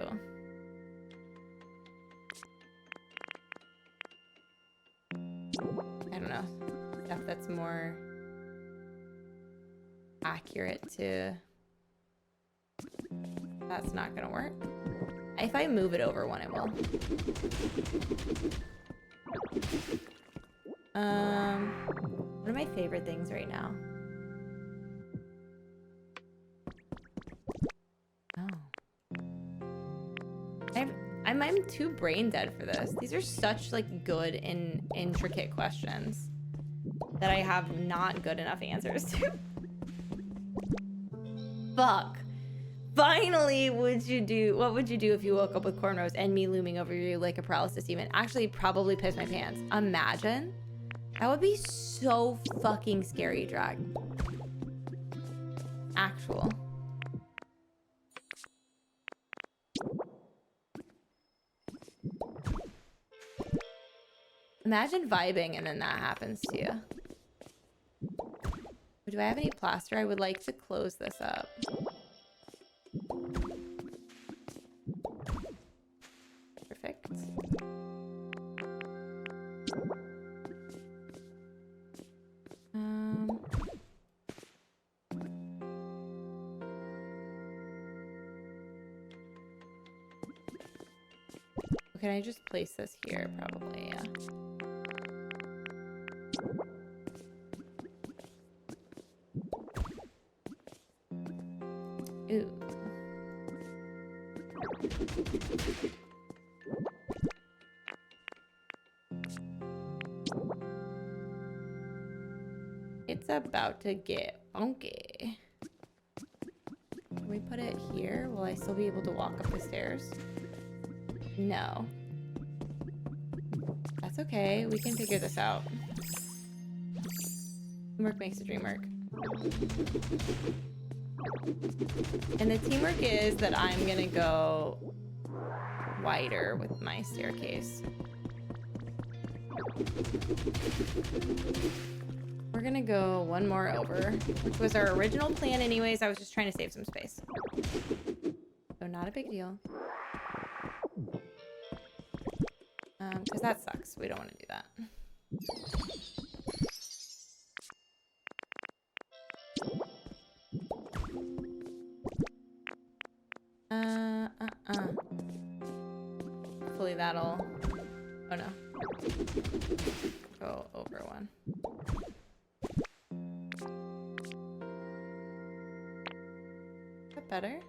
I don't know. Stuff that's more accurate to... That's not gonna work. If I move it over one, it will. What are my favorite things right now? Oh. I'm too brain dead for this. These are such like good and intricate questions that I have not good enough answers to. Fuck. Finally, what would you do if you woke up with cornrows and me looming over you like a paralysis demon? Actually, probably piss my pants. Imagine. That would be so fucking scary, Drag. Actual. Imagine vibing and then that happens to you. Do I have any plaster? I would like to close this up. Perfect. Can I just place this here? Probably, yeah. Ooh. It's about to get funky. Can we put it here? Will I still be able to walk up the stairs? No. That's okay. We can figure this out. Teamwork makes the dream work. And the teamwork is that I'm gonna go wider with my staircase. We're gonna go one more over, which was our original plan anyways. I was just trying to save some space. So not a big deal. Because that sucks. We don't want to do that. Hopefully that'll... Oh no. Go over one. Is that better?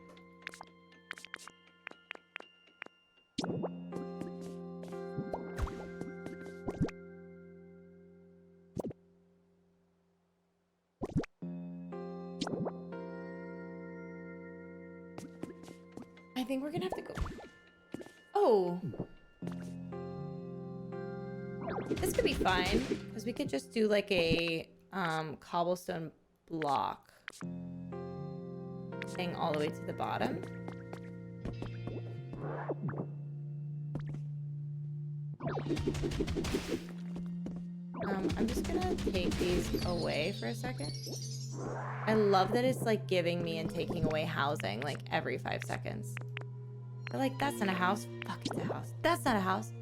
think we're gonna have to go. Oh. This could be fine, because we could just do like a cobblestone block thing all the way to the bottom. I'm just gonna take these away for a second. I love that it's like giving me and taking away housing like every 5 seconds. They're like, that's not a house. Fuck, it's a house. That's not a house.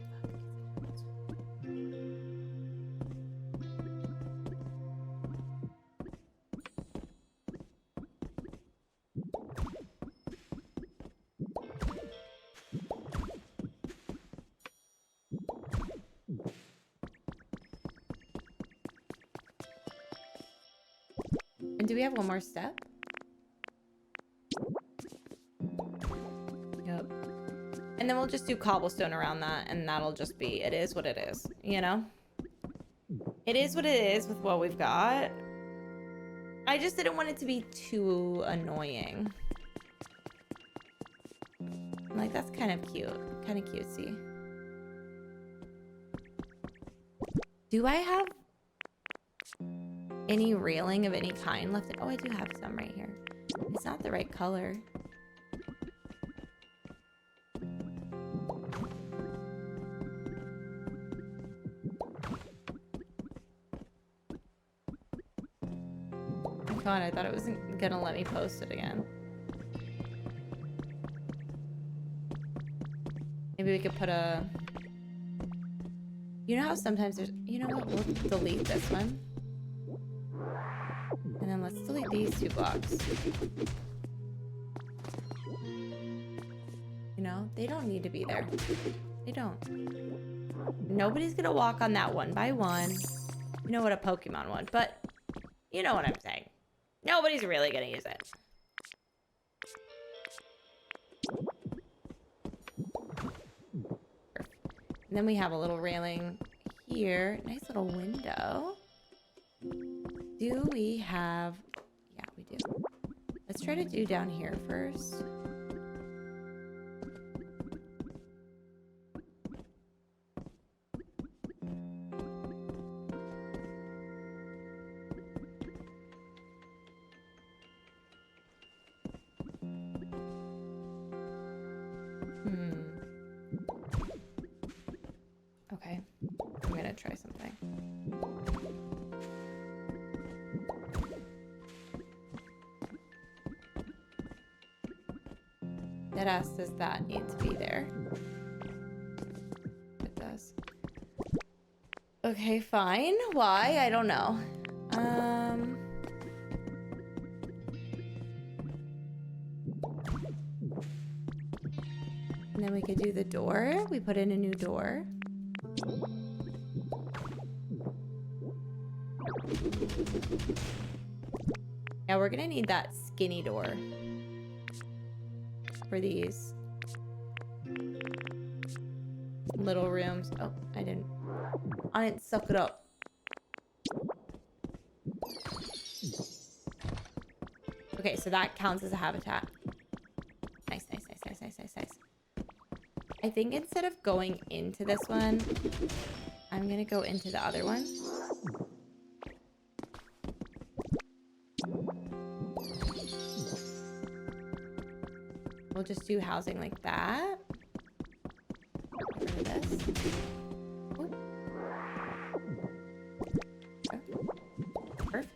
And do we have one more step? Yep. And then we'll just do cobblestone around that, and that'll just be, it is what it is, you know? It is what it is with what we've got. I just didn't want it to be too annoying. Like, that's kind of cute. Kind of cutesy. Do I have any railing of any kind left? Oh, I do have some right here. It's not the right color. Oh God, I thought it wasn't gonna let me post it again. Maybe we could put a... You know how sometimes there's... You know what? We'll delete this one. And then let's delete these 2 blocks. You know, they don't need to be there. They don't. Nobody's gonna walk on that one by one. You know what, a Pokemon one, but you know what I'm saying. Nobody's really gonna use it. And then we have a little railing here. Nice little window. Do we have... Yeah, we do. Let's try to do down here first. Okay. I'm gonna try something. Deadass, does that need to be there? It does. Okay, fine. Why? I don't know. And then we could do the door. We put in a new door. Yeah, we're gonna need that skinny door for these little rooms. Oh, I didn't suck it up. Okay, so that counts as a habitat. Nice, nice, nice, nice, nice, nice, nice. I think instead of going into this one, I'm gonna go into the other one. We'll just do housing like that. Get rid of this. Oh. Okay. Perfect.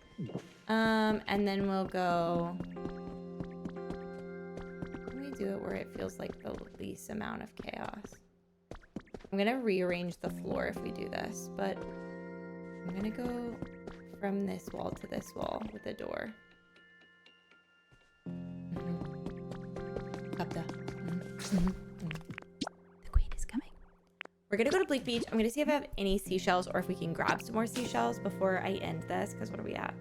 And then we'll go... Let me do it where it feels like the least amount of chaos. I'm gonna rearrange the floor if we do this, but I'm gonna go from this wall to this wall with a door. The queen is coming. We're gonna go to Bleak Beach. I'm gonna see if I have any seashells or if we can grab some more seashells before I end this, because what are we at?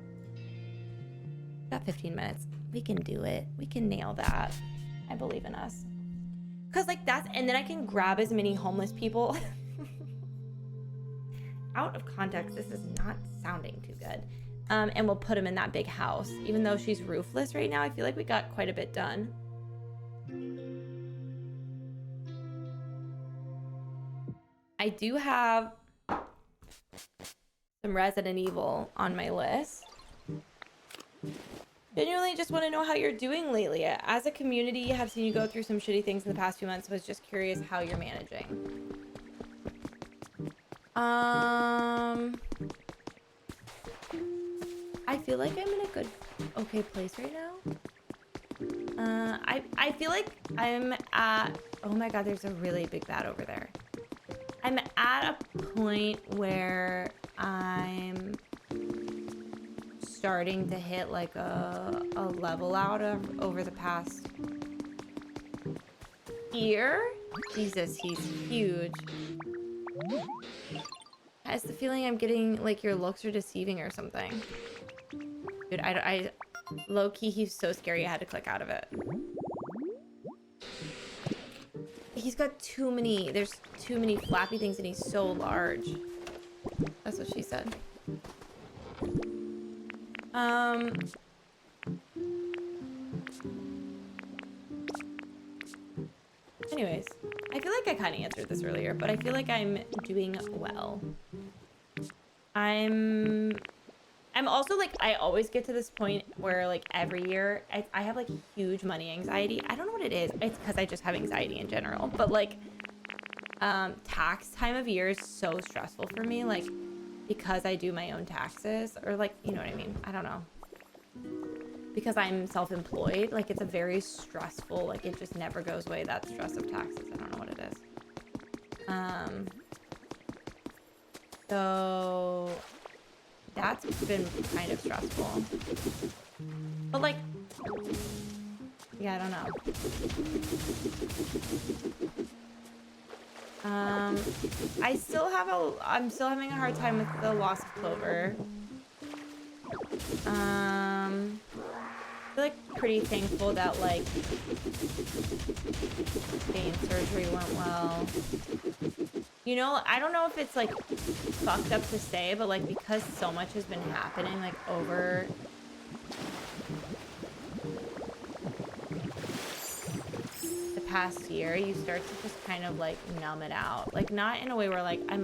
Got 15 minutes. We can do it. We can nail that. I believe in us. Because like that's, and then I can grab as many homeless people. Out of context, this is not sounding too good. And we'll put them in that big house. Even though she's roofless right now, I feel like we got quite a bit done. I do have some Resident Evil on my list. Genuinely just want to know how you're doing lately. As a community, have seen you go through some shitty things in the past few months. Was just curious how you're managing. I feel like I'm in a good, okay place right now. I feel like I'm at, oh my god, there's a really big bat over there. I'm at a point where I'm starting to hit like a level out of over the past year. Jesus, he's huge. I have the feeling I'm getting like your looks are deceiving or something. Dude, I low-key, he's so scary I had to click out of it. He's got too many, there's too many flappy things and he's so large. That's what she said. Anyways, I feel like I kind of answered this earlier, but I feel like I'm doing well. I'm also like, I always get to this point where like every year I have like huge money anxiety. I don't know what it is. It's because I just have anxiety in general, but like tax time of year is so stressful for me, like because I do my own taxes, or like, you know what I mean? I don't know. Because I'm self-employed, like it's a very stressful, like it just never goes away, that stress of taxes. I don't know what it is. So that's been kind of stressful. But like, yeah, I don't know. I'm still having a hard time with the loss of Clover. I feel like pretty thankful that like vein surgery went well. You know, I don't know if it's like fucked up to say, but like because so much has been happening like over the past year, you start to just kind of like numb it out. Like not in a way where like I'm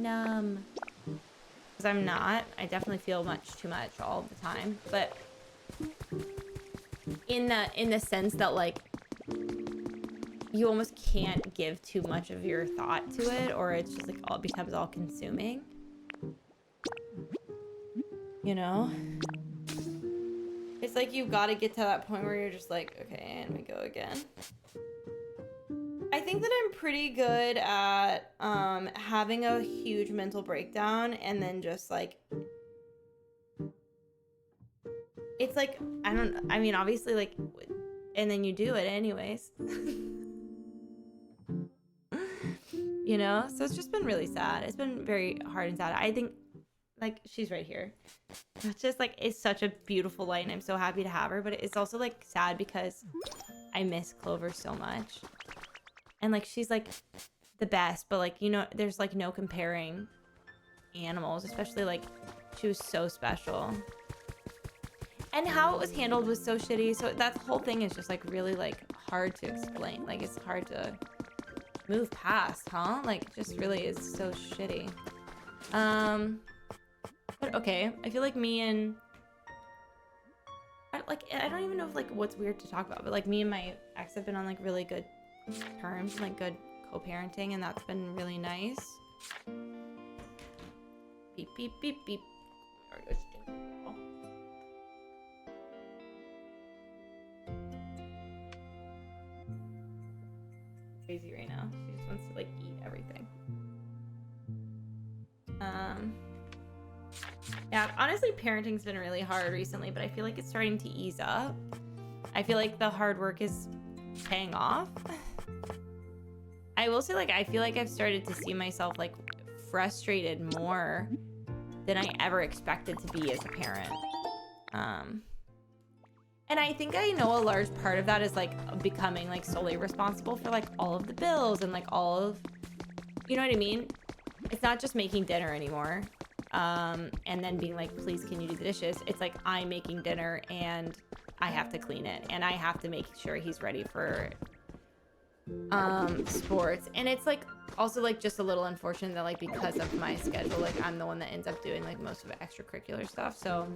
numb. Because I'm not. I definitely feel much too much all the time. But in the sense that like you almost can't give too much of your thought to it, or it's just like all becomes all consuming. You know? It's like you've got to get to that point where you're just like, okay, and we go again. I think that I'm pretty good at having a huge mental breakdown and then just like, it's like, I mean, obviously like, and then you do it anyways. You know? So it's just been really sad. It's been very hard and sad. I think like she's right here. It's just like, it's such a beautiful light and I'm so happy to have her, but it's also like sad because I miss Clover so much. And like she's like the best, but like, you know, there's like no comparing animals, especially like she was so special. And how it was handled was so shitty. So that whole thing is just like really like hard to explain. Like it's hard to move past, huh? Like it just really is so shitty. But okay, I feel like me and I don't even know if like what's weird to talk about, but like me and my ex have been on like really good terms, like good co-parenting, and that's been really nice. Beep beep beep beep. Crazy right now. She just wants to like eat everything. Yeah, honestly parenting's been really hard recently, but I feel like it's starting to ease up. I feel like the hard work is paying off. I will say, like, I feel like I've started to see myself like frustrated more than I ever expected to be as a parent. And I think I know a large part of that is like becoming like solely responsible for like all of the bills and like all of, you know what I mean? It's not just making dinner anymore. And then being like, please, can you do the dishes? It's like I'm making dinner and I have to clean it and I have to make sure he's ready for sports. And it's like Also, like, just a little unfortunate that, like, because of my schedule, like, I'm the one that ends up doing, like, most of the extracurricular stuff, so.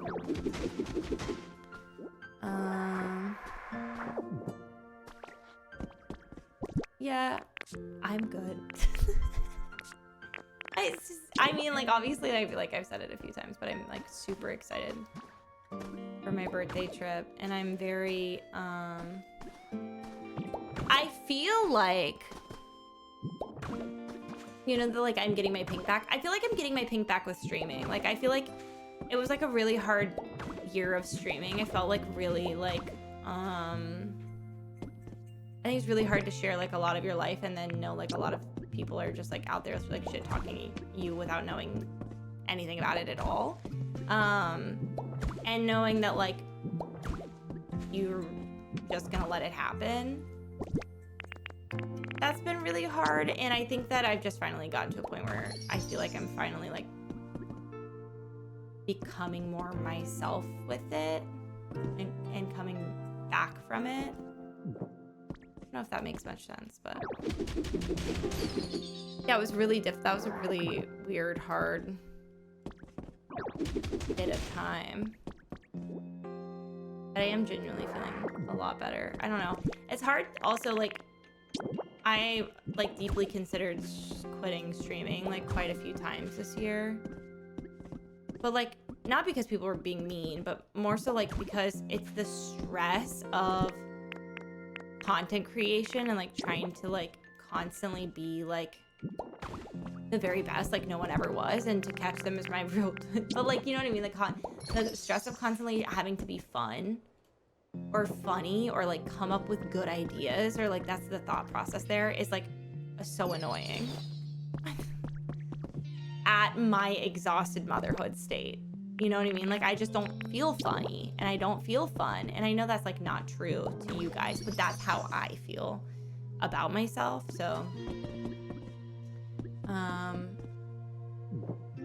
Yeah, I'm good. I mean, like, obviously, I feel like I've said it a few times, but I'm, like, super excited for my birthday trip, and I'm very, I feel like, you know, like, I'm getting my pink back. I feel like I'm getting my pink back with streaming. Like, I feel like it was, like, a really hard year of streaming. I felt, like, really, like, I think it's really hard to share, like, a lot of your life and then know, like, a lot of people are just, like, out there, like, shit-talking you without knowing anything about it at all. And knowing that, like, you're just gonna let it happen. That's been really hard, and I think that I've just finally gotten to a point where I feel like I'm finally, like, becoming more myself with it and coming back from it. I don't know if that makes much sense, but yeah, it was really that was a really weird, hard bit of time. But I am genuinely feeling a lot better. I don't know. It's hard also, like, I, like, deeply considered quitting streaming, like, quite a few times this year. But, like, not because people were being mean, but more so, like, because it's the stress of content creation and, like, trying to, like, constantly be, like, the very best, like no one ever was, and to catch them is my real, but, like, you know what I mean? Like, the stress of constantly having to be fun or funny or, like, come up with good ideas, or, like, that's the thought process there, is, like, so annoying at my exhausted motherhood state. You know what I mean? Like, I just don't feel funny, and I don't feel fun, and I know that's, like, not true to you guys, but that's how I feel about myself. So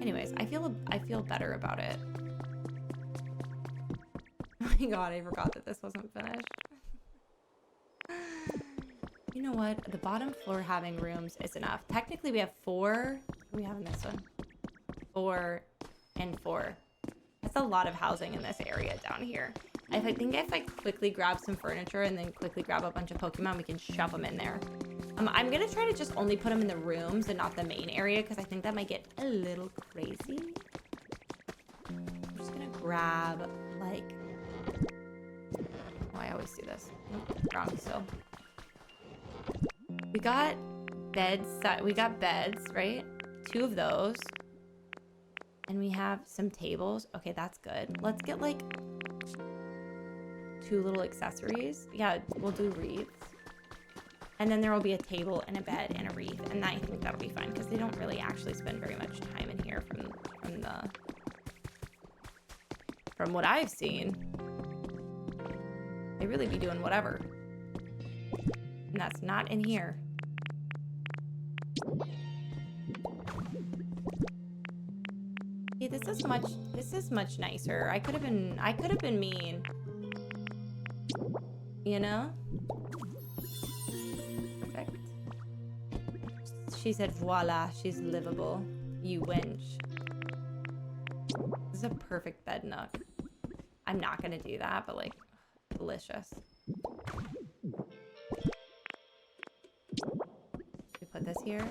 anyways, I feel better about it. Oh my god, I forgot that this wasn't finished. You know what? The bottom floor having rooms is enough. Technically, we have 4. What do we have in this one? 4 and 4. That's a lot of housing in this area down here. I think if I quickly grab some furniture and then quickly grab a bunch of Pokemon, we can shove them in there. I'm gonna try to just only put them in the rooms and not the main area, because I think that might get a little crazy. I'm just gonna grab, like... Oh, I always do this. Nope, wrong still. We got beds, right? 2 of those. And we have some tables. Okay, that's good. Let's get, like, 2 little accessories. Yeah, we'll do wreaths. And then there will be a table and a bed and a wreath. And I think that'll be fine, because they don't really actually spend very much time in here from what I've seen. They really be doing whatever. And that's not in here. See, this is much nicer. I could have been mean. You know? Perfect. She said, voila, she's livable. You wench. This is a perfect bed nook. I'm not gonna do that, but, like, delicious. We put this here,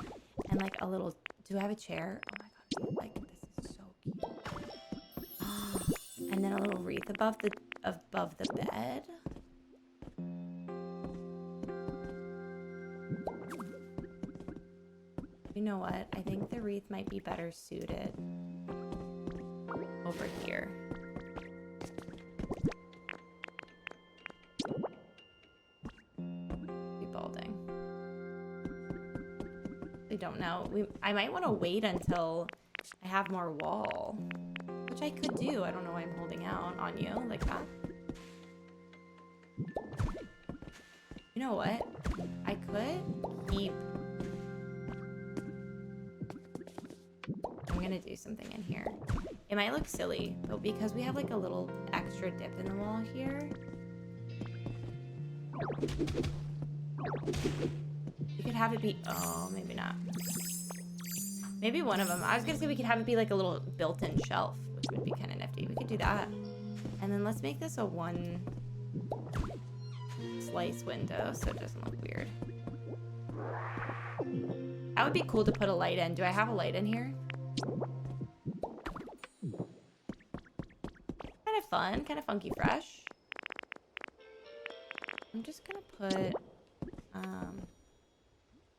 and, like, a little... Do I have a chair? Oh my god, like, this is so cute. And then a little wreath above the bed. You know what? I think the wreath might be better suited over here. Be balding. I don't know. I might want to wait until I have more wall, which I could do. I don't know why I'm holding out on you like that. You know what? I could keep... I'm gonna do something in here. It might look silly, but because we have, like, a little extra dip in the wall here, we We could have it be, oh, maybe not. Maybe one of them. I was gonna say we could have it be like a little built-in shelf, which would be kind of nifty. We could do that. And then let's make this a one slice window so it doesn't look weird. That would be cool to put a light in. Do I have a light in here? Kind of fun, kind of funky fresh. I'm just gonna put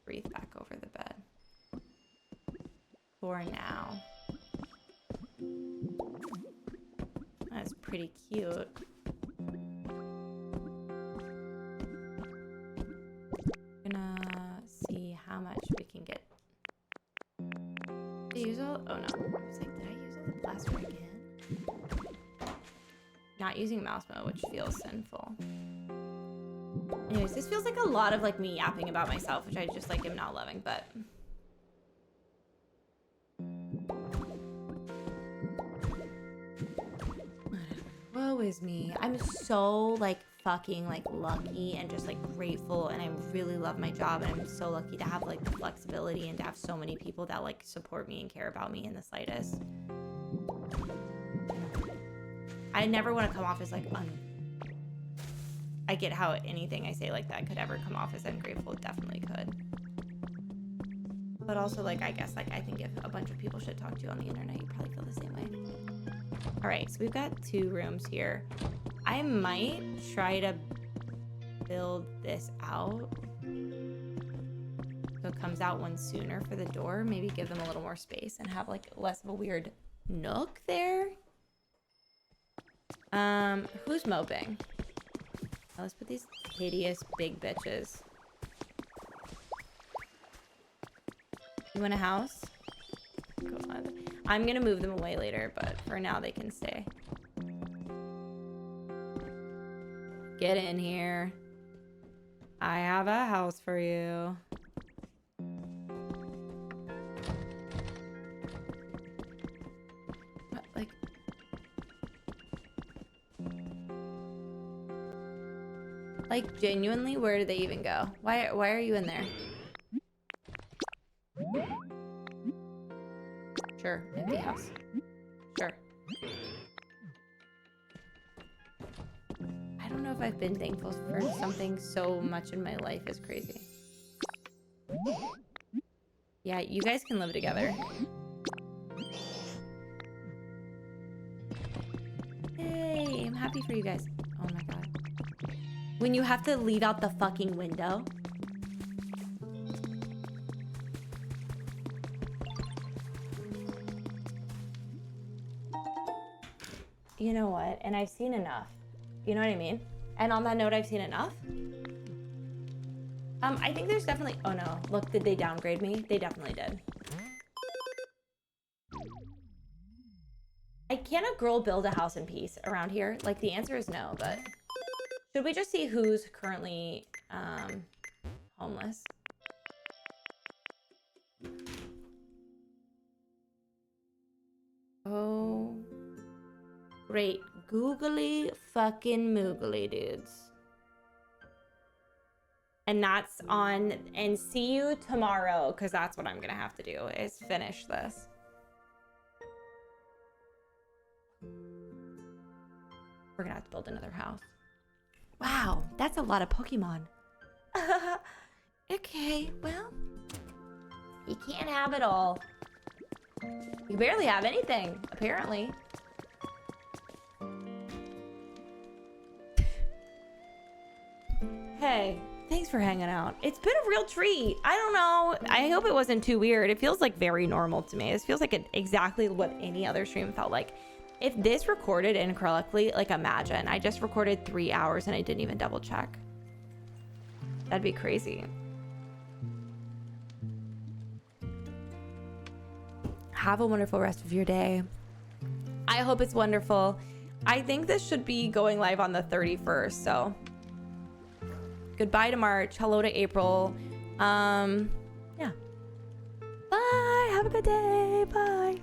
wreath back over the bed for now. That's pretty cute. Gonna see how much we can get. Did I use all? Oh no! I was like, did I use all the plaster again? Not using mouse mode, which feels sinful. Anyways, this feels like a lot of like me yapping about myself, which I just like am not loving, but. Woe is me. I'm so like fucking like lucky and just like grateful, and I really love my job, and I'm so lucky to have like the flexibility and to have so many people that like support me and care about me in the slightest. I never want to come off as like I get how anything I say like that could ever come off as ungrateful. It definitely could. But also, like, I guess, like, I think if a bunch of people should talk to you on the internet, you probably feel the same way. All right, so we've got 2 rooms here. I might try to build this out so it comes out one sooner for the door. Maybe give them a little more space and have, like, less of a weird nook there. Who's moping? Oh, let's put these hideous big bitches. You want a house? Go on. I'm gonna move them away later, but for now they can stay. Get in here. I have a house for you. What, like genuinely, where do they even go? Why are you in there? Sure, empty house. Sure. I don't know if I've been thankful for something so much in my life is crazy. Yeah, you guys can live together. Hey, I'm happy for you guys. Oh my god. When you have to leave out the fucking window. You know what? And I've seen enough. You know what I mean? And on that note, I've seen enough. I think there's definitely... Oh no. Look, did they downgrade me? They definitely did. Can a girl build a house in peace around here? Like, the answer is no, but... Should we just see who's currently homeless? Oh... Great. Googly fucking moogly, dudes. And that's on... And see you tomorrow, because that's what I'm going to have to do, is finish this. We're going to have to build another house. Wow, that's a lot of Pokemon. Okay, well... You can't have it all. You barely have anything, apparently. Hey, thanks for hanging out. It's been a real treat. I don't know. I hope it wasn't too weird. It feels like very normal to me. It feels like exactly what any other stream felt like. If this recorded incorrectly, like imagine. I just recorded 3 hours and I didn't even double check. That'd be crazy. Have a wonderful rest of your day. I hope it's wonderful. I think this should be going live on the 31st, so... Goodbye to March. Hello to April. Yeah. Bye. Have a good day. Bye.